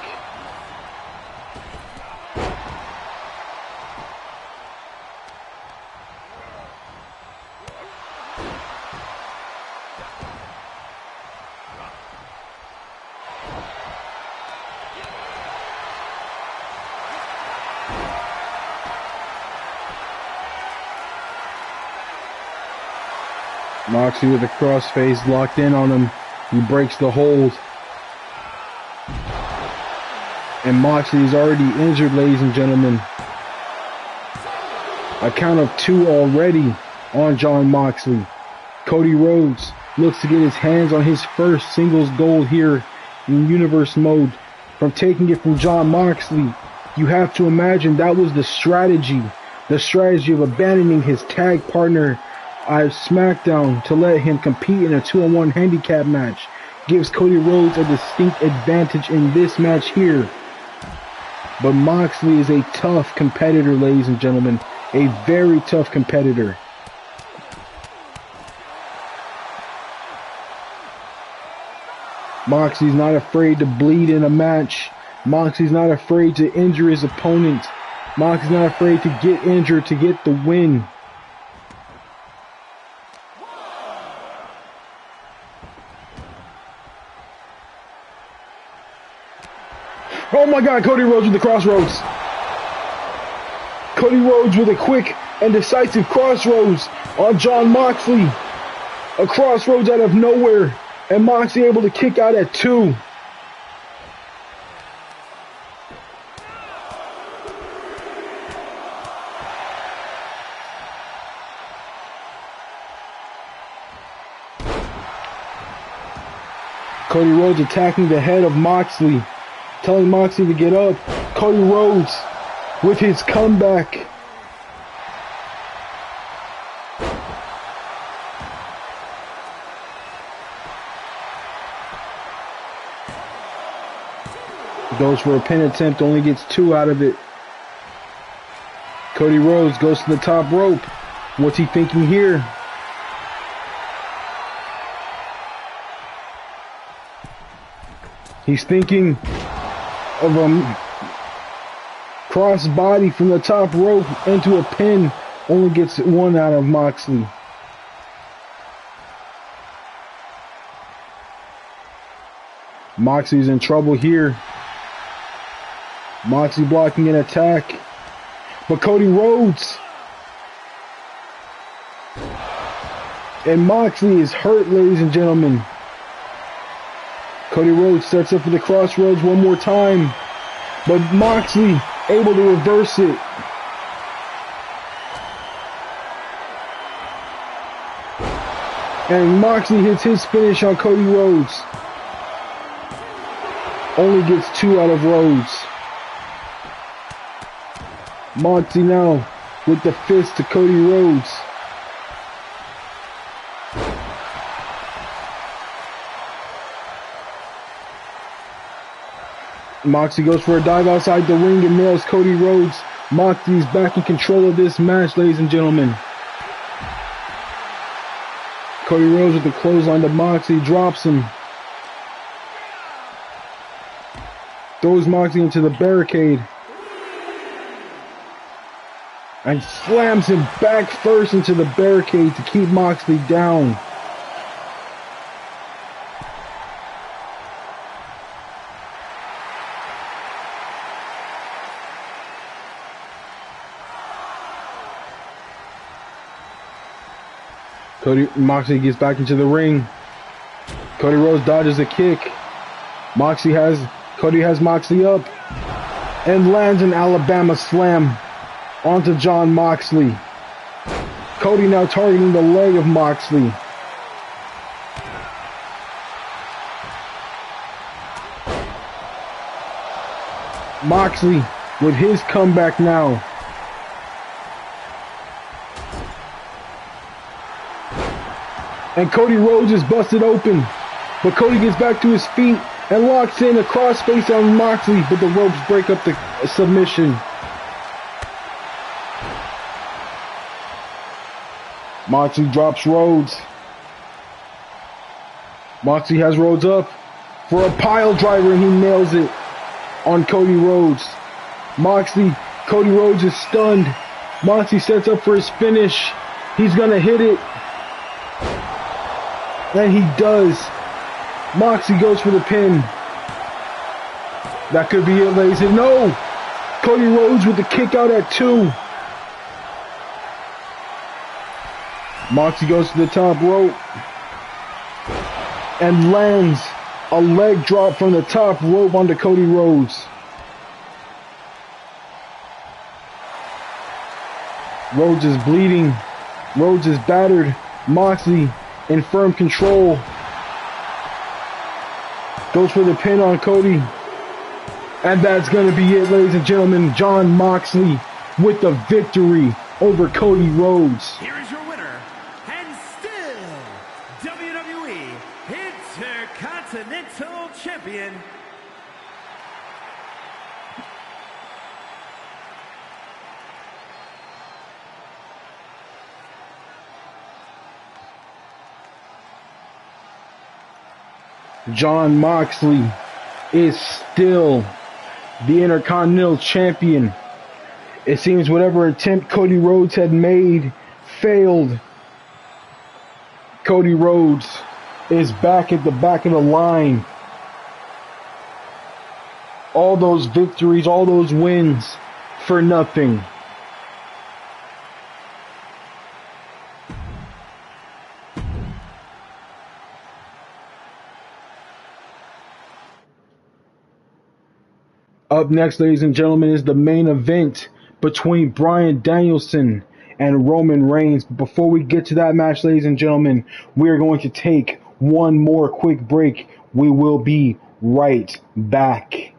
Moxley with a crossface locked in on him. He breaks the hold. And Moxley is already injured, ladies and gentlemen. A count of 2 already on Jon Moxley. Cody Rhodes looks to get his hands on his first singles gold here in Universe mode. From taking it from Jon Moxley, you have to imagine that was the strategy. The strategy of abandoning his tag partner at SmackDown to let him compete in a 2-on-1 handicap match. Gives Cody Rhodes a distinct advantage in this match here. But Moxley is a tough competitor, ladies and gentlemen. A very tough competitor. Moxley's not afraid to bleed in a match. Moxley's not afraid to injure his opponent. Moxley's not afraid to get injured to get the win. Oh my God, Cody Rhodes with the crossroads. Cody Rhodes with a quick and decisive crossroads on Jon Moxley. A crossroads out of nowhere. And Moxley able to kick out at 2. Cody Rhodes attacking the head of Moxley. Telling Moxley to get up. Cody Rhodes with his comeback. Goes for a pin attempt, only gets 2 out of it. Cody Rhodes goes to the top rope. What's he thinking here? He's thinking of a cross body from the top rope into a pin. Only gets 1 out of Moxley. Moxley's in trouble here. Moxley blocking an attack. But Cody Rhodes. And Moxley is hurt, ladies and gentlemen. Cody Rhodes sets up for the crossroads one more time. But Moxley able to reverse it. And Moxley hits his finish on Cody Rhodes. Only gets 2 out of Rhodes. Moxley now with the fist to Cody Rhodes. Moxley goes for a dive outside the ring and nails Cody Rhodes. Moxley's back in control of this match, ladies and gentlemen. Cody Rhodes with the clothesline to Moxley, drops him. Throws Moxley into the barricade. And slams him back first into the barricade to keep Moxley down. Cody Moxley gets back into the ring. Cody Rhodes dodges a kick. Cody has Moxley up and lands an Alabama slam onto Jon Moxley. Cody now targeting the leg of Moxley. Moxley with his comeback now. And Cody Rhodes is busted open. But Cody gets back to his feet and locks in a crossface on Moxley, but the ropes break up the submission. Moxley drops Rhodes. Moxley has Rhodes up for a pile driver and he nails it on Cody Rhodes. Cody Rhodes is stunned. Moxley sets up for his finish. He's gonna hit it. And he does. Moxley goes for the pin. That could be it, ladies. And no! Cody Rhodes with the kick out at 2. Moxley goes to the top rope and lands a leg drop from the top rope onto Cody Rhodes. Rhodes is bleeding. Rhodes is battered. Moxley in firm control. Goes for the pin on Cody. And that's going to be it, ladies and gentlemen. Jon Moxley with the victory over Cody Rhodes. Here is your winner, and still WWE Intercontinental Champion, Jon Moxley is still the Intercontinental Champion. It seems whatever attempt Cody Rhodes had made failed. Cody Rhodes is back at the back of the line. All those victories, all those wins for nothing. Up next, ladies and gentlemen, is the main event between Bryan Danielson and Roman Reigns. Before we get to that match, ladies and gentlemen, we are going to take one more quick break. We will be right back.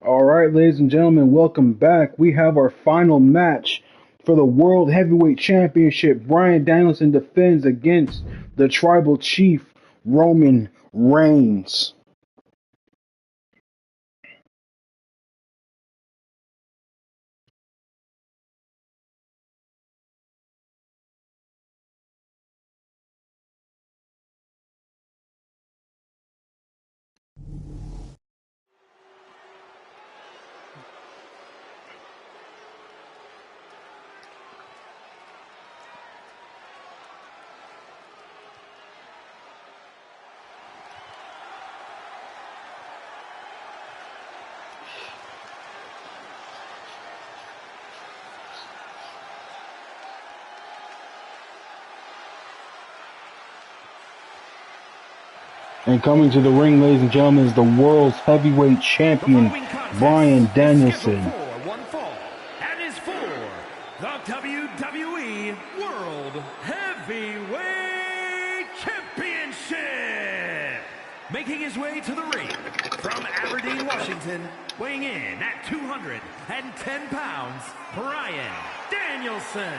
All right, ladies and gentlemen, welcome back. We have our final match for the World Heavyweight Championship. Bryan Danielson defends against the Tribal Chief, Roman Reigns. And coming to the ring, ladies and gentlemen, is the world's heavyweight champion, Bryan Danielson. One fall, and is for the WWE World Heavyweight Championship. Making his way to the ring from Aberdeen, Washington, weighing in at 210 pounds, Bryan Danielson.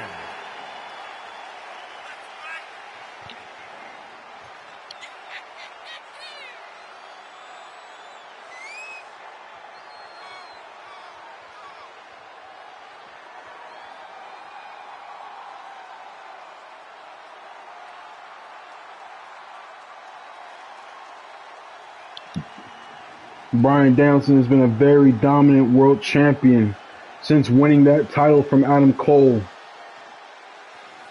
Bryan Danielson has been a very dominant world champion since winning that title from Adam Cole.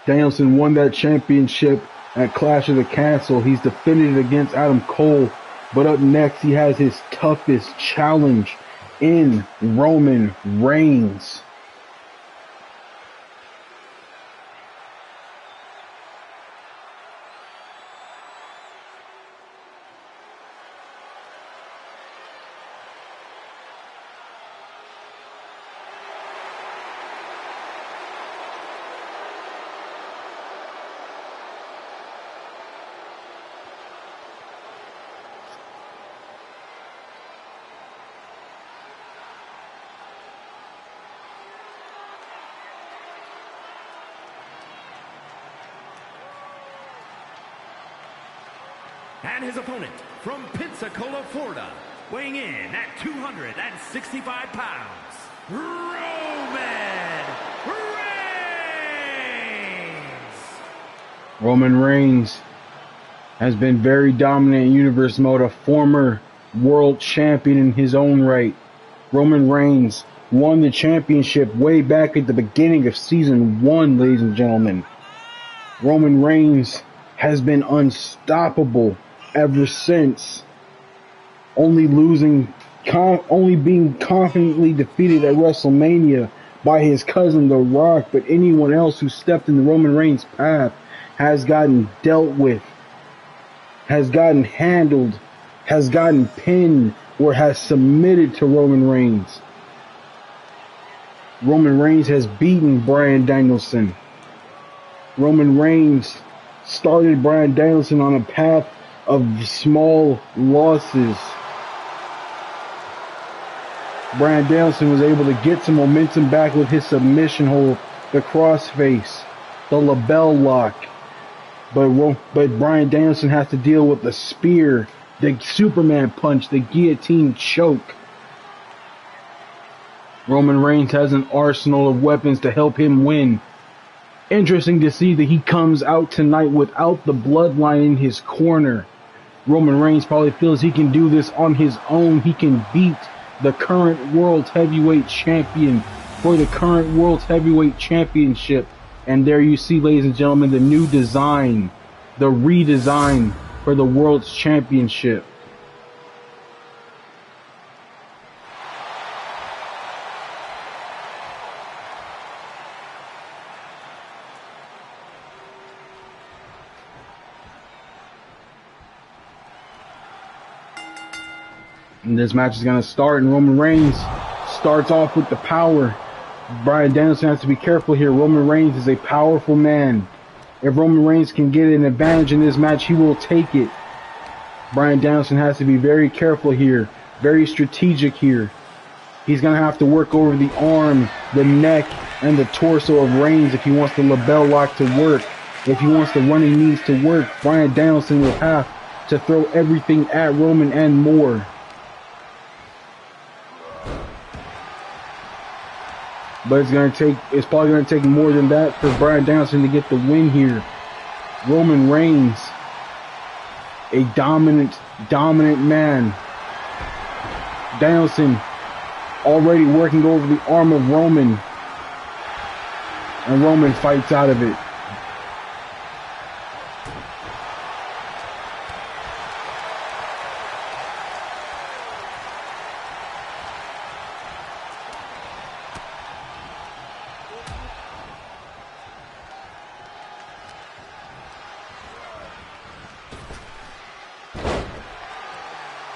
Danielson won that championship at Clash of the Castle. He's defended it against Adam Cole, but up next he has his toughest challenge in Roman Reigns. And his opponent from Pensacola, Florida, weighing in at 265 pounds, Roman Reigns. Roman Reigns has been very dominant in Universe mode, a former world champion in his own right. Roman Reigns won the championship way back at the beginning of Season 1, ladies and gentlemen. Roman Reigns has been unstoppable ever since, only being confidently defeated at WrestleMania by his cousin The Rock. But anyone else who stepped in the Roman Reigns path has gotten dealt with, has gotten handled, has gotten pinned, or has submitted to Roman Reigns. Roman Reigns has beaten Bryan Danielson. Roman Reigns started Bryan Danielson on a path of small losses. Bryan Danielson was able to get some momentum back with his submission hold, the crossface, the label lock. But Bryan Danielson has to deal with the spear, the Superman punch, the guillotine choke. Roman Reigns has an arsenal of weapons to help him win. Interesting to see that he comes out tonight without the bloodline in his corner. Roman Reigns probably feels he can do this on his own. He can beat the current World Heavyweight Champion for the current World Heavyweight Championship. And there you see, ladies and gentlemen, the new design, the redesign for the World's Championship. And this match is going to start, and Roman Reigns starts off with the power. Bryan Danielson has to be careful here. Roman Reigns is a powerful man. If Roman Reigns can get an advantage in this match, he will take it. Bryan Danielson has to be very careful here, very strategic here. He's going to have to work over the arm, the neck, and the torso of Reigns if he wants the label lock to work. If he wants the running knees to work, Bryan Danielson will have to throw everything at Roman and more. But it's probably going to take more than that for Bryan Danielson to get the win here. Roman Reigns, a dominant man. Danielson already working over the arm of Roman. And Roman fights out of it.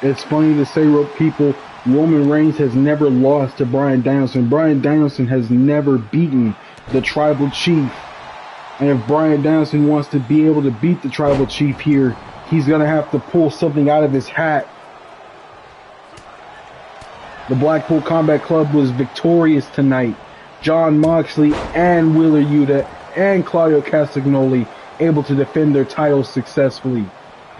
It's funny to say, people, Roman Reigns has never lost to Bryan Danielson. Bryan Danielson has never beaten the Tribal Chief. And if Bryan Danielson wants to be able to beat the Tribal Chief here, he's going to have to pull something out of his hat. The Blackpool Combat Club was victorious tonight. Jon Moxley and Wheeler Yuta and Claudio Castagnoli able to defend their titles successfully.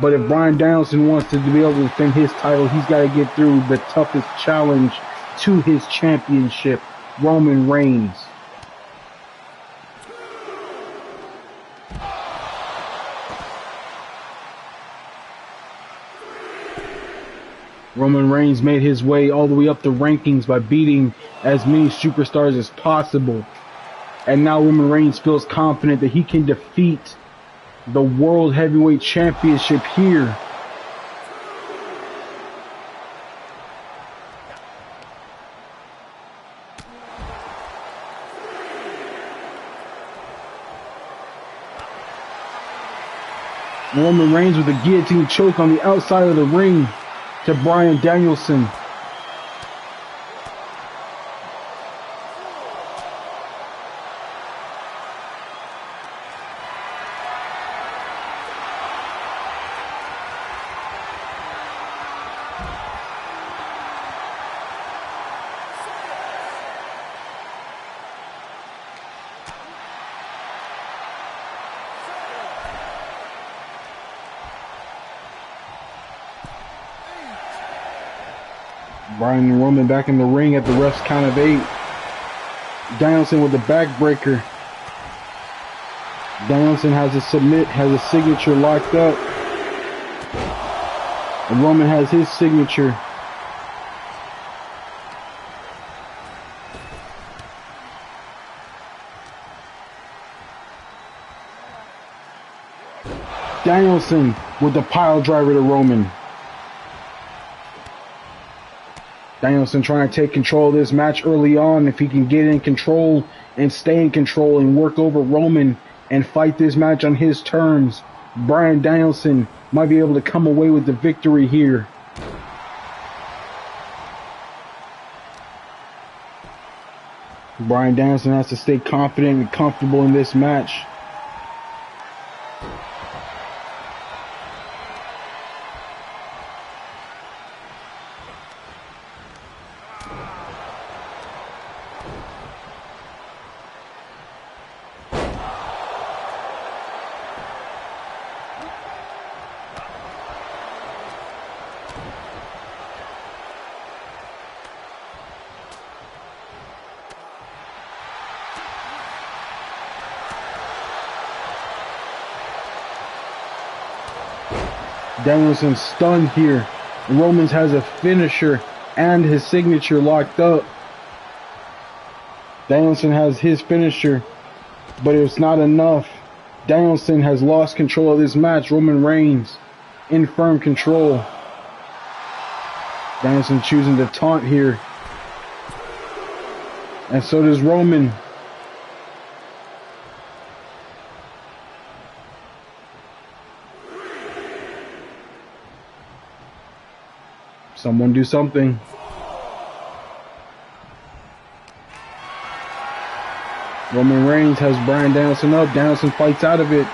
But if Bryan Danielson wants to be able to defend his title, he's got to get through the toughest challenge to his championship, Roman Reigns. Roman Reigns made his way all the way up the rankings by beating as many superstars as possible. And now Roman Reigns feels confident that he can defeat the World Heavyweight Championship here. Roman Reigns with a guillotine choke on the outside of the ring to Bryan Danielson. Bryan and Roman back in the ring at the ref's count of 8. Danielson with the backbreaker. Danielson has a signature locked up. And Roman has his signature. Danielson with the pile driver to Roman. Danielson trying to take control of this match early on. If he can get in control and stay in control and work over Roman and fight this match on his terms, Bryan Danielson might be able to come away with the victory here. Bryan Danielson has to stay confident and comfortable in this match. Danielson stunned here. Roman's has a finisher and his signature locked up. Danielson has his finisher, but it's not enough. Danielson has lost control of this match. Roman Reigns in firm control. Danielson choosing to taunt here. And so does Roman. Someone do something. Roman Reigns has Bryan Danielson up. Danielson fights out of it.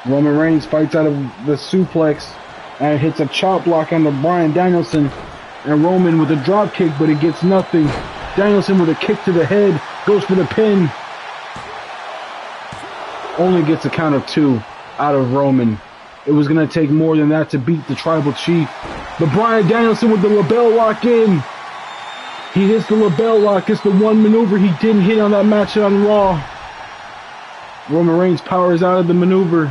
Roman Reigns fights out of the suplex and hits a chop block on the Bryan Danielson. And Roman with a drop kick, but it gets nothing. Danielson with a kick to the head, goes for the pin. Only gets a count of 2 out of Roman. It was going to take more than that to beat the Tribal Chief. But Bryan Danielson with the LeBell Lock in. He hits the LeBell Lock. It's the one maneuver he didn't hit on that match on Raw. Roman Reigns powers out of the maneuver.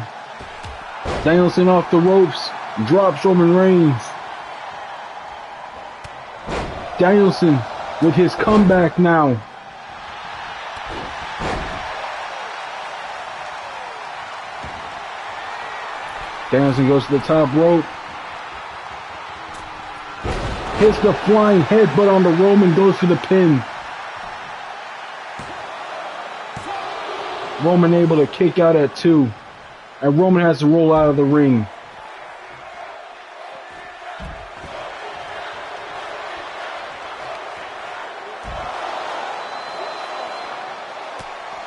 Danielson off the ropes. Drops Roman Reigns. Danielson with his comeback now. Danielson goes to the top rope. Hits the flying headbutt on the Roman, goes for the pin. Roman able to kick out at 2. And Roman has to roll out of the ring.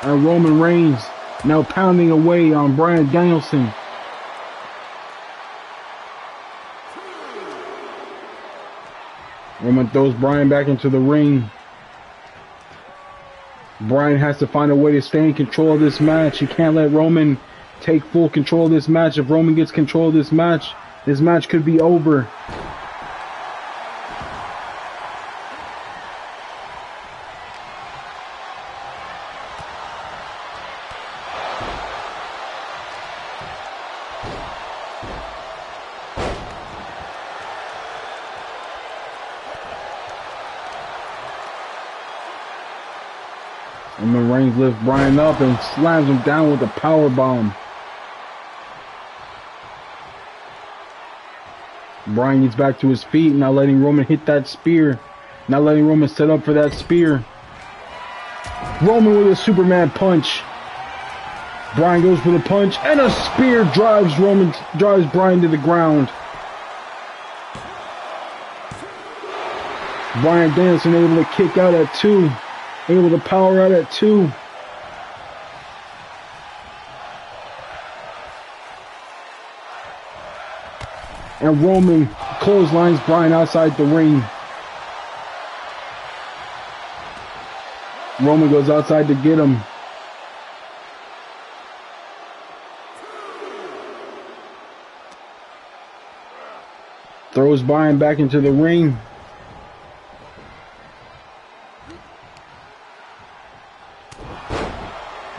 And Roman Reigns now pounding away on Bryan Danielson. Roman throws Bryan back into the ring. Bryan has to find a way to stay in control of this match. He can't let Roman take full control of this match. If Roman gets control of this match could be over. Roman Reigns lifts Bryan up and slams him down with a power bomb. Bryan gets back to his feet, not letting Roman hit that spear. Not letting Roman set up for that spear. Roman with a Superman punch. Bryan goes for the punch, and a spear drives Bryan to the ground. Bryan Danielson able to kick out at 2. Able to power out at 2. And Roman clotheslines Bryan outside the ring. Roman goes outside to get him. Throws Bryan back into the ring.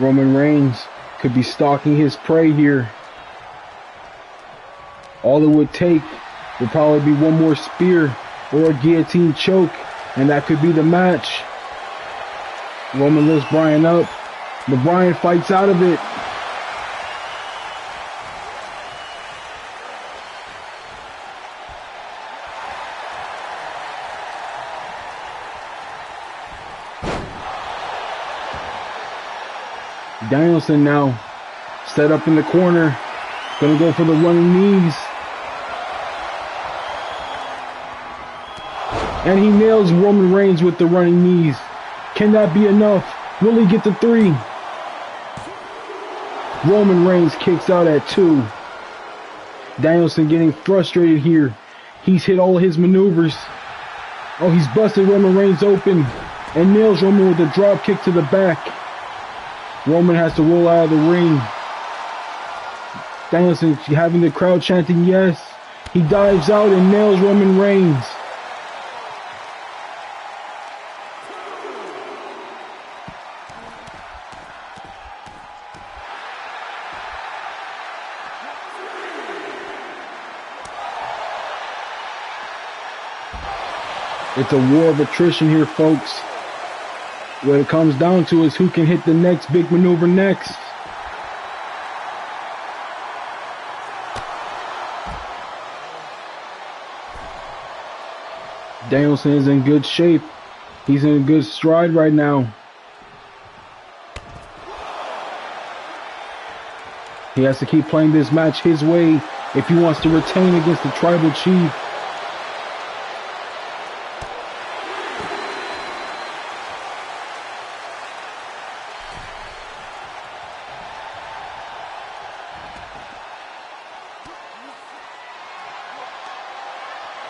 Roman Reigns could be stalking his prey here. All it would take would probably be one more spear or a guillotine choke, and that could be the match. Roman lifts Bryan up, but Bryan fights out of it. Danielson now set up in the corner, gonna go for the running knees. And he nails Roman Reigns with the running knees. Can that be enough? Will he get the 3? Roman Reigns kicks out at 2. Danielson getting frustrated here. He's hit all his maneuvers. Oh, he's busted Roman Reigns open and nails Roman with a drop kick to the back. Roman has to roll out of the ring. Danielson having the crowd chanting yes. He dives out and nails Roman Reigns. It's a war of attrition here, folks. What it comes down to is who can hit the next big maneuver next. Danielson is in good shape. He's in a good stride right now. He has to keep playing this match his way if he wants to retain against the Tribal Chief.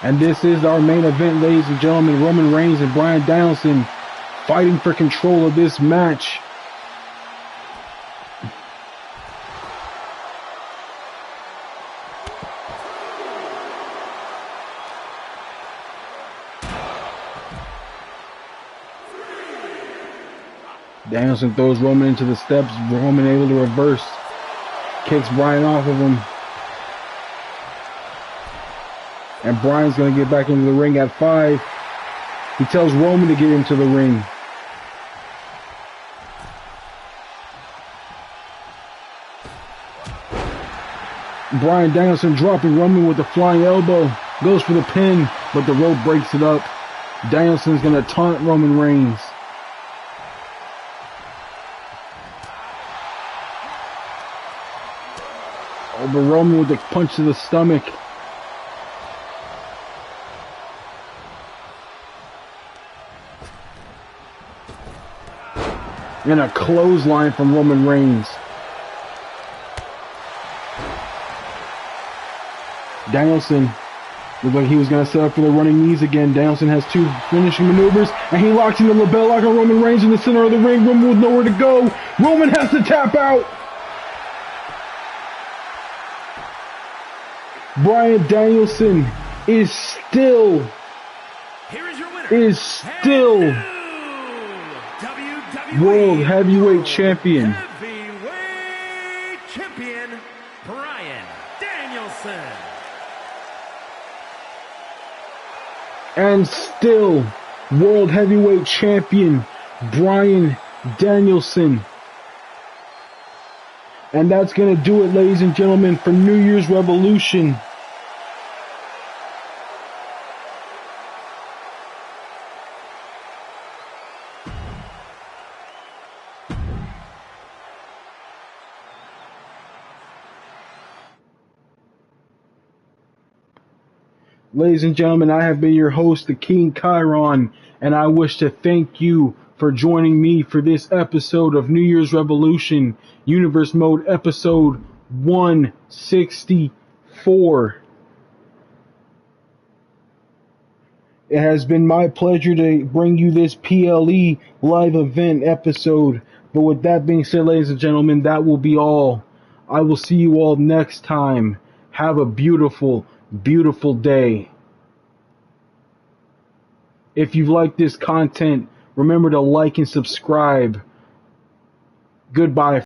And this is our main event, ladies and gentlemen. Roman Reigns and Bryan Danielson fighting for control of this match. Danielson throws Roman into the steps. Roman able to reverse. Kicks Bryan off of him. And Bryan's going to get back into the ring at 5. He tells Roman to get into the ring. Bryan Danielson dropping Roman with a flying elbow. Goes for the pin, but the rope breaks it up. Danielson's going to taunt Roman Reigns. Oh, but Roman with a punch to the stomach. And a clothesline from Roman Reigns. Danielson looked like he was going to set up for the running knees again. Danielson has 2 finishing maneuvers, and he locks in the lapel lock on Roman Reigns in the center of the ring. Roman with nowhere to go. Roman has to tap out. Bryan Danielson is still World Heavyweight Champion. Heavyweight Champion Bryan Danielson. And still World Heavyweight Champion Bryan Danielson. And that's going to do it, ladies and gentlemen, for New Year's Revolution. Ladies and gentlemen, I have been your host, the King Chiron, and I wish to thank you for joining me for this episode of New Year's Revolution, Universe Mode episode 164. It has been my pleasure to bring you this PLE live event episode. But with that being said, ladies and gentlemen, that will be all. I will see you all next time. Have a beautiful, beautiful day. If you've liked this content, remember to like and subscribe. Goodbye.